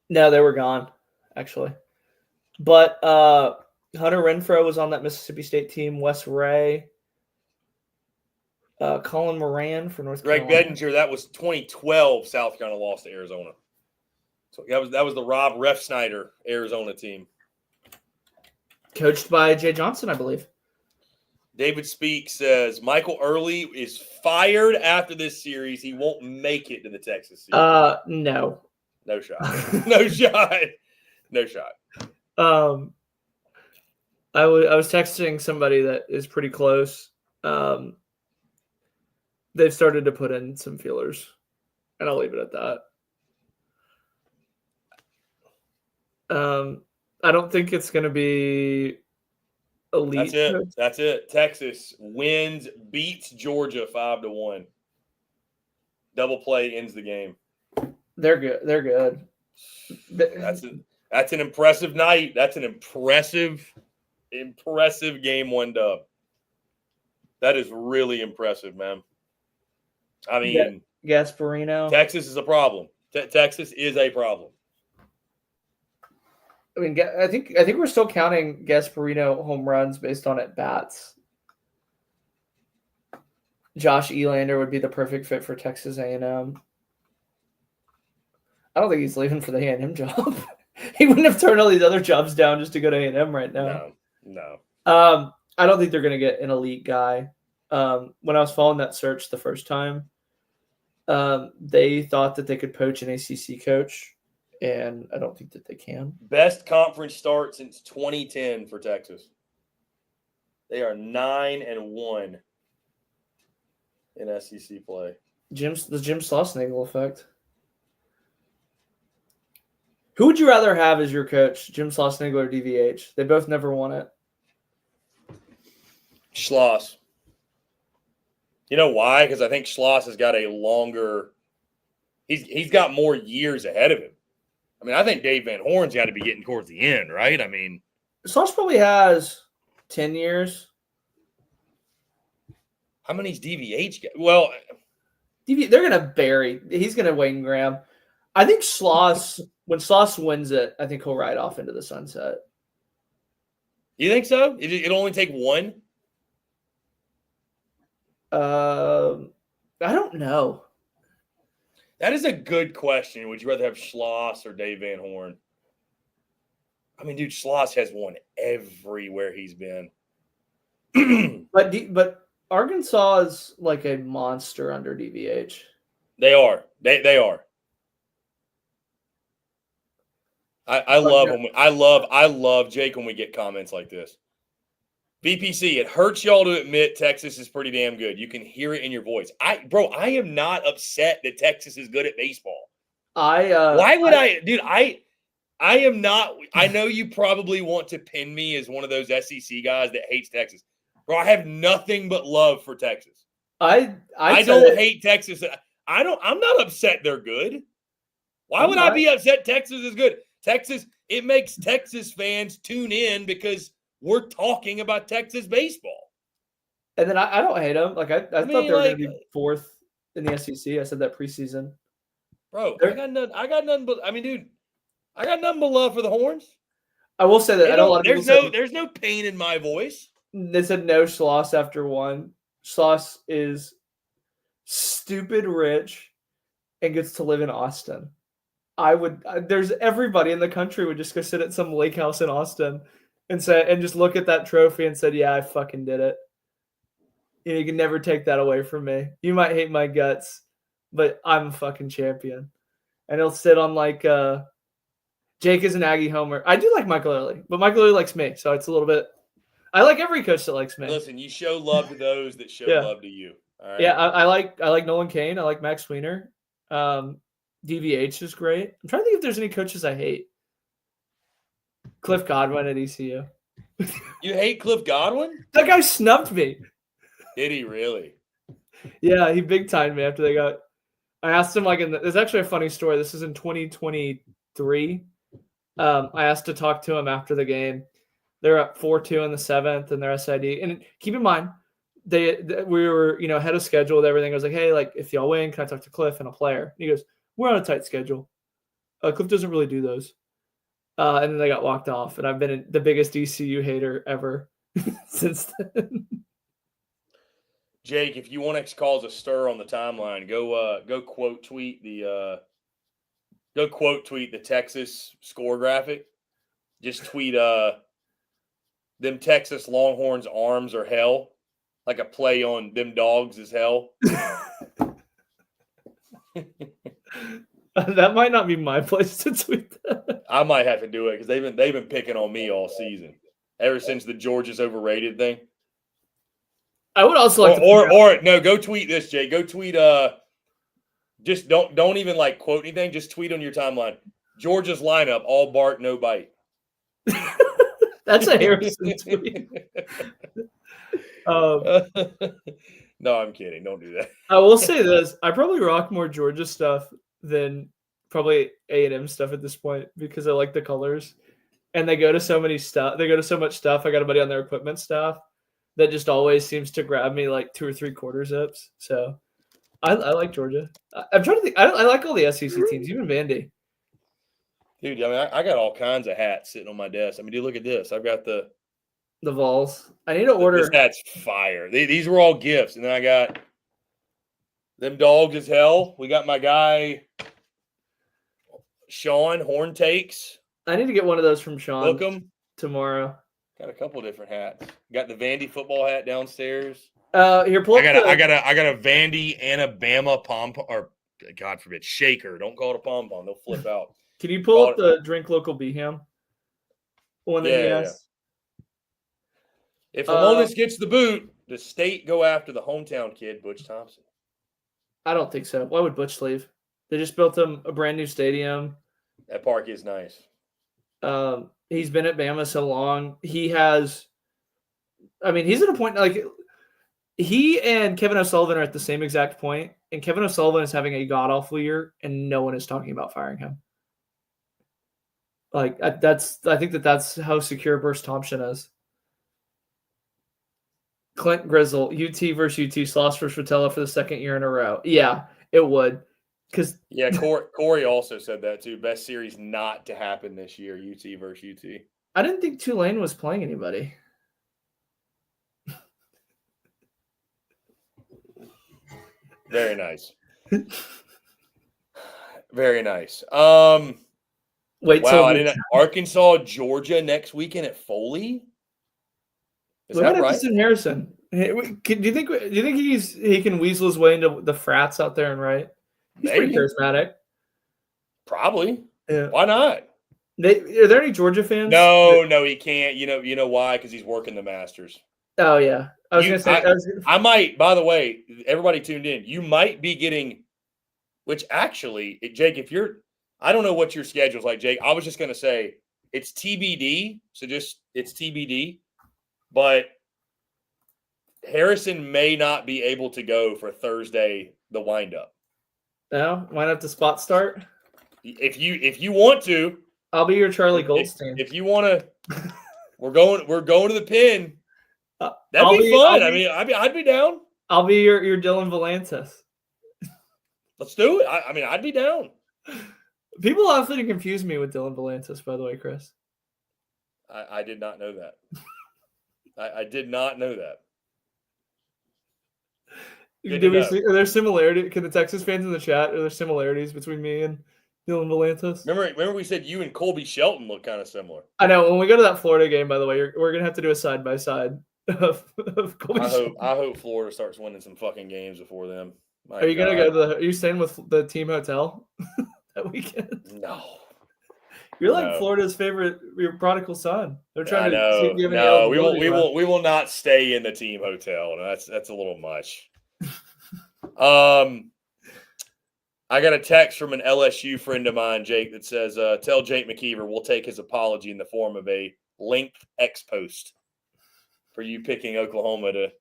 No, they were gone, actually. But Hunter Renfrow was on that Mississippi State team. Wes Ray. Colin Moran for North Carolina. Greg Bedinger, that was 2012 South Carolina lost to Arizona. So that was the Rob Refsnyder Arizona team. Coached by Jay Johnson, I believe. David Speak says Michael Early is fired after this series. He won't make it to the Texas series. No. No shot. No shot. No shot. I was texting somebody that is pretty close. They've started to put in some feelers, and I'll leave it at that. I don't think it's going to be elite. That's it. Texas beats Georgia 5-1. Double play ends the game. They're good. They're good. That's an impressive night. That's an impressive game 1 dub. That is really impressive, man. I mean, Gasparino. Texas is a problem. Texas is a problem. I mean, I think we're still counting Gasparino home runs based on at bats. Josh Elander would be the perfect fit for Texas A&M. I don't think he's leaving for the A&M job. He wouldn't have turned all these other jobs down just to go to A&M right now. No. I don't think they're going to get an elite guy. When I was following that search the first time, they thought that they could poach an ACC coach, and I don't think that they can. Best conference start since 2010 for Texas. They are 9-1 in SEC play. The Jim Schlossnagle effect. Who would you rather have as your coach, Jim Schlossnagle or DVH? They both never won it. Schloss. You know why? Because I think Schloss has got a longer – he's got more years ahead of him. I mean, I think Dave Van Horn's got to be getting towards the end, right? I mean – Schloss probably has 10 years. How many's DVH got? Well – they're going to bury – he's going to Wayne Graham. I think Schloss – when Schloss wins it, I think he'll ride off into the sunset. You think so? It'll only take one? I don't know. That is a good question. Would you rather have Schloss or Dave Van Horn? I mean, dude, Schloss has won everywhere he's been. But Arkansas is like a monster under DVH. They are. They are. I love when I love Jake when we get comments like this. BPC, it hurts y'all to admit Texas is pretty damn good. You can hear it in your voice. I am not upset that Texas is good at baseball. Why would I? Dude, I am not. I know you probably want to pin me as one of those SEC guys that hates Texas. Bro, I have nothing but love for Texas. I don't hate Texas. I'm not upset they're good. Why would I be upset Texas is good? Texas, it makes Texas fans tune in because we're talking about Texas baseball. And then I don't hate them. Like I thought they were going to be fourth in the SEC. I said that preseason. Bro, I got nothing but love for the Horns. I will say that I don't. There's no pain in my voice. They said no Schloss after one. Schloss is stupid rich and gets to live in Austin. There's everybody in the country would just go sit at some lake house in Austin and just look at that trophy and said, yeah, I fucking did it. You can never take that away from me. You might hate my guts, but I'm a fucking champion. And he'll sit on like Jake is an Aggie homer. I do like Michael Early, but Michael Early likes me. So it's a little bit, I like every coach that likes me. Listen, you show love to those that show Yeah. love to you. All right. Yeah, I like Nolan Kane. I like Max Weiner. DVH is great. I'm trying to think if there's any coaches I hate. Cliff Godwin at ECU. You hate Cliff Godwin? That guy snubbed me. Did he really? Yeah, he big timed me after they got. I asked him there's actually a funny story. This is in 2023. I asked to talk to him after the game. They're up 4-2 in the 7th, and their SID. And keep in mind, we were ahead of schedule with everything. I was like, hey, like if y'all win, can I talk to Cliff and a player? And he goes, we're on a tight schedule. Cliff doesn't really do those. And then they got walked off, and I've been the biggest ECU hater ever since then. Jake, if you want to cause a stir on the timeline, go quote tweet the Texas score graphic. Just tweet them Texas Longhorns arms are hell, like a play on them dogs is hell. That might not be my place to tweet that. I might have to do it because they've been picking on me all season, ever since the Georgia's overrated thing. I would also like go tweet this, Jay. Go tweet just don't even like quote anything, just tweet on your timeline. Georgia's lineup, all bark, no bite. That's a Harrison tweet. No, I'm kidding. Don't do that. I will say this. I probably rock more Georgia stuff than probably A&M stuff at this point because I like the colors. And they go to so many stuff. They go to so much stuff. I got a buddy on their equipment staff that just always seems to grab me like 2 or 3 quarter zips. So I like Georgia. I'm trying to think. I like all the SEC teams, even Vandy. Dude, I mean, I got all kinds of hats sitting on my desk. I mean, dude, look at this. I've got the Vols. I need to order. This hat's fire. These were all gifts. And then I got them dogs as hell. We got my guy, Sean, Horn Takes. I need to get one of those from Sean. Book 'em tomorrow. Got a couple different hats. Got the Vandy football hat downstairs. Here, pull up I got a Vandy and a Bama or God forbid shaker. Don't call it a pom pom. They'll flip out. Can you pull up the Drink Local Beham one that he asked? If Lamonis gets the boot, does State go after the hometown kid, Butch Thompson? I don't think so. Why would Butch leave? They just built him a brand new stadium. That park is nice. He's been at Bama so long. He's at a point like he and Kevin O'Sullivan are at the same exact point, and Kevin O'Sullivan is having a god-awful year, and no one is talking about firing him. Like I think that's how secure Bruce Thompson is. Clint Grizzle, UT versus UT, Sloss versus Rotella for the 2nd year in a row. Yeah, it would. Corey also said that too. Best series not to happen this year, UT versus UT. I didn't think Tulane was playing anybody. Very nice. Very nice. I didn't. Arkansas, Georgia next weekend at Foley. Is that right? Harrison. Do you think he can weasel his way into the frats out there and right? He's pretty charismatic. Probably. Yeah. Why not? Are there any Georgia fans? No, he can't. You know why? Because he's working the Masters. Oh yeah. I might. By the way, everybody tuned in. You might be getting, which actually, Jake, I don't know what your schedule's like, Jake. I was just gonna say it's TBD. So it's TBD. But Harrison may not be able to go for Thursday, the windup. No, might have to spot start. If you want to, I'll be your Charlie Goldstein. If you want to, we're going to the pin. That'd be fun. I'd be down. I'll be your Dylan Valantis. Let's do it. I'd be down. People often confuse me with Dylan Valantis, by the way, Chris. I did not know that. I did not know that. Are there similarities? Can the Texas fans in the chat, are there similarities between me and Dylan Valantis? Remember we said you and Colby Shelton look kind of similar. I know. When we go to that Florida game, by the way, we're going to have to do a side-by-side of Colby Shelton. I hope Florida starts winning some fucking games before them. Are you going to go to are you staying with the team hotel that weekend? No. You're like No. Florida's favorite, your prodigal son. They're trying to see know. if you have any No, we eligibility left. will not stay in the team hotel. No, that's a little much. I got a text from an LSU friend of mine, Jake, that says, "Tell Jake Mckeever we'll take his apology in the form of a linked X post for you picking Oklahoma to."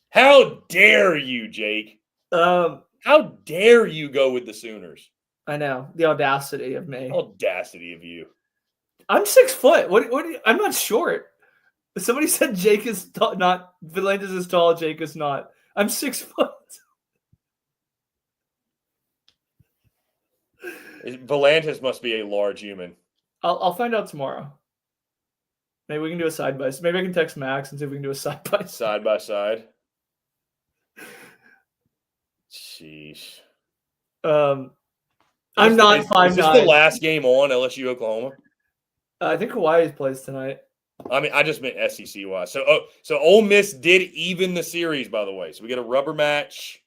How dare you, Jake? How dare you go with the Sooners? I know the audacity of me. Audacity of you. I'm 6 foot. What? I'm not short. Somebody said Jake is not. Valantis is tall. Jake is not. I'm 6 foot. Valantis must be a large human. I'll find out tomorrow. Maybe we can do a side by side. Maybe I can text Max and see if we can do a side by side. Side by side. Sheesh. I'm not 5'9". Is this the last game on LSU Oklahoma? I think Hawaii plays tonight. I mean, I just meant SEC wise. So Ole Miss did even the series, by the way. So we get a rubber match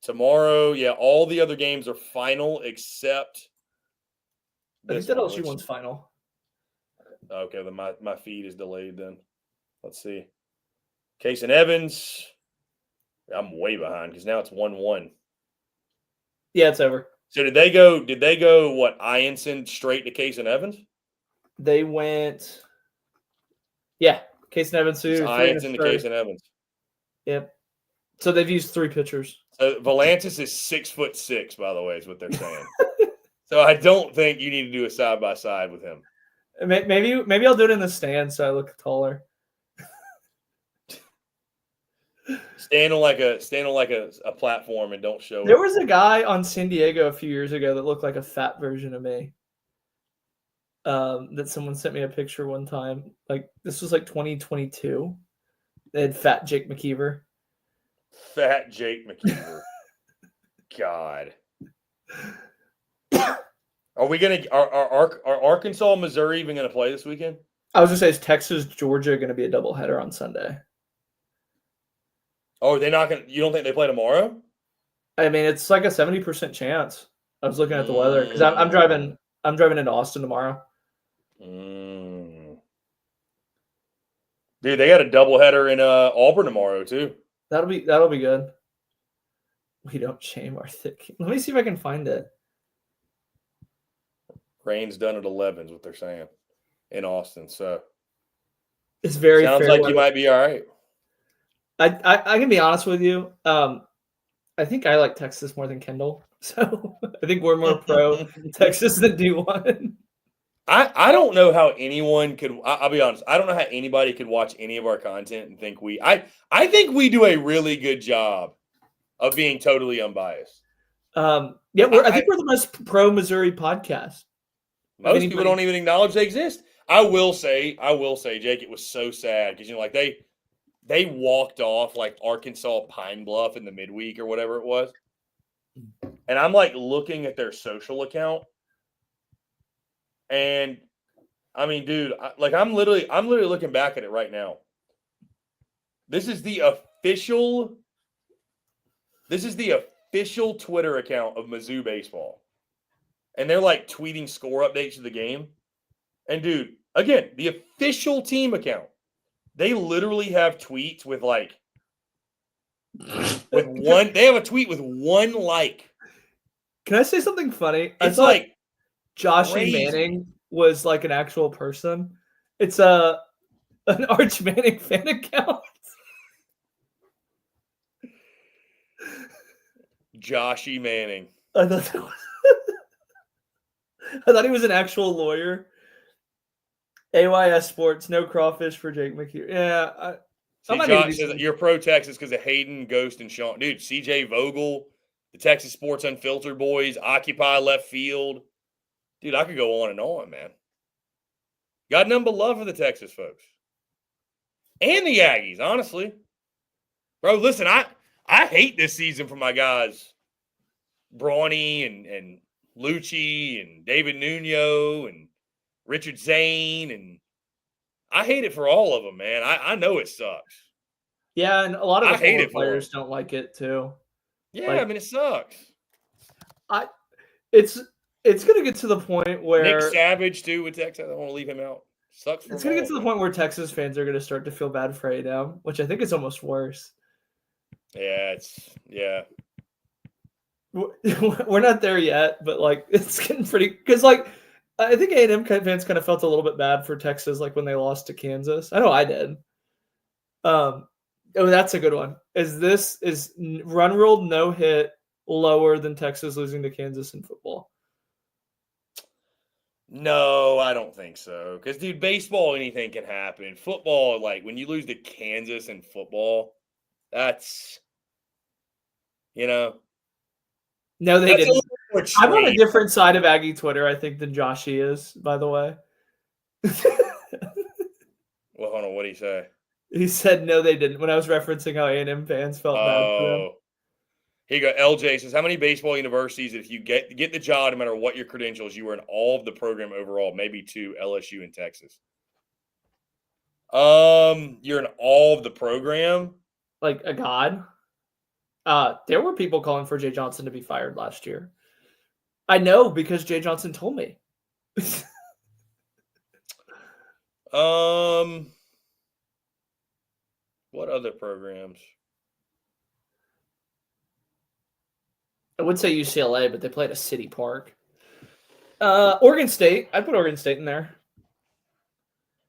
tomorrow. Yeah, all the other games are final except. I think that LSU one's final. Okay, then my feed is delayed. Then let's see. Case and Evans. I'm way behind because now it's 1-1. Yeah, it's over. So did they go what, Ianson straight to Case and Evans? They went, yeah, Case and Evans. Ianson to Case and Evans. Yep. So they've used 3 pitchers. So Valantis is 6'6", by the way, is what they're saying. So I don't think you need to do a side by side with him. Maybe I'll do it in the stand so I look taller. Stand on like a platform and don't show. There was a guy on San Diego a few years ago that looked like a fat version of me. That someone sent me a picture one time. Like this was like 2022. They had Fat Jake Mckeever. Fat Jake Mckeever. God. Are Arkansas, Missouri even gonna play this weekend? I was gonna say, is Texas, Georgia gonna be a doubleheader on Sunday? Oh, they're not gonna. You don't think they play tomorrow? I mean, it's like a 70% chance. I was looking at the weather because I'm driving into Austin tomorrow. Dude, they got a doubleheader in Auburn tomorrow too. That'll be good. We don't shame our thick. Let me see if I can find it. Rain's done at 11 is what they're saying in Austin. So it's very sounds fair like weather. You might be all right. I can be honest with you. I think I like Texas more than Kendall. So I think we're more pro Texas than D1. I don't know how anyone could. I'll be honest. I don't know how anybody could watch any of our content and think I think we do a really good job of being totally unbiased. Yeah, I think we're the most pro Missouri podcast. Most people don't even acknowledge they exist. I will say, Jake, it was so sad because like they walked off like Arkansas Pine Bluff in the midweek or whatever it was. And I'm like looking at their social account. And I mean, dude, I'm literally looking back at it right now. This is the official Twitter account of Mizzou baseball. And they're like tweeting score updates of the game. And dude, again, the official team account. They literally have tweets with one. They have a tweet with 1 like. Can I say something funny? It's like Joshy Manning was like an actual person. It's an Arch Manning fan account. Joshy Manning. I thought he was an actual lawyer. AYS Sports, no crawfish for Jake McKeever. Yeah. Josh says you're pro Texas because of Hayden, Ghost, and Sean. Dude, CJ Vogel, the Texas Sports Unfiltered boys, Occupy Left Field. Dude, I could go on and on, man. Got nothing but love for the Texas folks. And the Aggies, honestly. Bro, listen, I hate this season for my guys. Brawny and Lucci and David Nuno and Richard Zane, and I hate it for all of them, man. I know it sucks. Yeah, and a lot of the players don't like it too. Yeah, I mean it sucks. It's It's going to get to the point where Nick Savage too with Texas. I don't want to leave him out. Sucks for it's going to get to the point where Texas fans are going to start to feel bad for A&M, which I think is almost worse. Yeah. We're not there yet, but like it's getting pretty because like I think A&M fans kind of felt a little bit bad for Texas like when they lost to Kansas. I know I did. Oh, that's a good one. Is run ruled no hit lower than Texas losing to Kansas in football? No, I don't think so. Because, dude, baseball, anything can happen. Football, like, when you lose to Kansas in football, that's, No, they that's didn't. a I'm on a different side of Aggie Twitter, I think, than Joshy is, by the way. Well, hold on. What did he say? He said, no, they didn't. When I was referencing how A&M fans felt bad for them. Here you go. LJ says, how many baseball universities, if you get the job, no matter what your credentials, you were in all of the program overall, maybe 2, LSU and Texas? You're in all of the program? Like a god? There were people calling for Jay Johnson to be fired last year. I know because Jay Johnson told me. What other programs? I would say UCLA, but they played a city park. Oregon State. I'd put Oregon State in there.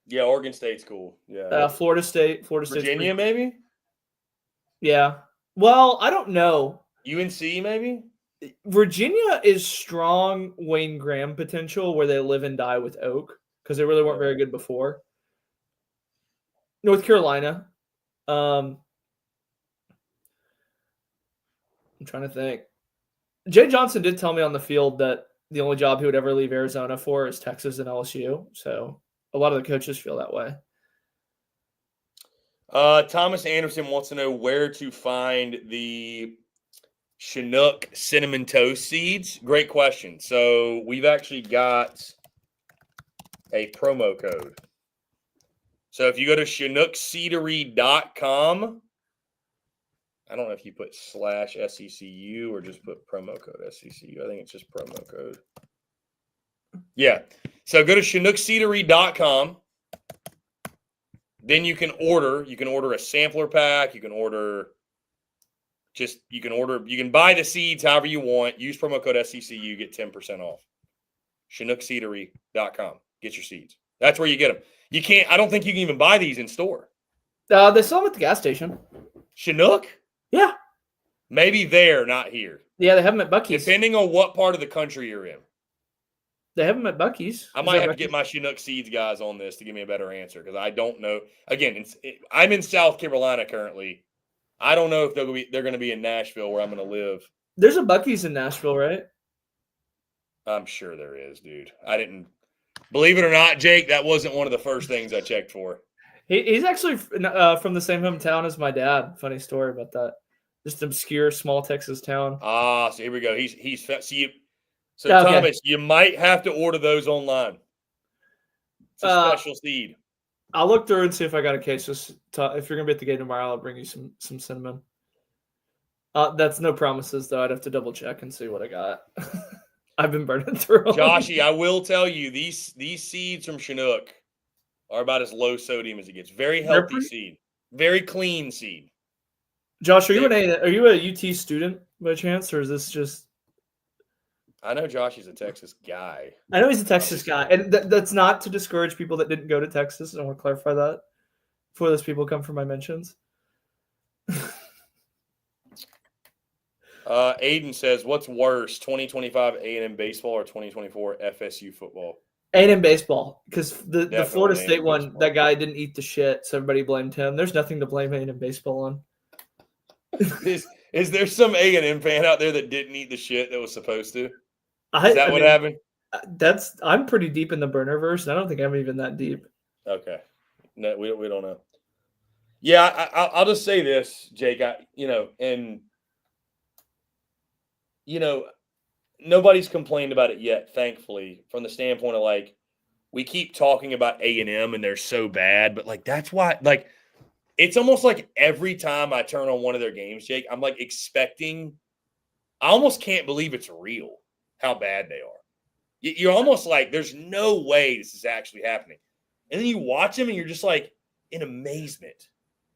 Yeah, Oregon State's cool. Yeah. Florida State. Virginia, maybe? Yeah. Well, I don't know. UNC, maybe? Virginia is strong Wayne Graham potential where they live and die with Oak because they really weren't very good before. North Carolina. I'm trying to think. Jay Johnson did tell me on the field that the only job he would ever leave Arizona for is Texas and LSU. So a lot of the coaches feel that way. Thomas Anderson wants to know where to find the Chinook cinnamon toast seeds. Great question. So we've actually got a promo code. So if you go to chinookseedery.com, I don't know if you put /SECU or just put promo code SECU. I think it's just promo code. Yeah. So go to chinookseedery.com. Then you can order a sampler pack. You can buy the seeds however you want. Use promo code SECU, get 10% off. chinookseedery.com. Get your seeds. That's where you get them. I don't think you can even buy these in store. They sell them at the gas station. Chinook? Yeah. Maybe there, not here. Yeah, they have them at Buc-ee's. Depending on what part of the country you're in. They have them at Buc-ee's. I might have to get my Chinook seeds guys on this to give me a better answer because I don't know. Again, I'm in South Carolina currently. I don't know if they're going to be in Nashville where I'm going to live. There's a Buc-ee's in Nashville, right? I'm sure there is, dude. I didn't believe it or not, Jake. That wasn't one of the first things I checked for. He's actually from the same hometown as my dad. Funny story about that. Just obscure small Texas town. So here we go. Thomas, you might have to order those online. It's a special seed. I'll look through and see if I got a case. Just if you're gonna be at the game tomorrow, I'll bring you some cinnamon. That's no promises though. I'd have to double check and see what I got. I've been burning through them. Joshy, I will tell you these seeds from Chinook are about as low sodium as it gets. Very healthy seed, very clean seed. Josh, are you a UT student by chance, or is this just? I know Josh is a Texas guy. I know he's a Texas guy, and that's not to discourage people that didn't go to Texas. I want to clarify that before those people come for my mentions. Aiden says, "What's worse, 2025 A&M baseball or 2024 FSU football?" A&M baseball, because the Florida State one, baseball. that guy didn't eat the shit, so everybody blamed him. There's nothing to blame A&M baseball on. Is there some A&M fan out there that didn't eat the shit that was supposed to? Is that what happened? I'm pretty deep in the burnerverse, and I don't think I'm even that deep. Okay, no, we don't know. Yeah, I'll just say this, Jake. Nobody's complained about it yet, thankfully, from the standpoint of like we keep talking about A&M and they're so bad, but like that's why like it's almost like every time I turn on one of their games, Jake, I'm like expecting. I almost can't believe it's real how bad they are. You're almost like, there's no way this is actually happening. And then you watch them and you're just like in amazement.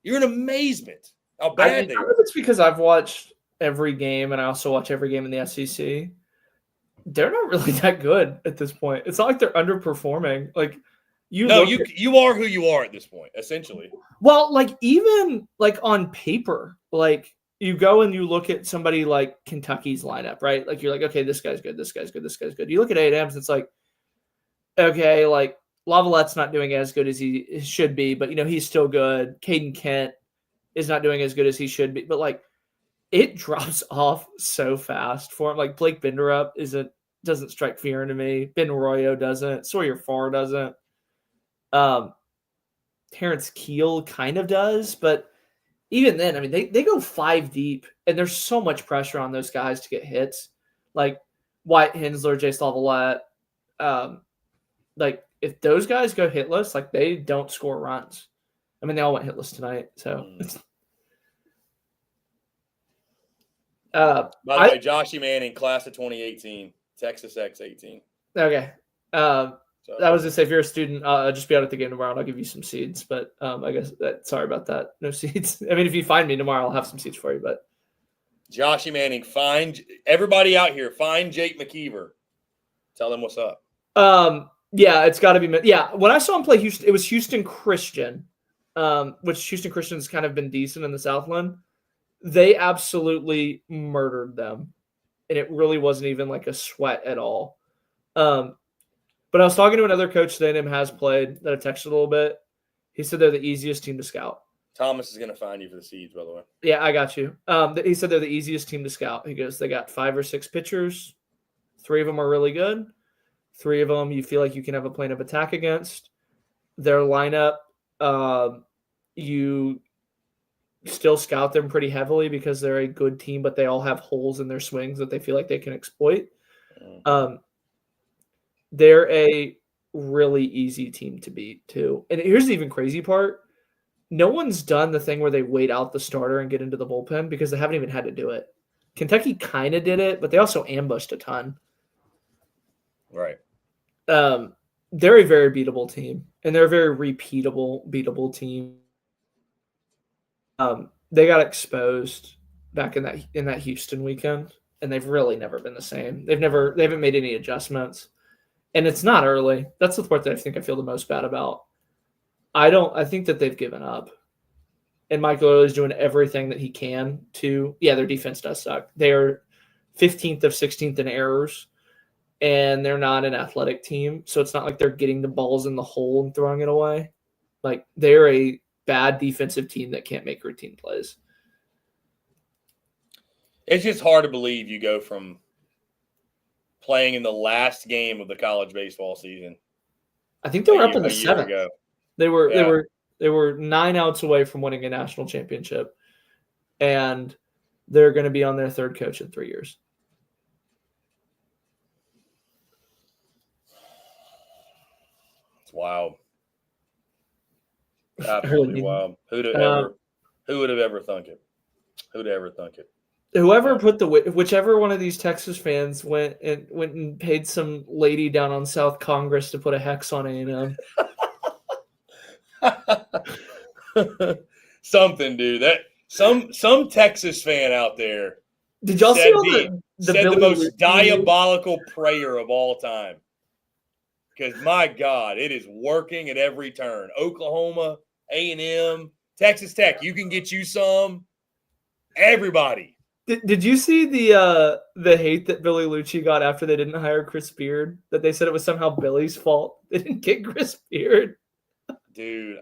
You're in amazement how bad they I don't know are. if it's because I've watched every game and I also watch every game in the SEC. They're not really that good at this point. It's not like they're underperforming. Like you are who you are at this point, essentially. Well, like even like on paper, like you go and you look at somebody like Kentucky's lineup, right? Like you're like, okay, this guy's good, this guy's good, this guy's good. You look at A&M's, it's like, okay, like Lavallette's not doing as good as he should be, but he's still good. Caden Kent is not doing as good as he should be, but like it drops off so fast for him. Like Blake Binderup doesn't strike fear into me. Ben Arroyo doesn't. Sawyer Farr doesn't. Terrence Keel kind of does, but even then, I mean, they go 5 deep, and there's so much pressure on those guys to get hits. Like Wyatt Hensler, Jace Lavalette. Like if those guys go hitless, like they don't score runs. I mean, they all went hitless tonight, so. By the way, Joshy Manning, class of 2018, Texas X18. Okay. I was gonna say, if you're a student, just be out at the game tomorrow, and I'll give you some seeds. But I guess sorry about that. No seeds. I mean, if you find me tomorrow, I'll have some seeds for you. But Joshy Manning, everybody out here, find Jake Mckeever. Tell them what's up. Yeah, it's got to be. Yeah, when I saw him play Houston, it was Houston Christian, which Houston Christian's kind of been decent in the Southland. They absolutely murdered them, and it really wasn't even like a sweat at all. But I was talking to another coach that A&M has played that I texted a little bit. He said they're the easiest team to scout. Thomas is going to find you for the seeds, by the way. Yeah, I got you. He said they're the easiest team to scout. He goes, they got 5 or 6 pitchers. 3 of them are really good. 3 of them you feel like you can have a plan of attack against. Their lineup, you still scout them pretty heavily because they're a good team, but they all have holes in their swings that they feel like they can exploit. They're a really easy team to beat, too. And here's the even crazy part. No one's done the thing where they wait out the starter and get into the bullpen because they haven't even had to do it. Kentucky kind of did it, but they also ambushed a ton. Right. They're a very beatable team, and they're a very beatable team. They got exposed back in that Houston weekend, and they've really never been the same. They haven't made any adjustments. And it's not early. That's the part that I feel the most bad about. I think that they've given up. And Michael Early's doing everything that he can to, their defense does suck. They are 15th of 16th in errors, and they're not an athletic team. So it's not like they're getting the balls in the hole and throwing it away. Like, they're a bad defensive team that can't make routine plays. It's just hard to believe you go from playing in the last game of the college baseball season. I think they were up in the 7th. Ago. They were 9 outs away from winning a national championship, and they're going to be on their 3rd coach in 3 years. It's wild. Absolutely wild. Who would have ever thunk it? Who'd ever thunk it? Whoever whichever one of these Texas fans went and paid some lady down on South Congress to put a hex on A&M. Something, dude. That some Texas fan out there. Did y'all see the most diabolical prayer of all time? Because my God, it is working at every turn. Oklahoma, A&M, Texas Tech. You can get you some. Everybody. Did you see the hate that Billy Lucci got after they didn't hire Chris Beard? That they said it was somehow Billy's fault they didn't get Chris Beard. Dude,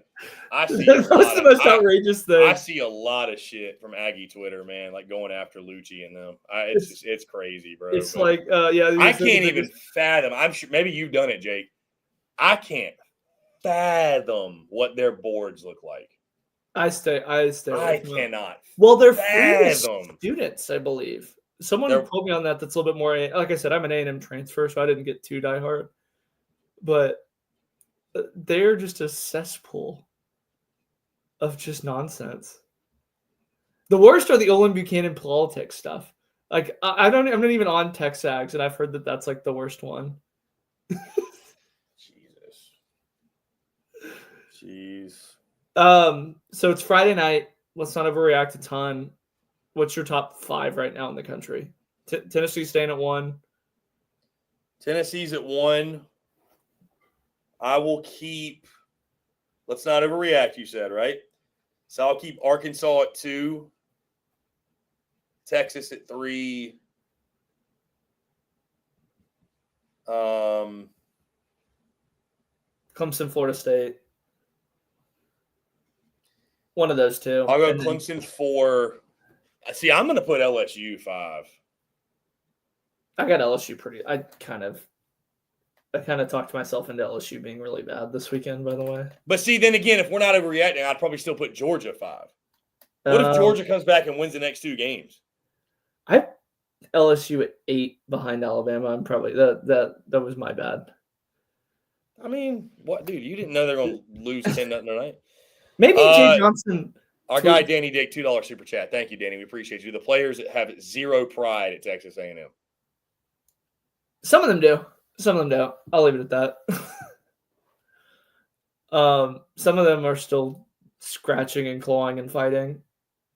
I see that was the most outrageous thing. I see a lot of shit from Aggie Twitter, man, like going after Lucci and them. It's crazy, bro. It's like, I can't even fathom. I'm sure maybe you've done it, Jake. I can't fathom what their boards look like. I cannot. Well, they're free students, I believe. Someone told me on that. That's a little bit more. Like I said, I'm an A&M transfer, so I didn't get too diehard. But they're just a cesspool of just nonsense. The worst are the Olin Buchanan politics stuff. Like I'm not even on TexAgs, and I've heard that that's like the worst one. Jeez. So it's Friday night. Let's not overreact to time. What's your top 5 right now in the country? Tennessee staying at 1. Tennessee's at 1. I will keep. Let's not overreact. You said right. So I'll keep Arkansas at 2. Texas at 3. Clemson, Florida State. One of those two. I'll go Clemson 4. See, I'm going to put LSU 5. I got LSU pretty. I kind of talked myself into LSU being really bad this weekend, by the way. But see, then again, if we're not overreacting, I'd probably still put Georgia 5. What if Georgia comes back and wins the next 2 games? I have LSU at 8 behind Alabama. I'm probably that was my bad. I mean, what, dude? You didn't know they're going to lose 10-0 tonight. Maybe Jay Johnson. Our guy Danny Dick, $2 super chat. Thank you, Danny. We appreciate you. The players that have 0 pride at Texas A&M. Some of them do. Some of them don't. I'll leave it at that. Some of them are still scratching and clawing and fighting.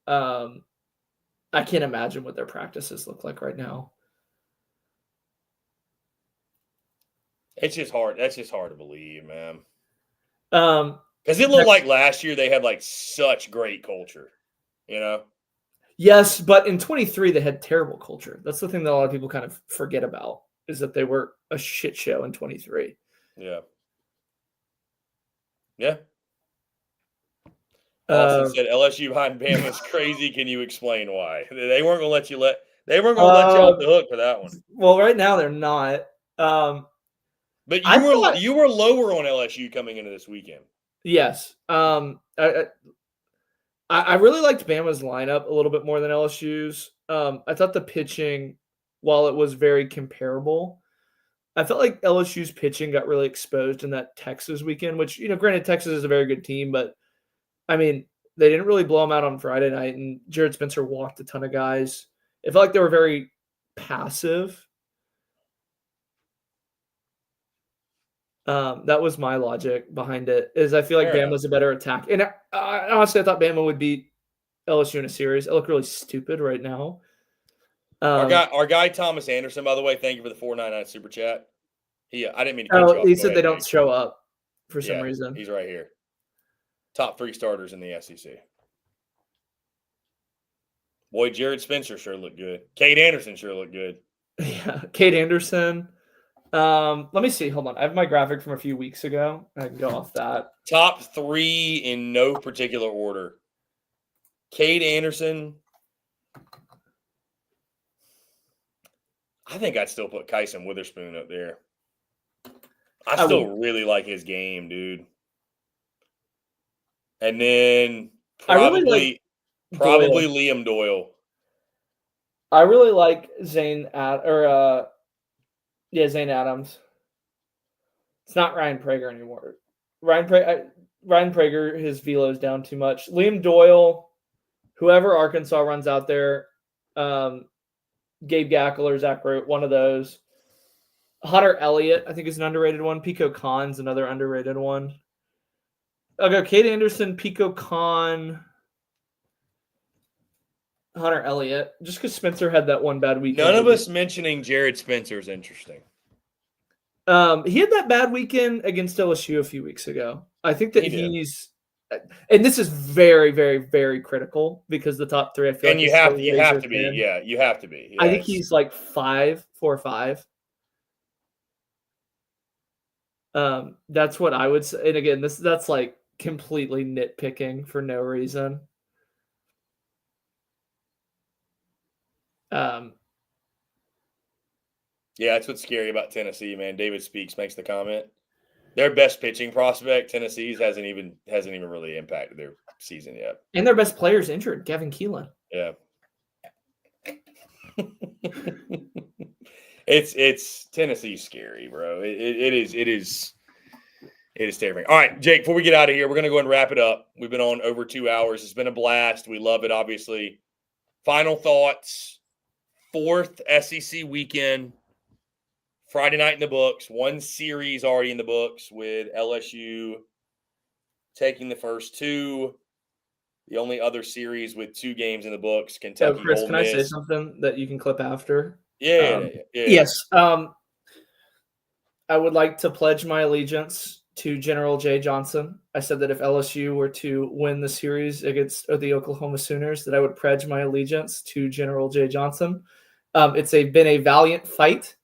I can't imagine what their practices look like right now. It's just hard. That's just hard to believe, man. Because it looked like last year they had like such great culture, you know? Yes, but in 23 they had terrible culture. That's the thing that a lot of people kind of forget about, is that they were a shit show in 23. Yeah. Yeah. Austin said LSU behind Bama is crazy. Can you explain why? They weren't going to let you off the hook for that one. Well, right now they're not. But you were lower on LSU coming into this weekend. Yes. I really liked Bama's lineup a little bit more than LSU's. I thought the pitching, while it was very comparable, I felt like LSU's pitching got really exposed in that Texas weekend, which, granted, Texas is a very good team, but I mean, they didn't really blow them out on Friday night, and Jared Spencer walked a ton of guys. It felt like they were very passive. That was my logic behind it, is I feel like Bama was a better attack. And honestly, I thought Bama would beat LSU in a series. I look really stupid right now. Our guy Thomas Anderson, by the way, thank you for the $4.99 super chat. I didn't mean to cut you off. He said they don't show up for some reason. He's right here. Top 3 starters in the SEC. Boy, Jared Spencer sure looked good. Cade Anderson sure looked good. Yeah, Cade Anderson. Let me see. Hold on. I have my graphic from a few weeks ago. I can go off that. Top 3 in no particular order. Cade Anderson. I think I'd still put Kyson Witherspoon up there. I still really like his game, dude. And then probably Liam Doyle. I really like Zane Adams. It's not Ryan Prager anymore. Ryan Prager, his velo is down too much. Liam Doyle, whoever Arkansas runs out there, Gabe Gackler, Zach Root, one of those. Hunter Elliott, I think, is an underrated one. Pico Khan's another underrated one. I'll go Cade Anderson, Pico Khan, Hunter Elliott, just because Spencer had that one bad weekend. None of us mentioning Jared Spencer is interesting. He had that bad weekend against LSU a few weeks ago. I think that he's, and this is very, very, very critical because the top 3, I feel and like you have to be. Yeah, you have to be. Yeah, I think he's like 4 or 5. That's what I would say. And again, that's like completely nitpicking for no reason. Yeah, that's what's scary about Tennessee, man. David Speaks makes the comment. Their best pitching prospect, Tennessee's, hasn't even really impacted their season yet. And their best player's injured, Gavin Keelan. Yeah. It's Tennessee's scary, bro. It is terrifying. All right, Jake, before we get out of here, we're going to go and wrap it up. We've been on over 2 hours. It's been a blast. We love it, obviously. Final thoughts. 4th SEC weekend. Friday night in the books. One series already in the books with LSU taking the first two. The only other series with 2 games in the books, Kentucky, Chris, Ole can I Miss. say something that you can clip after? Yeah. Yes. I would like to pledge my allegiance to General Jay Johnson. I said that if LSU were to win the series against the Oklahoma Sooners, that I would pledge my allegiance to General Jay Johnson. It's been a valiant fight,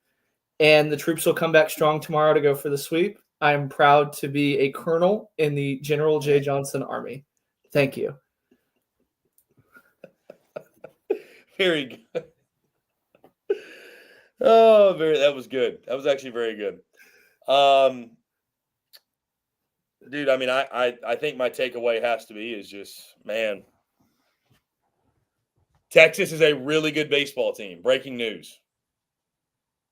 and the troops will come back strong tomorrow to go for the sweep. I am proud to be a colonel in the General Jay Johnson Army. Thank you. Very good. Oh, that was good. That was actually very good. Dude, I mean, I think my takeaway has to be is just, man, Texas is a really good baseball team. Breaking news.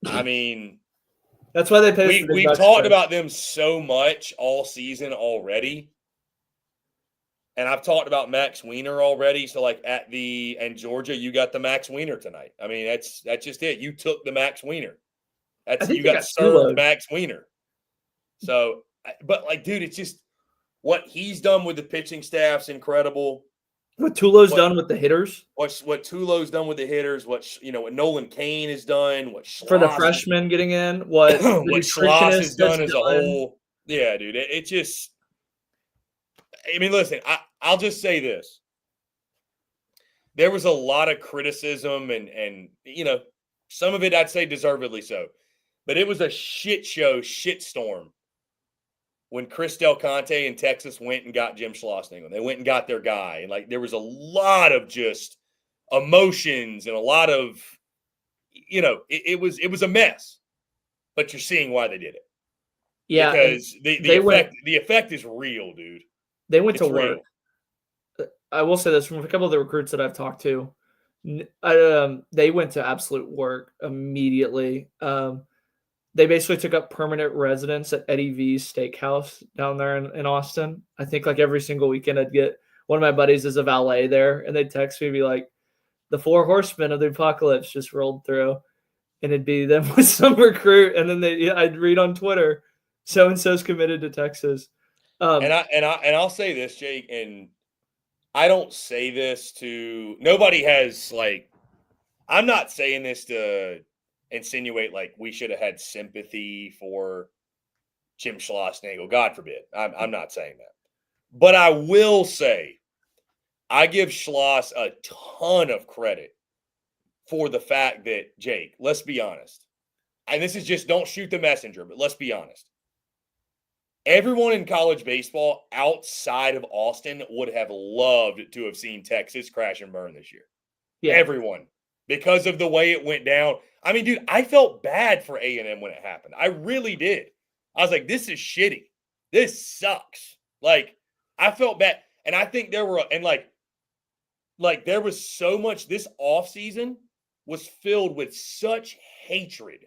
I mean, that's why they pay. We've talked about them so much all season already. And I've talked about Max Wiener already. So, like, and Georgia, you got the Max Wiener tonight. I mean, that's just it. You took the Max Wiener. You got served Max Wiener. So, but, like, dude, it's just what he's done with the pitching staff's incredible. What Tulo's done with the hitters. What Tulo's done with the hitters. What Nolan Cain has done. What Schloss for the freshmen getting in. What Schloss has done as a whole. Yeah, dude. It just. I mean, listen. I'll just say this. There was a lot of criticism and some of it I'd say deservedly so. But it was a shitstorm when Chris Del Conte and Texas went and got Jim Schlossnagle. They went and got their guy. And, like, there was a lot of just emotions and a lot of, it was a mess. But you're seeing why they did it. Yeah. Because the effect is real, dude. They went to work. I will say this from a couple of the recruits that I've talked to. They went to absolute work immediately. They basically took up permanent residence at Eddie V's Steakhouse down there in Austin. I think like every single weekend I'd get one of my buddies as a valet there, and they'd text me and be like, the 4 horsemen of the apocalypse just rolled through, and it'd be them with some recruit, and then I'd read on Twitter, so-and-so's committed to Texas. And I'll say this, Jake, and I don't say this to nobody has like I'm not saying this to insinuate like we should have had sympathy for Jim Schlossnagle. God forbid. I'm not saying that. But I will say I give Schloss a ton of credit for the fact that, Jake, let's be honest. And this is just don't shoot the messenger, but let's be honest. Everyone in college baseball outside of Austin would have loved to have seen Texas crash and burn this year. Yeah. Everyone. Because of the way it went down. I mean, dude, I felt bad for A&M when it happened. I really did. I was like, this is shitty. This sucks. Like, I felt bad. And I think there were, and like there was so much, this offseason was filled with such hatred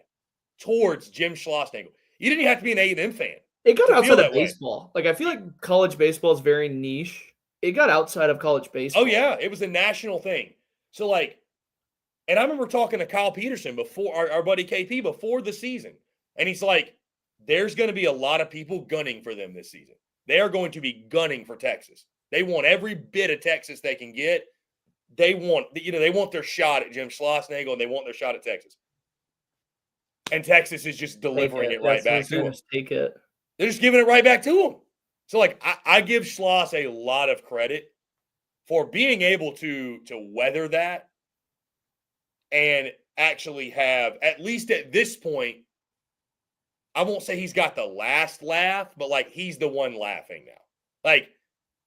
towards Jim Schlossnagle. You didn't have to be an A&M fan. It got outside of baseball. Like, I feel like college baseball is very niche. It got outside of college baseball. Oh, yeah. It was a national thing. So, like, and I remember talking to Kyle Peterson before, our buddy KP, before the season. And he's like, there's going to be a lot of people gunning for them this season. They are going to be gunning for Texas. They want every bit of Texas they can get. They want their shot at Jim Schlossnagle, and they want their shot at Texas. And Texas is just delivering it right back to them. Take it. They're just giving it right back to them. So, like, I give Schloss a lot of credit for being able to weather that and actually have, at least at this point, I won't say he's got the last laugh, but, like, he's the one laughing now. Like,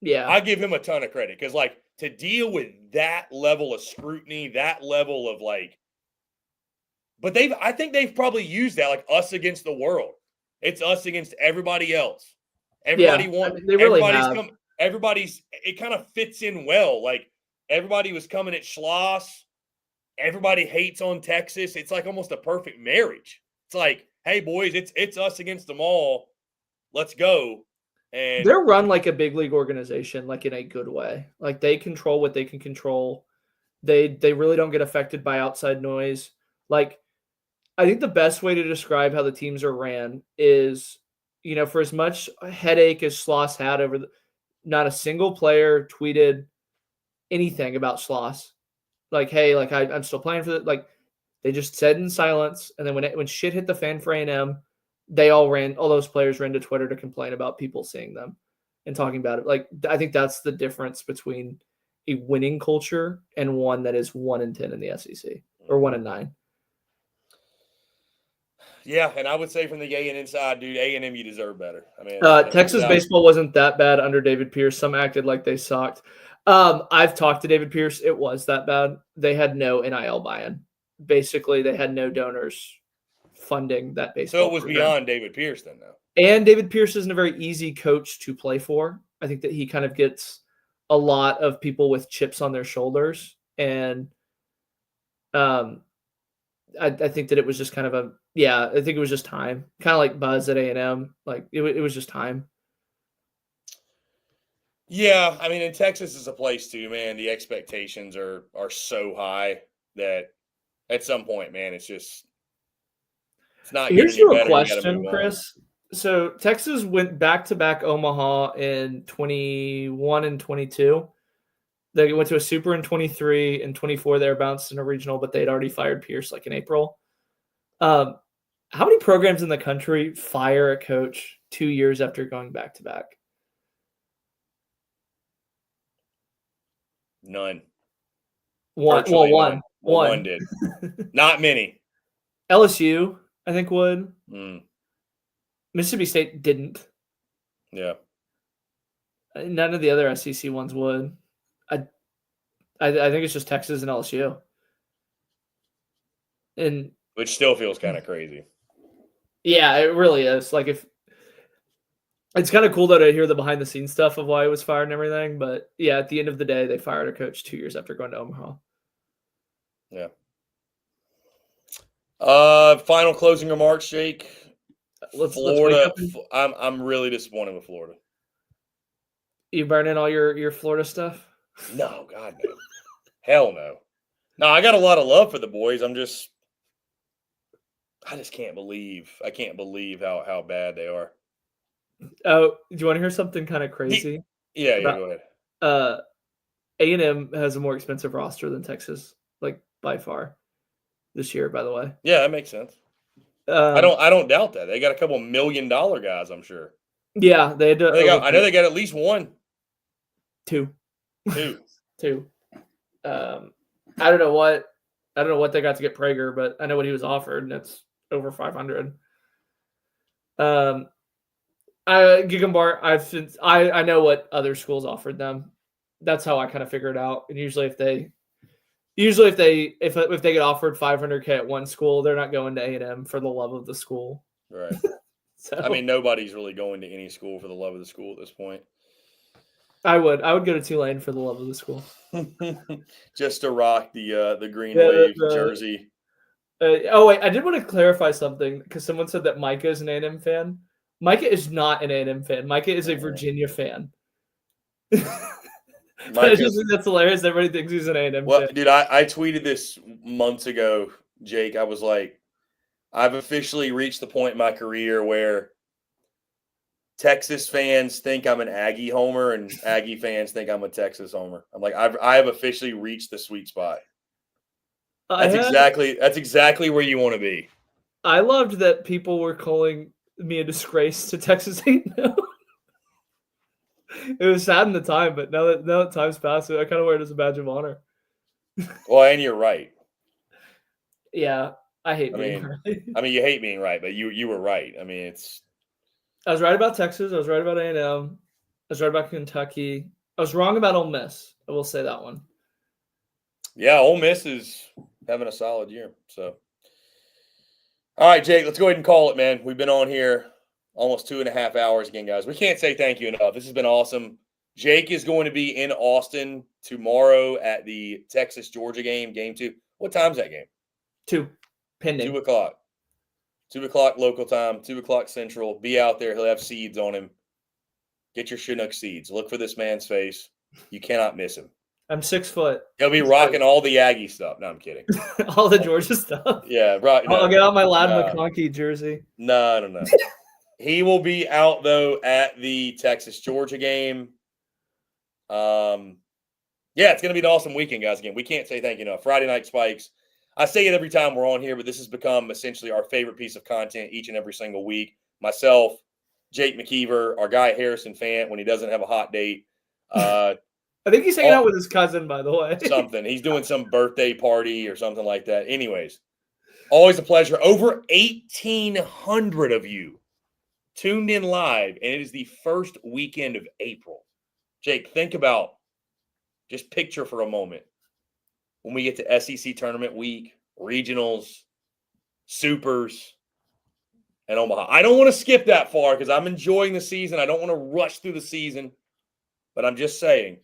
yeah, I give him a ton of credit because, like, to deal with that level of scrutiny, that level of, like, but I think they've probably used that, like, us against the world. It's us against everybody else. Everybody they really have. It kind of fits in well. Like, everybody was coming at Schloss. Everybody hates on Texas. It's like almost a perfect marriage. It's like, hey, boys, it's us against them all. Let's go. And they're run like a big league organization, like in a good way. Like, they control what they can control. They really don't get affected by outside noise. Like, I think the best way to describe how the teams are ran is, for as much headache as Schloss had not a single player tweeted anything about Schloss. Like, hey, like I'm still playing for it. Like, they just said in silence. And then when shit hit the fan for A&M, all those players ran to Twitter to complain about people seeing them and talking about it. Like, I think that's the difference between a winning culture and one that is 1-10 in the SEC or 1-9. Yeah, and I would say from the A&M side, dude, A&M, you deserve better. I mean, Texas baseball wasn't that bad under David Pierce. Some acted like they sucked. I've talked to David Pierce. It was that bad. They had no NIL buy-in. Basically, they had no donors funding that baseball. So it was beyond David Pierce then, though. And David Pierce isn't a very easy coach to play for. I think that he kind of gets a lot of people with chips on their shoulders. And I think that it was just kind of I think it was just time. Kind of like Buzz at A&M. Like, it was just time. Yeah, I mean, in Texas is a place too, man. The expectations are so high that at some point, man, it's not. Here's your question, Chris. So Texas went back-to-back Omaha in 21 and 22. They went to a super in 23 and 24. They were bounced in a regional, but they'd already fired Pierce like in April. How many programs in the country fire a coach 2 years after going back-to-back? None. One. Well, one. One did. Not many. LSU, I think, would. Mm. Mississippi State didn't. Yeah. None of the other SEC ones would. I think it's just Texas and LSU. And which still feels kind of crazy. Yeah, it really is. Like, if it's kind of cool though to hear the behind the scenes stuff of why he was fired and everything. But yeah, at the end of the day, they fired a coach 2 years after going to Omaha. Yeah. Final closing remarks, Jake. Florida. I'm really disappointed with Florida. You burning all your Florida stuff? No, God no. Hell no. No, I got a lot of love for the boys. I just can't believe. I can't believe how bad they are. Oh, do you want to hear something kind of crazy? Yeah, go ahead. A&M has a more expensive roster than Texas, like by far, this year. By the way. Yeah, that makes sense. I don't doubt that. They got a couple $1 million guys, I'm sure. Yeah, they had to. I know they got at least one. Two. Two. I don't know what they got to get Prager, but I know what he was offered, and it's over 500. Gigambart, I know what other schools offered them. That's how I kind of figure it out. And usually if they get offered $500K at one school, they're not going to A&M for the love of the school. Right. So, I mean, nobody's really going to any school for the love of the school at this point. I would go to Tulane for the love of the school. Just to rock the green wave jersey. Wait, I did want to clarify something because someone said that Micah is an A&M fan. Micah is not an A&M fan. Micah is a Virginia fan. I just think that's hilarious. Everybody thinks he's an A&M fan. Dude, I tweeted this months ago, Jake. I was like, I've officially reached the point in my career where Texas fans think I'm an Aggie homer and Aggie fans think I'm a Texas homer. I'm like, I have officially reached the sweet spot. That's exactly where you want to be. I loved that people were calling me a disgrace to Texas A&M. It was sad in the time, but now that time's passed, I kind of wear it as a badge of honor. Well, and you're right. Yeah, I hate being right. I mean, you hate being right, but you were right. I mean, I was right about Texas. I was right about A&M. I was right about Kentucky. I was wrong about Ole Miss. I will say that one. Yeah, Ole Miss is having a solid year. So, all right, Jake, let's go ahead and call it, man. We've been on here almost 2.5 hours again, guys. We can't say thank you enough. This has been awesome. Jake is going to be in Austin tomorrow at the Texas-Georgia game 2. What time's that game? 2. Pending. 2 o'clock. 2 o'clock local time, 2 o'clock central. Be out there. He'll have seeds on him. Get your Chinook seeds. Look for this man's face. You cannot miss him. I'm 6 foot. He'll be rocking all the Aggie stuff. No, I'm kidding. All the Georgia stuff. Yeah, right. I'll get out my Lad McConkey jersey. No. He will be out, though, at the Texas-Georgia game. Yeah, it's going to be an awesome weekend, guys. Again, we can't say thank you enough. Friday Night Spikes. I say it every time we're on here, but this has become essentially our favorite piece of content each and every single week. Myself, Jake Mckeever, our guy Harrison Fant when he doesn't have a hot date. I think he's hanging out with his cousin, by the way. Something. He's doing some birthday party or something like that. Anyways, always a pleasure. Over 1,800 of you tuned in live, and it is the first weekend of April. Jake, think about, just picture for a moment, when we get to SEC tournament week, regionals, supers, and Omaha. I don't want to skip that far because I'm enjoying the season. I don't want to rush through the season, but I'm just saying,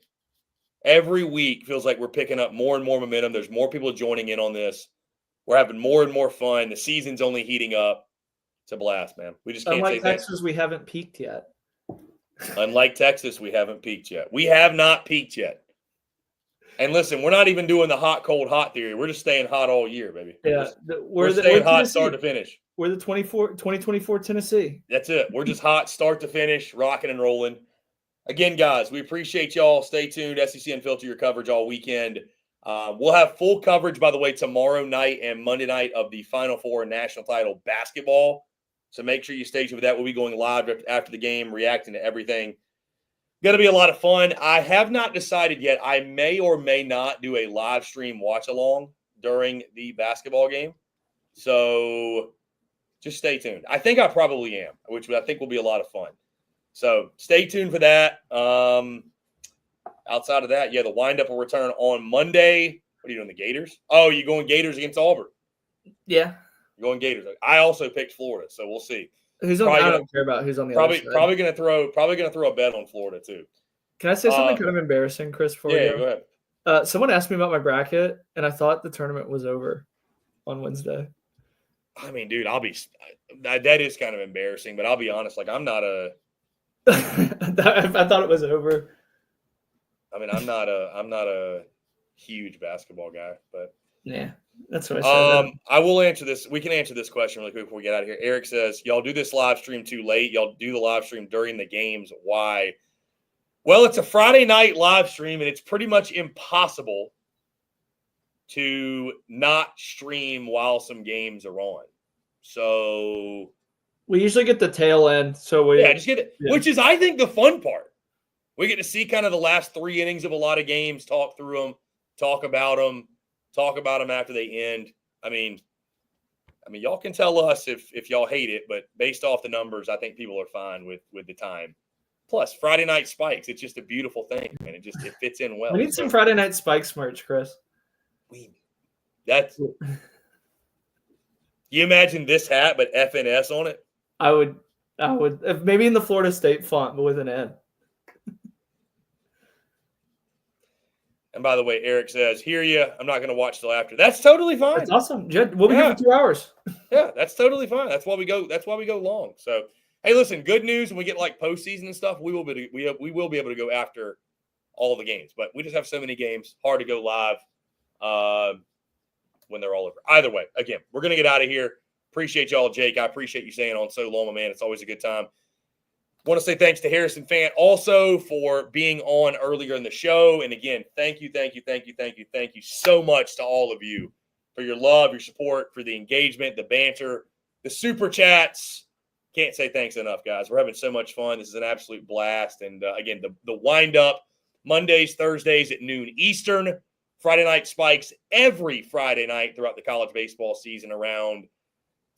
every week feels like we're picking up more and more momentum. There's more people joining in on this. We're having more and more fun. The season's only heating up. It's a blast, man. We just can't say Unlike Texas, we haven't peaked yet. Unlike Texas, we haven't peaked yet. We have not peaked yet. And listen, we're not even doing the hot, cold, hot theory. We're just staying hot all year, baby. Yeah. We're staying hot start to finish. We're the 2024 Tennessee. That's it. We're just hot start to finish, rocking and rolling. Again, guys, we appreciate y'all. Stay tuned. SEC Unfiltered, your coverage all weekend. We'll have full coverage, by the way, tomorrow night and Monday night of the Final Four national title basketball. So make sure you stay tuned with that. We'll be going live after the game, reacting to everything. Going to be a lot of fun. I have not decided yet. I may or may not do a live stream watch-along during the basketball game. So just stay tuned. I think I probably am, which I think will be a lot of fun. So stay tuned for that. Outside of that, yeah, the wind-up will return on Monday. What are you doing, the Gators? Oh, you're going Gators against Auburn. Yeah. You're going Gators. I also picked Florida, so we'll see. I don't care about who's on the other side. Probably gonna throw a bet on Florida too. Can I say something kind of embarrassing, Chris? Go ahead. Someone asked me about my bracket, and I thought the tournament was over on Wednesday. I mean, dude, that is kind of embarrassing, but I'll be honest. Like, I'm not a. I thought it was over. I mean, I'm not a huge basketball guy, but yeah, that's what I said. I will answer this. We can answer this question really quick before we get out of here. Eric says, y'all do this live stream too late. Y'all do the live stream during the games. Why? Well, it's a Friday night live stream, and it's pretty much impossible to not stream while some games are on. So we usually get the tail end. So just get it, which is, I think, the fun part. We get to see kind of the last 3 innings of a lot of games, talk through them, talk about them after they end. I mean, y'all can tell us if y'all hate it, but based off the numbers, I think people are fine with the time. Plus, Friday Night Spikes, it's just a beautiful thing, and it fits in well. We need some Friday Night Spikes merch, Chris. You imagine this hat, but FNS on it? I would, maybe in the Florida State font, but with an N. And by the way, Eric says, hear you. I'm not going to watch till after. That's totally fine. That's awesome. We'll be here for 2 hours. Yeah, that's totally fine. That's why we go long. So, hey, listen, good news. When we get like postseason and stuff, we will be able to go after all the games. But we just have so many games. Hard to go live when they're all over. Either way, again, we're going to get out of here. Appreciate y'all, Jake. I appreciate you staying on so long, my man. It's always a good time. Want to say thanks to Harrison Fant also for being on earlier in the show. And again, thank you so much to all of you for your love, your support, for the engagement, the banter, the super chats. Can't say thanks enough, guys. We're having so much fun. This is an absolute blast. And again, the wind up Mondays, Thursdays at noon Eastern, Friday Night Spikes every Friday night throughout the college baseball season around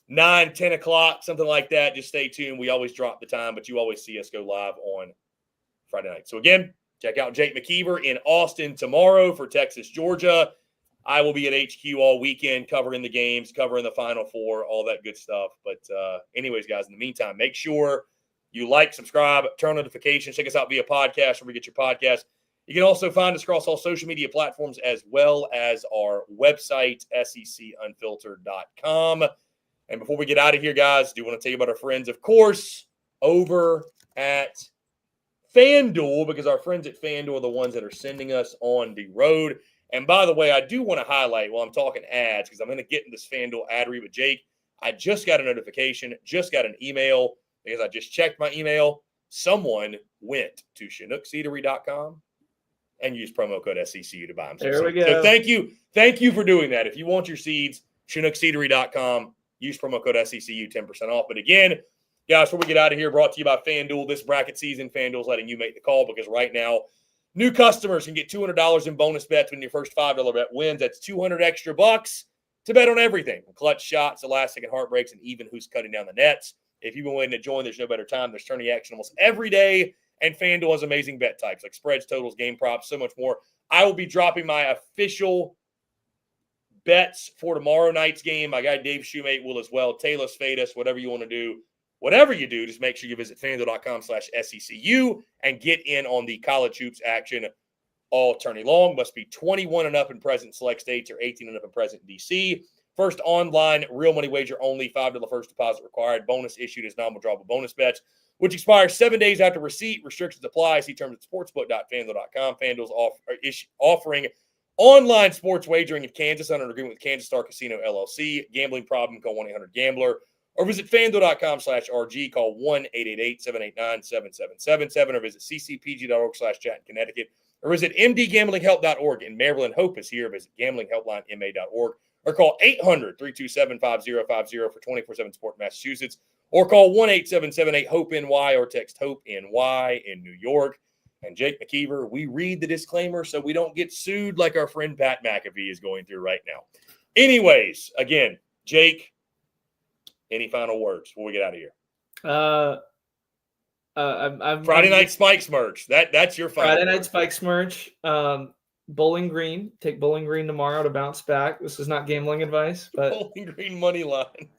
9, 10 o'clock, something like that. Just stay tuned. We always drop the time, but you always see us go live on Friday night. So again, check out Jake Mckeever in Austin tomorrow for Texas, Georgia. I will be at HQ all weekend covering the games, covering the Final Four, all that good stuff. But anyways, guys, in the meantime, make sure you like, subscribe, turn notifications. Check us out via podcast where we get your podcast. You can also find us across all social media platforms as well as our website, secunfiltered.com. And before we get out of here, guys, do want to tell you about our friends, of course, over at FanDuel, because our friends at FanDuel are the ones that are sending us on the road. And by the way, I do want to highlight while I'm talking ads, because I'm going to get in this FanDuel ad read with Jake. I just got a notification, just got an email, because I just checked my email. Someone went to ChinookSeedery.com and used promo code SECU to buy them. There we go. So thank you. Thank you for doing that. If you want your seeds, ChinookSeedery.com, use promo code SECU, 10% off. But again, guys, before we get out of here, brought to you by FanDuel. This bracket season, FanDuel's letting you make the call, because right now, new customers can get $200 in bonus bets when your first $5 bet wins. That's $200 extra bucks to bet on everything, from clutch shots to last-second heartbreaks, and even who's cutting down the nets. If you've been waiting to join, there's no better time. There's tourney action almost every day, and FanDuel has amazing bet types like spreads, totals, game props, so much more. I will be dropping my official bets for tomorrow night's game. My guy Dave Shoemate will as well. Taylor Fadus, whatever you want to do. Whatever you do, just make sure you visit FanDuel.com/SECU and get in on the college hoops action all tourney long. Must be 21 and up and present in select states, or 18 and up and present in D.C. First online, real money wager only, $5 first deposit required. Bonus issued as non-withdrawable bonus bets, which expires 7 days after receipt. Restrictions apply. See terms at sportsbook.fanduel.com. FanDuel's offering online sports wagering in Kansas under an agreement with Kansas Star Casino LLC. Gambling problem, call 1-800-GAMBLER. Or visit FanDuel.com/RG. Call 1-888-789-7777. Or visit ccpg.org/chat in Connecticut. Or visit mdgamblinghelp.org in Maryland. Hope is here. Visit gamblinghelplinema.org. Or call 800-327-5050 for 24/7 support in Massachusetts. Or call 1-8778-HOPE-NY or text HOPE-NY in New York. And Jake Mckeever, we read the disclaimer so we don't get sued like our friend Pat McAfee is going through right now. Anyways, again, Jake, any final words before we get out of here? Friday Night Spikes merch. That's your final Friday Night word. Spikes merch. Bowling Green. Take Bowling Green tomorrow to bounce back. This is not gambling advice, but Bowling Green money line.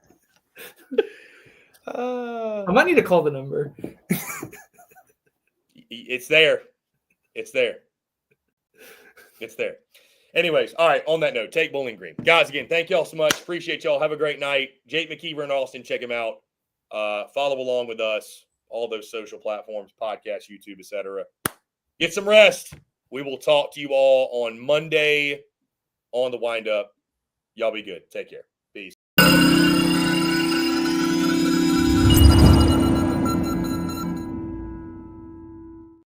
I might need to call the number. It's there. It's there. It's there. Anyways, all right, on that note, take Bowling Green. Guys, again, thank y'all so much. Appreciate y'all. Have a great night. Jake Mckeever in Austin, check him out. Follow along with us, all those social platforms, podcasts, YouTube, etc. Get some rest. We will talk to you all on Monday on the wind up. Y'all be good. Take care.